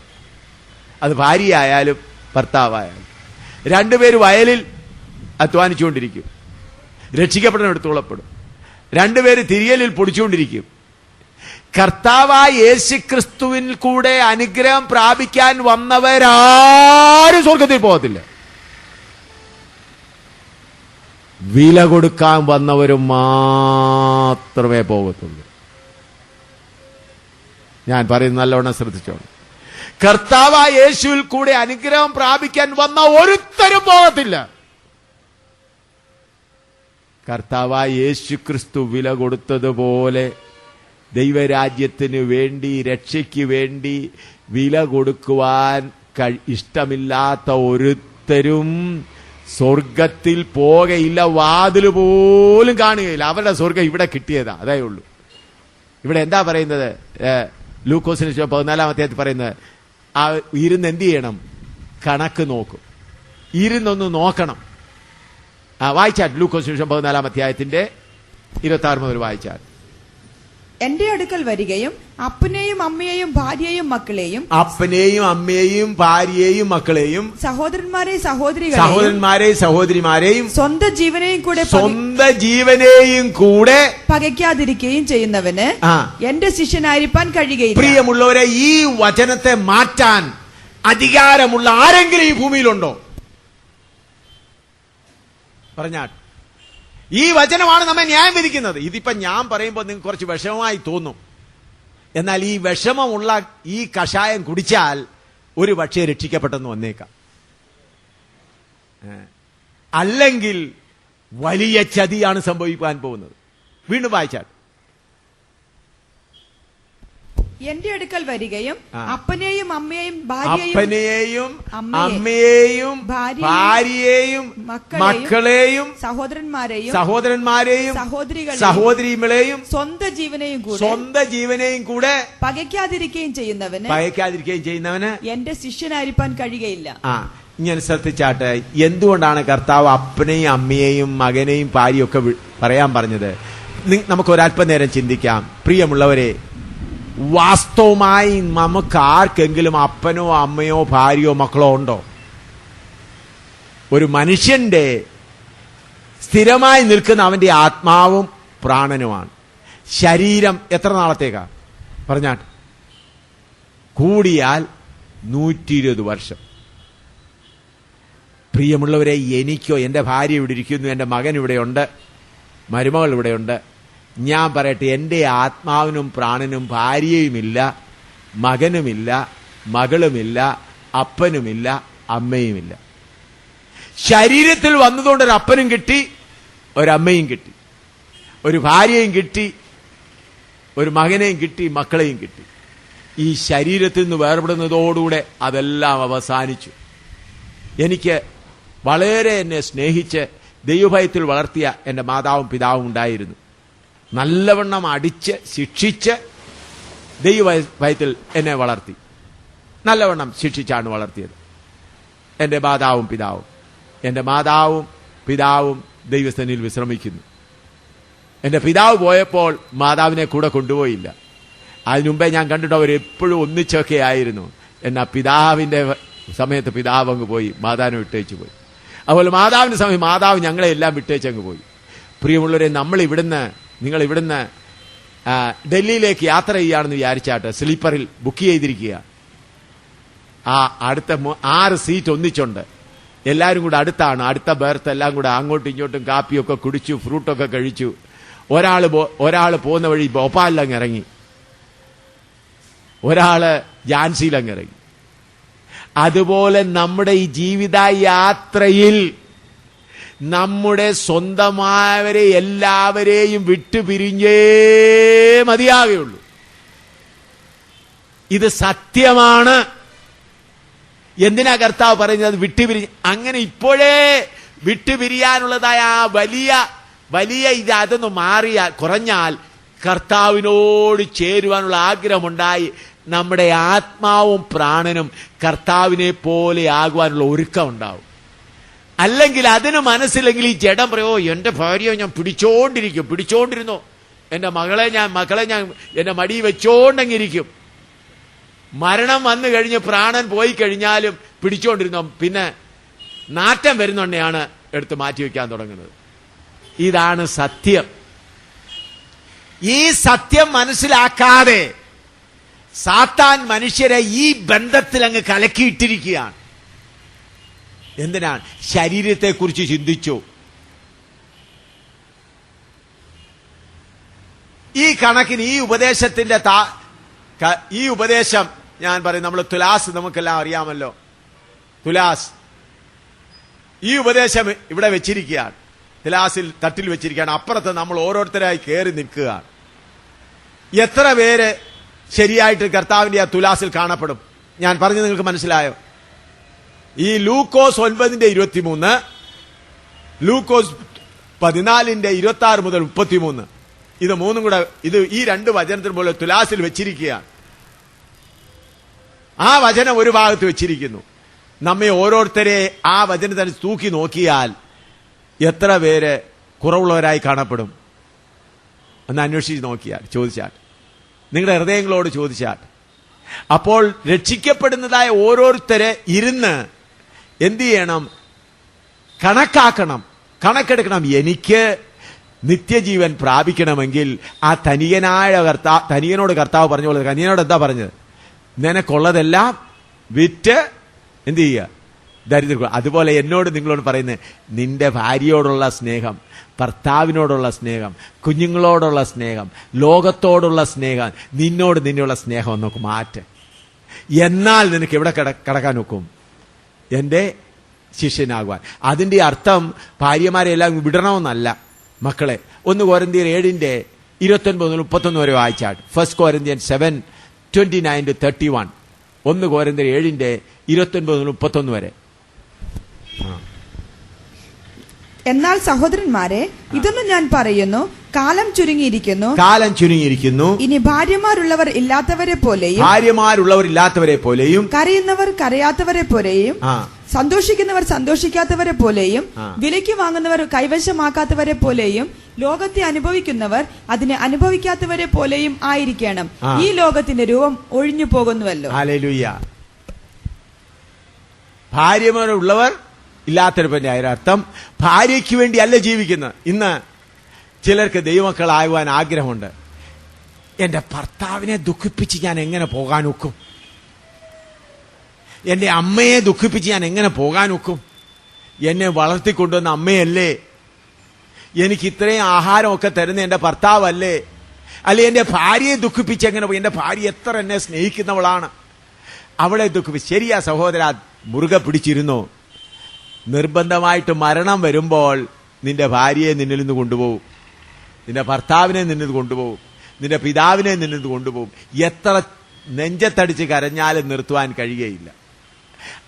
അത് ഭാര്യയായാലും ഭർത്താവായാലും. 2 പേര് വയലിൽ അധ്വാനിച്ചുകൊണ്ടിരിക്കും. രക്ഷിക്കപ്പെടുന്നിടത്തോളപ്പെടും. രണ്ടുപേര് തിരിയലിൽ പൊടിച്ചുകൊണ്ടിരിക്കും. കർത്താവായ യേശുക്രിസ്തുവിൽ കൂടെ അനുഗ്രഹം പ്രാപിക്കാൻ വന്നവരാരും സ്വർഗത്തിൽ പോകത്തില്ല. വില കൊടുക്കാൻ വന്നവരും മാത്രമേ പോകത്തുള്ളൂ. ഞാൻ പറയുന്നത് നല്ലവണ്ണം ശ്രദ്ധിച്ചോളൂ. കർത്താവായ യേശുവിൽ കൂടെ അനുഗ്രഹം പ്രാപിക്കാൻ വന്ന ഒരുത്തരും പോകത്തില്ല. കർത്താവായ യേശുക്രിസ്തു വില കൊടുത്തതുപോലെ ദൈവരാജ്യത്തിന് വേണ്ടി, രക്ഷയ്ക്ക് വേണ്ടി വില കൊടുക്കുവാൻ ഇഷ്ടമില്ലാത്ത ഒരുത്തരും സ്വർഗത്തിൽ പോകയില്ല. വാതിൽ പോലും കാണുകയില്ല. അവരുടെ സ്വർഗം ഇവിടെ കിട്ടിയതാ, അതേ ഉള്ളൂ. ഇവിടെ എന്താ പറയുന്നത്? ലൂക്കോസിന് 14-ാം അധ്യായത്തിൽ പറയുന്നത്, ഇരുന്ന് എന്ത് ചെയ്യണം? കണക്ക് നോക്കും. ഇരുന്നൊന്ന് നോക്കണം. വായിച്ചാൽ ലൂക്കോസിന് 14-ാം അധ്യായത്തിന്റെ 26 മുതൽ വായിച്ചാൽ. എന്റെ അടുക്കൽ വരികയും അപ്പനെയും അമ്മയെയും ഭാര്യയെയും മക്കളെയും, അപ്പനെയും അമ്മയെയും ഭാര്യയെയും മക്കളെയും, സഹോദരന്മാരെയും സഹോദരിമാരെയും സ്വന്തം ജീവനെയും കൂടെ പകയ്ക്കാതിരിക്കുകയും ചെയ്യുന്നവന് എന്റെ ശിഷ്യനായിരിക്കാൻ കഴിയുകയില്ല. പ്രിയമുള്ളവരെ, ഈ വചനത്തെ മാറ്റാൻ അധികാരമുള്ള ആരെങ്കിലും ഈ ഭൂമിയിലുണ്ടോ? പറഞ്ഞാൽ ഈ വചനമാണ് നമ്മെ ന്യായം വിധിക്കുന്നത്. ഇതിപ്പോ ഞാൻ പറയുമ്പോൾ നിങ്ങൾക്ക് കുറച്ച് വിഷമമായി തോന്നും. എന്നാൽ ഈ വിഷമമുള്ള ഈ കഷായം കുടിച്ചാൽ ഒരു പക്ഷേ രക്ഷിക്കപ്പെട്ടെന്ന് വന്നേക്കാം. അല്ലെങ്കിൽ വലിയ ചതിയാണ് സംഭവിക്കാൻ പോകുന്നത്. വീണ്ടും വായിച്ചാൽ, എന്റെ അടുക്കൽ വരികയും അപ്പനെയും അമ്മയെയും അമ്മയെയും ഭാര്യയെയും മക്കളെയും സഹോദരന്മാരെയും സഹോദരികളെയും സ്വന്തം ജീവനെയും കൂടെ പകയ്ക്കാതിരിക്കുകയും ചെയ്യുന്നവന് എന്റെ ശിഷ്യനായിരിക്കാൻ കഴിയുകയില്ല. ഇങ്ങനെ ശ്രദ്ധിച്ചാട്ടെ, എന്തുകൊണ്ടാണ് കർത്താവ് അപ്പനെയും അമ്മയെയും മകനെയും ഭാര്യയും ഒക്കെ പറയാൻ പറഞ്ഞത്? നമുക്ക് ഒരല്പനേരം ചിന്തിക്കാം. പ്രിയമുള്ളവരെ, വാസ്തവമായി നമുക്ക് ആർക്കെങ്കിലും അപ്പനോ അമ്മയോ ഭാര്യയോ മക്കളോ ഉണ്ടോ? ഒരു മനുഷ്യന്റെ സ്ഥിരമായി നിൽക്കുന്ന അവന്റെ ആത്മാവും പ്രാണനുമാണ്. ശരീരം എത്ര നാളത്തേക്കാ? പറഞ്ഞാട്ട് കൂടിയാൽ 120 വർഷം. പ്രിയമുള്ളവരെ, എനിക്കോ, എന്റെ ഭാര്യ ഇവിടെ ഇരിക്കുന്നു, എന്റെ മകൻ ഇവിടെയുണ്ട്, മരുമകൾ ഇവിടെയുണ്ട്. ഞാൻ പറയട്ടെ, എന്റെ ആത്മാവിനും പ്രാണനും ഭാര്യയുമില്ല, മകനുമില്ല, മകളുമില്ല, അപ്പനുമില്ല, അമ്മയുമില്ല. ശരീരത്തിൽ വന്നതുകൊണ്ട് ഒരു അപ്പനും കിട്ടി, ഒരമ്മയും കിട്ടി, ഒരു ഭാര്യയും കിട്ടി, ഒരു മകനെയും കിട്ടി, മക്കളെയും കിട്ടി. ഈ ശരീരത്തിൽ നിന്ന് വേർപെടുന്നതോടുകൂടെ അതെല്ലാം അവസാനിച്ചു. എനിക്ക് വളരെ എന്നെ സ്നേഹിച്ച് ദൈവഭയത്തിൽ വളർത്തിയ എന്റെ മാതാവും പിതാവും ഉണ്ടായിരുന്നു. നല്ലവണ്ണം അടിച്ച് ശിക്ഷിച്ച് ദൈവഭയത്തിൽ എന്നെ വളർത്തി. നല്ലവണ്ണം ശിക്ഷിച്ചാണ് വളർത്തിയത് എന്റെ മാതാവും പിതാവും. എന്റെ മാതാവും പിതാവും ദൈവസന്നിധിയിൽ വിശ്രമിക്കുന്നു. എന്റെ പിതാവ് പോയപ്പോൾ മാതാവിനെ കൂടെ കൊണ്ടുപോയില്ല. അതിനുമുമ്പേ ഞാൻ കണ്ടിട്ട് അവരെപ്പോഴും ഒന്നിച്ചൊക്കെ ആയിരുന്നു. എന്നാ പിതാവിന്റെ സമയത്ത് പിതാവ് അങ്ങ് പോയി, മാതാവിനെ വിട്ടേച്ചു പോയി. അതുപോലെ മാതാവിന്റെ സമയം മാതാവ് ഞങ്ങളെ എല്ലാം വിട്ടേച്ചങ്ങ് പോയി. പ്രിയമുള്ളവരെ, നിങ്ങൾ ഇവിടുന്ന് ഡൽഹിയിലേക്ക് യാത്ര ചെയ്യുകയാണെന്ന് വിചാരിച്ചാട്ട് സ്ലീപ്പറിൽ ബുക്ക് ചെയ്തിരിക്കുക. അടുത്ത 6 സീറ്റ് ഒന്നിച്ചുണ്ട്. എല്ലാവരും കൂടെ അടുത്താണ്, അടുത്ത ബെർത്ത്. എല്ലാം കൂടെ അങ്ങോട്ടും ഇങ്ങോട്ടും കാപ്പിയൊക്കെ കുടിച്ചു, ഫ്രൂട്ടൊക്കെ കഴിച്ചു. ഒരാള് പോകുന്ന വഴി ഭോപ്പാലിലങ്ങ് ഇറങ്ങി, ഒരാള് ഝാൻസിയിലങ്ങ് ഇറങ്ങി. അതുപോലെ നമ്മുടെ ഈ ജീവിത യാത്രയിൽ നമ്മുടെ സ്വന്തമായവരെ എല്ലാവരെയും വിട്ടുപിരിഞ്ഞേ മതിയാകുള്ളൂ. ഇത് സത്യമാണ്. എന്തിനാ കർത്താവ് പറയുന്നത് വിട്ടുപിരിഞ്ഞ്? അങ്ങനെ ഇപ്പോഴേ വിട്ടുപിരിയാനുള്ളതായ ആ വലിയ ഇത് അതൊന്ന് മാറിയാൽ, കുറഞ്ഞാൽ കർത്താവിനോട് ചേരുവാനുള്ള ആഗ്രഹമുണ്ടായി നമ്മുടെ ആത്മാവും പ്രാണനും കർത്താവിനെ പോലെ ആകുവാനുള്ള ഒരുക്കം ഉണ്ടാവും. അല്ലെങ്കിൽ അതിന് മനസ്സിലെങ്കിൽ ഈ ജഡം പറയോ, എന്റെ ഭാര്യയെ ഞാൻ പിടിച്ചോണ്ടിരുന്നു, എന്റെ മക്കളെ ഞാൻ എന്റെ മടി വെച്ചോണ്ടെങ്കിരിക്കും. മരണം വന്നു കഴിഞ്ഞ് പ്രാണൻ പോയി കഴിഞ്ഞാലും പിടിച്ചോണ്ടിരുന്നോ, പിന്നെ നാറ്റം വരുന്നുണ്ടെയാണ് എടുത്ത് മാറ്റിവെക്കാൻ തുടങ്ങുന്നത്. ഇതാണ് സത്യം. ഈ സത്യം മനസ്സിലാക്കാതെ സാത്താൻ മനുഷ്യരെ ഈ ബന്ധത്തിൽ അങ്ങ് കലക്കിയിട്ടിരിക്കുകയാണ്. എന്തിനാണ്? ശരീരത്തെക്കുറിച്ച് ചിന്തിച്ചു. ഈ കണക്കിന് ഈ ഉപദേശത്തിന്റെ ഈ ഉപദേശം ഞാൻ പറയും, നമ്മൾ തുലാസ് നമുക്കെല്ലാം അറിയാമല്ലോ. തുലാസ് ഈ ഉപദേശം ഇവിടെ വെച്ചിരിക്കുകയാണ്, തുലാസിൽ തട്ടിൽ വെച്ചിരിക്കുകയാണ്. അപ്പുറത്ത് നമ്മൾ ഓരോരുത്തരായി കയറി നിൽക്കുകയാണ്. എത്ര പേര് ശരിയായിട്ട് കർത്താവിന്റെ ആ തുലാസിൽ കാണപ്പെടും? ഞാൻ പറഞ്ഞു, നിങ്ങൾക്ക് മനസ്സിലായോ? ഈ ലൂക്കോസ് 9:23, ലൂക്കോസ് 14:26 മുതൽ 33, ഇത് മൂന്നും കൂടെ, ഈ രണ്ട് വചനത്തിന് പോലെ തുലാസിൽ വെച്ചിരിക്കുകയാണ്. ആ വചനം ഒരു ഭാഗത്ത് വെച്ചിരിക്കുന്നു. നമ്മെ ഓരോരുത്തരെ ആ വചനത്തിന് തൂക്കി നോക്കിയാൽ എത്ര പേര് കുറവുള്ളവരായി കാണപ്പെടും എന്ന് അന്വേഷിച്ച് നോക്കിയാൽ, ചോദിച്ചാൽ, നിങ്ങളുടെ ഹൃദയങ്ങളോട് ചോദിച്ചാൽ, അപ്പോൾ രക്ഷിക്കപ്പെടുന്നതായ ഓരോരുത്തരെ ഇരുന്ന് എന്ത് ചെയ്യണം? കണക്കെടുക്കണം. എനിക്ക് നിത്യജീവൻ പ്രാപിക്കണമെങ്കിൽ ആ തനിയനോട് കർത്താവ് പറഞ്ഞ പോലെ, തനിയനോട് എന്താ പറഞ്ഞത്? നിനക്കുള്ളതെല്ലാം വിറ്റ് എന്ത് ചെയ്യുക? ദരിദ്രം. അതുപോലെ എന്നോട് നിങ്ങളോട് പറയുന്നത്, നിന്റെ ഭാര്യയോടുള്ള സ്നേഹം, ഭർത്താവിനോടുള്ള സ്നേഹം, കുഞ്ഞുങ്ങളോടുള്ള സ്നേഹം, ലോകത്തോടുള്ള സ്നേഹം, നിന്നുള്ള സ്നേഹം എന്നൊക്കെ മാറ്റ്. എന്നാൽ നിനക്ക് എവിടെ കടക്കാൻ നോക്കും? എന്റെ ശിഷ്യനാകുവാൻ. അതിന്റെ അർത്ഥം ഭാര്യമാരെ എല്ലാം വിടണമെന്നല്ല മക്കളെ. 1 കൊരിന്ത്യർ 7:29-31 വരെ വായിച്ചാട്ട്. 1 Corinthians 7:29-31. 1 കൊരിന്ത്യർ 7:29-31 വരെ. എന്നാൽ സഹോദരന്മാരെ, ഇതൊന്നും ഞാൻ പറയുന്നു, കാലം ചുരുങ്ങിയിരിക്കുന്നു. ഇനി ഭാര്യമാരുള്ളവർ ഇല്ലാത്തവരെ പോലെയും, കരയുന്നവർ കരയാത്തവരെ പോലെയും, സന്തോഷിക്കുന്നവർ സന്തോഷിക്കാത്തവരെ പോലെയും, വിലയ്ക്ക് വാങ്ങുന്നവർ കൈവശമാക്കാത്തവരെ പോലെയും, ലോകത്തെ അനുഭവിക്കുന്നവർ അതിനെ അനുഭവിക്കാത്തവരെ പോലെയും ആയിരിക്കണം. ഈ ലോകത്തിന്റെ രൂപം ഒഴിഞ്ഞു പോകുന്നുവല്ലോ. ഹല്ലേലൂയ. ഭാര്യമാരുള്ളവർ ഇല്ലാത്തവരുടെ അർത്ഥം ഭാര്യയ്ക്ക് വേണ്ടി അല്ല ജീവിക്കുന്നത്. ഇന്ന് ചിലർക്ക് ദൈവമക്കളാകുവാൻ ആഗ്രഹമുണ്ട്. എന്റെ ഭർത്താവിനെ ദുഃഖിപ്പിച്ച് ഞാൻ എങ്ങനെ പോകാൻ ഒക്കും? എന്റെ അമ്മയെ ദുഃഖിപ്പിച്ച് ഞാൻ എങ്ങനെ പോകാൻ ഒക്കും? എന്നെ വളർത്തിക്കൊണ്ടുവന്ന അമ്മയല്ലേ? എനിക്ക് ഇത്രയും ആഹാരമൊക്കെ തരുന്ന എന്റെ ഭർത്താവല്ലേ? അല്ലെ എന്റെ ഭാര്യയെ ദുഃഖിപ്പിച്ച് എങ്ങനെ പോയി? എന്റെ ഭാര്യ എത്ര എന്നെ സ്നേഹിക്കുന്നവളാണ്, അവളെ ദുഃഖിപ്പിച്ച്. ശരിയാ സഹോദര, മുറുകെ പിടിച്ചിരുന്നു. നിർബന്ധമായിട്ട് മരണം വരുമ്പോൾ നിന്റെ ഭാര്യയെ നിന്നിൽ നിന്ന് കൊണ്ടുപോകും, നിന്റെ ഭർത്താവിനെ നിന്നിൽ കൊണ്ടുപോകും, നിന്റെ പിതാവിനെ നിന്നിൽ കൊണ്ടുപോകും. എത്ര നെഞ്ചത്തടിച്ച് കരഞ്ഞാലും നിർത്തുവാൻ കഴിയുകയില്ല.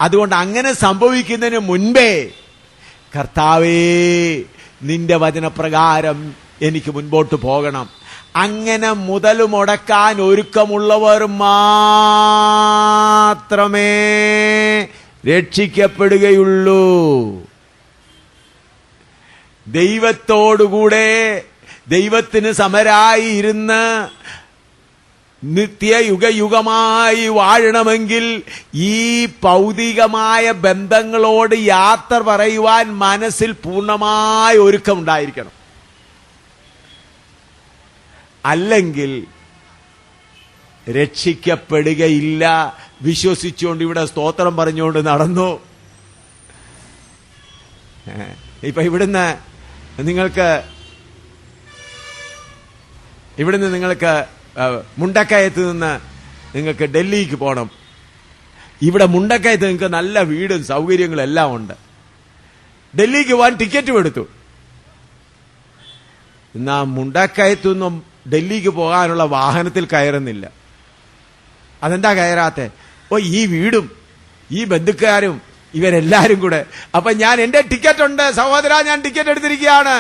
അതുകൊണ്ട് അങ്ങനെ സംഭവിക്കുന്നതിന് മുൻപേ കർത്താവേ, നിന്റെ വചനപ്രകാരം എനിക്ക് മുൻപോട്ട് പോകണം. അങ്ങനെ മുതൽ മുടക്കാൻ ഒരുക്കമുള്ളവർ മാത്രമേ രക്ഷിക്കപ്പെടുകയുള്ളൂ. ദൈവത്തോടുകൂടെ ദൈവത്തിന് സമരായി ഇരുന്ന് നിത്യയുഗയുഗമായി വാഴണമെങ്കിൽ ഈ ഭൗതികമായ ബന്ധങ്ങളോട് യാത്ര പറയുവാൻ മനസ്സിൽ പൂർണ്ണമായ ഒരുക്കമുണ്ടായിരിക്കണം. അല്ലെങ്കിൽ രക്ഷിക്കപ്പെടുകയില്ല. വിശ്വസിച്ചുകൊണ്ട് ഇവിടെ സ്തോത്രം പറഞ്ഞുകൊണ്ട് നടന്നു. ഇപ്പൊ ഇവിടുന്ന് നിങ്ങൾക്ക് മുണ്ടക്കയത്ത് നിന്ന് നിങ്ങൾക്ക് ഡൽഹിക്ക് പോകണം. ഇവിടെ മുണ്ടക്കയത്ത് നിങ്ങൾക്ക് നല്ല വീടും സൗകര്യങ്ങളും എല്ലാം ഉണ്ട്. ഡൽഹിക്ക് പോകാൻ ടിക്കറ്റും എടുത്തു. എന്നാ മുണ്ടക്കയത്തുനിന്നും ഡൽഹിക്ക് പോകാനുള്ള വാഹനത്തിൽ കയറുന്നില്ല. അതെന്താ കയറാത്തെ? ഈ വീടും ഈ ബന്ധുക്കാരും ഇവരെല്ലാരും കൂടെ. അപ്പൊ ഞാൻ എന്റെ ടിക്കറ്റ് ഉണ്ട് സഹോദര, ഞാൻ ടിക്കറ്റ് എടുത്തിരിക്കുകയാണ്,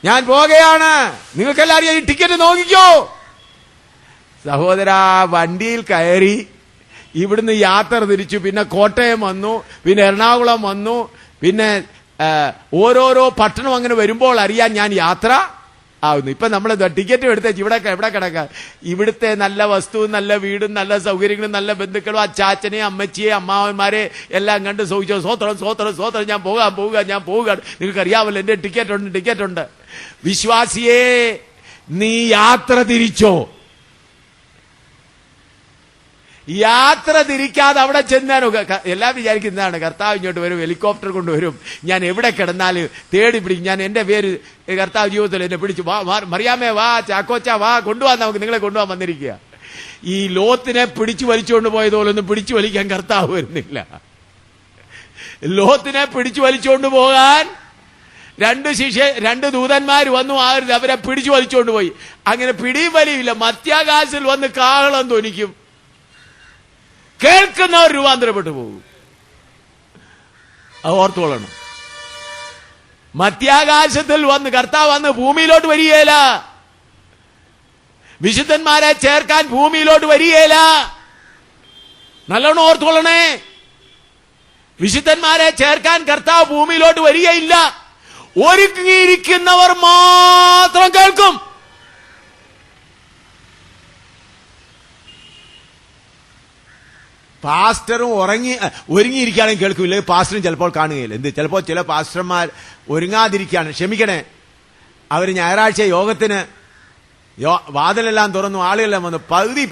ഞാൻ പോകുകയാണ്, നിങ്ങൾക്കെല്ലാരും ഈ ടിക്കറ്റ് നോക്കിക്കോ. സഹോദര, വണ്ടിയിൽ കയറി ഇവിടുന്ന് യാത്ര തിരിച്ചു. പിന്നെ കോട്ടയം വന്നു, പിന്നെ എറണാകുളം വന്നു, പിന്നെ ഓരോരോ പട്ടണം അങ്ങനെ വരുമ്പോൾ അറിയാൻ ഞാൻ യാത്ര ആവുന്നു. ഇപ്പൊ നമ്മൾ ടിക്കറ്റും എടുത്തേച്ച് ഇവിടെ കിടക്കാം. ഇവിടുത്തെ നല്ല വസ്തുവും നല്ല വീടും നല്ല സൗകര്യങ്ങളും നല്ല ബന്ധുക്കളും അച്ചാച്ചനെയും അമ്മച്ചിയെയും അമ്മാവന്മാരെ എല്ലാം കണ്ട് സൂചിച്ചോ, സ്വോത്രം സ്വോത്രം സ്വോത്രം, ഞാൻ പോവുകയാണ്. നിങ്ങൾക്ക് അറിയാമല്ലോ എന്റെ ടിക്കറ്റ് ഉണ്ട്. വിശ്വാസിയെ, നീ യാത്ര തിരിച്ചോ. യാത്ര തിരിക്കാതെ അവിടെ ചെന്നാനോ. എല്ലാം വിചാരിക്കുന്നതാണ്, കർത്താവ് ഇങ്ങോട്ട് വരും, ഹെലികോപ്റ്റർ കൊണ്ടുവരും, ഞാൻ എവിടെ കിടന്നാലും തേടി പിടിക്കും. ഞാൻ എന്റെ പേര് കർത്താവ് ജീവിതത്തിൽ എന്നെ പിടിച്ചു, വാ മറിയാമേ വാ, ചാക്കോച്ച വാ, കൊണ്ടുപോകാൻ നമുക്ക് നിങ്ങളെ കൊണ്ടുപോകാൻ വന്നിരിക്കുക. ഈ ലോത്തിനെ പിടിച്ചു വലിച്ചുകൊണ്ട് പോയതുപോലൊന്നും പിടിച്ചു വലിക്കാൻ കർത്താവ് വരുന്നില്ല. ലോത്തിനെ പിടിച്ചു വലിച്ചുകൊണ്ട് പോകാൻ രണ്ട് ദൂതന്മാർ വന്നു, അവരെ പിടിച്ചു വലിച്ചുകൊണ്ട് പോയി. അങ്ങനെ പിടിയും വലിയില്ല. മധ്യാകാശത്തിൽ വന്ന് കാഹളം ധ്വനിക്കും, കേൾക്കുന്നവർ രൂപാന്തരപ്പെട്ടു പോകും. അത് ഓർത്തോളണം. മധ്യാകാശത്തിൽ വന്ന് കർത്താവ് വന്ന് ഭൂമിയിലോട്ട് വരികയില്ല. വിശുദ്ധന്മാരെ ചേർക്കാൻ ഭൂമിയിലോട്ട് വരികയില്ല. നല്ലോണം ഓർത്തോളണേ. വിശുദ്ധന്മാരെ ചേർക്കാൻ കർത്താവ് ഭൂമിയിലോട്ട് വരികയില്ല. ഒരുങ്ങിയിരിക്കുന്നവർ മാത്രം കേൾക്കും. പാസ്റ്ററും ഒരുങ്ങിയിരിക്കുകയാണെങ്കിൽ കേൾക്കില്ല, പാസ്റ്ററും ചിലപ്പോൾ കാണുകയില്ല. ചിലപ്പോൾ ചില പാസ്റ്റർമാർ ഒരുങ്ങാതിരിക്കുകയാണ്. ക്ഷമിക്കണേ, അവർ ഞായറാഴ്ച യോഗത്തിന് വാതിലെല്ലാം തുറന്നു, ആളുകളെല്ലാം വന്നു, പകുതി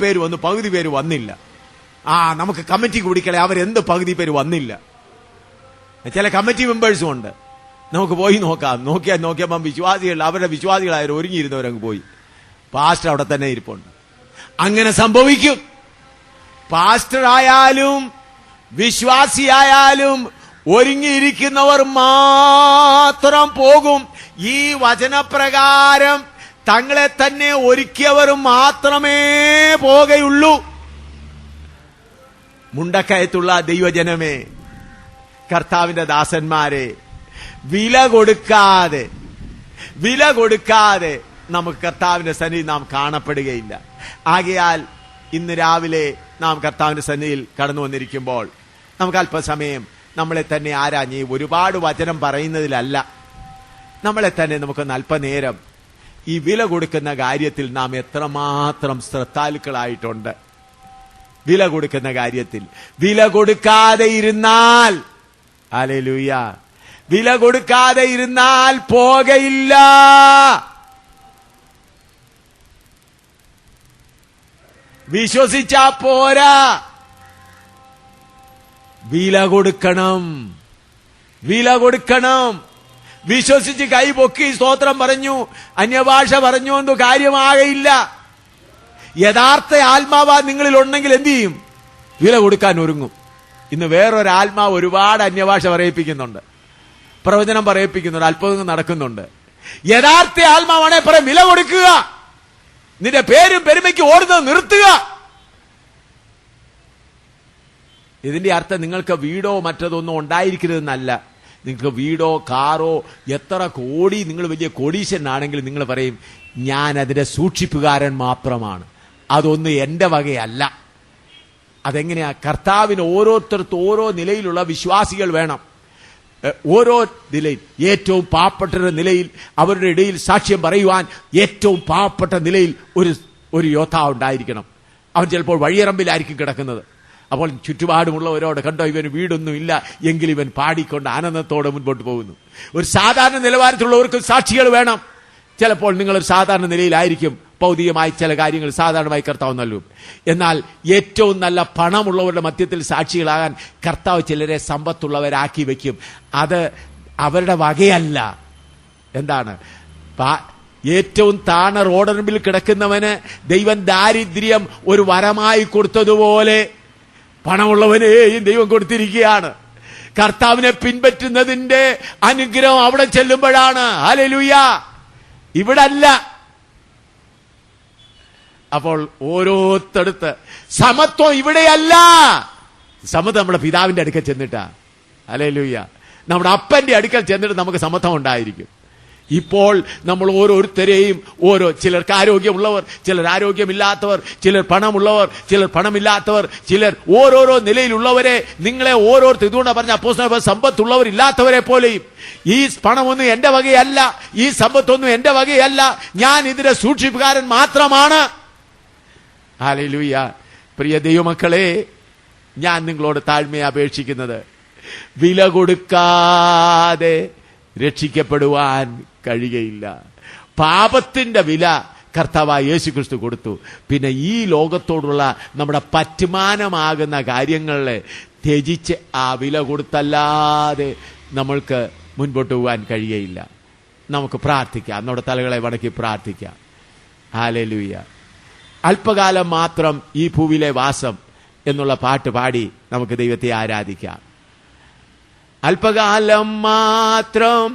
പേര് വന്നില്ല. നമുക്ക് കമ്മിറ്റി കൂടിക്കളെ, അവരെന്ത് പകുതി പേര് വന്നില്ല. ചില കമ്മിറ്റി മെമ്പേഴ്സും ഉണ്ട്. നമുക്ക് പോയി നോക്കിയപ്പം അവരുടെ വിശ്വാസികളായാലും ഒരുങ്ങിയിരുന്നവരങ്ങ് പോയി. പാസ്റ്റർ അവിടെ തന്നെ ഇരിപ്പുണ്ട്. അങ്ങനെ സംഭവിക്കും. പാസ്റ്റർ ആയാലും വിശ്വാസിയായാലും ഒരുങ്ങിയിരിക്കുന്നവർ മാത്രം പോകും. ഈ വചനപ്രകാരം തങ്ങളെ തന്നെ ഒരുക്കിയവർ മാത്രമേ പോകുകയുള്ളൂ. മുണ്ടക്കയത്തുള്ള ദൈവജനമേ, കർത്താവിന്റെ ദാസന്മാരെ, വില കൊടുക്കാതെ നമുക്ക് കർത്താവിന്റെ സന്നിധി നാം കാണപ്പെടുകയില്ല. ആകയാൽ ഇന്ന് രാവിലെ നാം കർത്താവിന്റെ സന്നിധിയിൽ കടന്നു വന്നിരിക്കുമ്പോൾ നമുക്ക് അല്പസമയം നമ്മളെ തന്നെ ആരാഞ്ഞ്, ഒരുപാട് വചനം പറയുന്നതിലല്ല, നമ്മളെ തന്നെ നമുക്കൊന്ന് അല്പനേരം ഈ വില കൊടുക്കുന്ന കാര്യത്തിൽ നാം എത്രമാത്രം ശ്രദ്ധാലുക്കളായിട്ടുണ്ട്. വില കൊടുക്കുന്ന കാര്യത്തിൽ വില കൊടുക്കാതെ ഇരുന്നാൽ, ഹല്ലേലൂയ, വില കൊടുക്കാതെ ഇരുന്നാൽ പോകയില്ല. വിശ്വസിച്ചാ പോരാ, വില കൊടുക്കണം. വിശ്വസിച്ച് കൈപൊക്കി സ്തോത്രം പറഞ്ഞു, അന്യഭാഷ പറഞ്ഞു എന്തോ കാര്യമാകയില്ല. യഥാർത്ഥ ആത്മാവ് നിങ്ങളിൽ ഉണ്ടെങ്കിൽ എന്ത് ചെയ്യും? വില കൊടുക്കാൻ ഒരുങ്ങും. ഇന്ന് വേറൊരു ആത്മാവ് ഒരുപാട് അന്യഭാഷ പറയിപ്പിക്കുന്നുണ്ട്, പ്രവചനം പറയിപ്പിക്കുന്നുണ്ട്, അത്ഭുതങ്ങൾ നടക്കുന്നുണ്ട്. യഥാർത്ഥ ആത്മാവാണെ പറയും, വില കൊടുക്കുക, നിന്റെ പേരും പെരുമയ്ക്ക് ഓടുന്നത് നിർത്തുക. ഇതിന്റെ അർത്ഥം നിങ്ങൾക്ക് വീടോ മറ്റതൊന്നും ഉണ്ടായിരിക്കരുതെന്നല്ല. നിങ്ങൾക്ക് വീടോ കാറോ എത്ര കോടി, നിങ്ങൾ വലിയ കോടീശ്വരനാണെങ്കിൽ നിങ്ങൾ പറയും, ഞാൻ അതിന്റെ സൂക്ഷിപ്പുകാരൻ മാത്രമാണ്, അതൊന്നും എന്റെ വകയല്ല. അതെങ്ങനെയാ? കർത്താവിന് ഓരോരുത്തർക്കും ഓരോ നിലയിലുള്ള വിശ്വാസികൾ വേണം. ഓരോ നിലയിൽ, ഏറ്റവും പാവപ്പെട്ട നിലയിൽ അവരുടെ ഇടയിൽ സാക്ഷ്യം പറയുവാൻ ഏറ്റവും പാവപ്പെട്ട നിലയിൽ ഒരു യോദ്ധാവ് ഉണ്ടായിരിക്കണം. അവൻ ചിലപ്പോൾ വഴിയറമ്പിലായിരിക്കും കിടക്കുന്നത്. അപ്പോൾ ചുറ്റുപാടുമുള്ളവരോട്, കണ്ടോ ഇവന് വീടൊന്നും ഇല്ല, എങ്കിലും ഇവൻ പാടിക്കൊണ്ട് ആനന്ദത്തോടെ മുൻപോട്ട് പോകുന്നു. ഒരു സാധാരണ നിലവാരത്തിലുള്ളവർക്ക് സാക്ഷികൾ വേണം. ചിലപ്പോൾ നിങ്ങളൊരു സാധാരണ നിലയിലായിരിക്കും, ഭൗതികമായി ചില കാര്യങ്ങൾ സാധാരണമായി കർത്താവ് നൽകും. എന്നാൽ ഏറ്റവും നല്ല പണമുള്ളവരുടെ മധ്യത്തിൽ സാക്ഷികളാകാൻ കർത്താവ് ചിലരെ സമ്പത്തുള്ളവരാക്കി വെക്കും. അത് അവരുടെ വകയല്ല. എന്താണ്? ഏറ്റവും താണ റോഡറിമ്പിൽ കിടക്കുന്നവന് ദൈവം ദാരിദ്ര്യം ഒരു വരമായി കൊടുത്തതുപോലെ പണമുള്ളവനെയും ദൈവം കൊടുത്തിരിക്കുകയാണ്. കർത്താവിനെ പിൻപറ്റുന്നതിന്റെ അനുഗ്രഹം അവിടെ ചെല്ലുമ്പോഴാണ്. ഹല്ലേലൂയ, ഇവിടല്ല. അപ്പോൾ ഓരോരുത്തടുത്ത് സമത്വം ഇവിടെയല്ല. സമത്വം നമ്മുടെ പിതാവിന്റെ അടുക്കൽ ചെന്നിട്ടാ. ഹല്ലേലൂയ, നമ്മുടെ അപ്പന്റെ അടുക്കൽ ചെന്നിട്ട് നമുക്ക് സമത്വം ഉണ്ടായിരിക്കും. ഇപ്പോൾ നമ്മൾ ഓരോരുത്തരെയും ചിലർക്ക് ആരോഗ്യമുള്ളവർ, ചിലർ ആരോഗ്യമില്ലാത്തവർ, ചിലർ പണമുള്ളവർ, ചിലർ പണമില്ലാത്തവർ, ചിലർ ഓരോരോ നിലയിലുള്ളവരെ നിങ്ങളെ ഓരോരുത്തർ ഇതുകൊണ്ട് പറഞ്ഞ അപ്പോസ്തലൻ സമ്പത്തുള്ളവർ ഇല്ലാത്തവരെ പോലെയും, ഈ പണമൊന്നും എന്റെ വകയല്ല, ഈ സമ്പത്തൊന്നും എന്റെ വകയല്ല, ഞാൻ ഇതിന്റെ സൂക്ഷിപ്പുകാരൻ മാത്രമാണ്. ഹല്ലേലൂയ. പ്രിയ ദൈവമക്കളെ, ഞാൻ നിങ്ങളോട് താഴ്മയെ അപേക്ഷിക്കുന്നത്, വില കൊടുക്കാതെ രക്ഷിക്കപ്പെടുവാൻ കഴിയുകയില്ല. പാപത്തിന്റെ വില കർത്താവായ യേശുക്രിസ്തു കൊടുത്തു. പിന്നെ ഈ ലോകത്തോടുള്ള നമ്മുടെ പറ്റുമാനമാകുന്ന കാര്യങ്ങളെ ത്യജിച്ച് ആ വില കൊടുത്തല്ലാതെ നമ്മൾക്ക് മുൻപോട്ട് പോകാൻ കഴിയുകയില്ല. നമുക്ക് പ്രാർത്ഥിക്കാം, നമ്മുടെ തലകളെ വണക്കി പ്രാർത്ഥിക്കാം. ഹല്ലേലൂയ. അല്പകാലം മാത്രം ഈ ഭൂവിലെ വാസം എന്നുള്ള പാട്ട് പാടി നമുക്ക് ദൈവത്തെ ആരാധിക്കാം. അല്പകാലം മാത്രം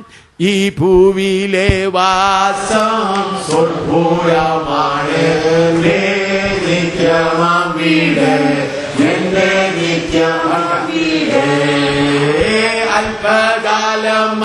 ഈ ഭൂവിലെ വാസം സ്വർഗ്ഗമാണ്, നിത്യമാം വീട്, എന്റെ നിത്യമാം വീട്. അല്പകാലം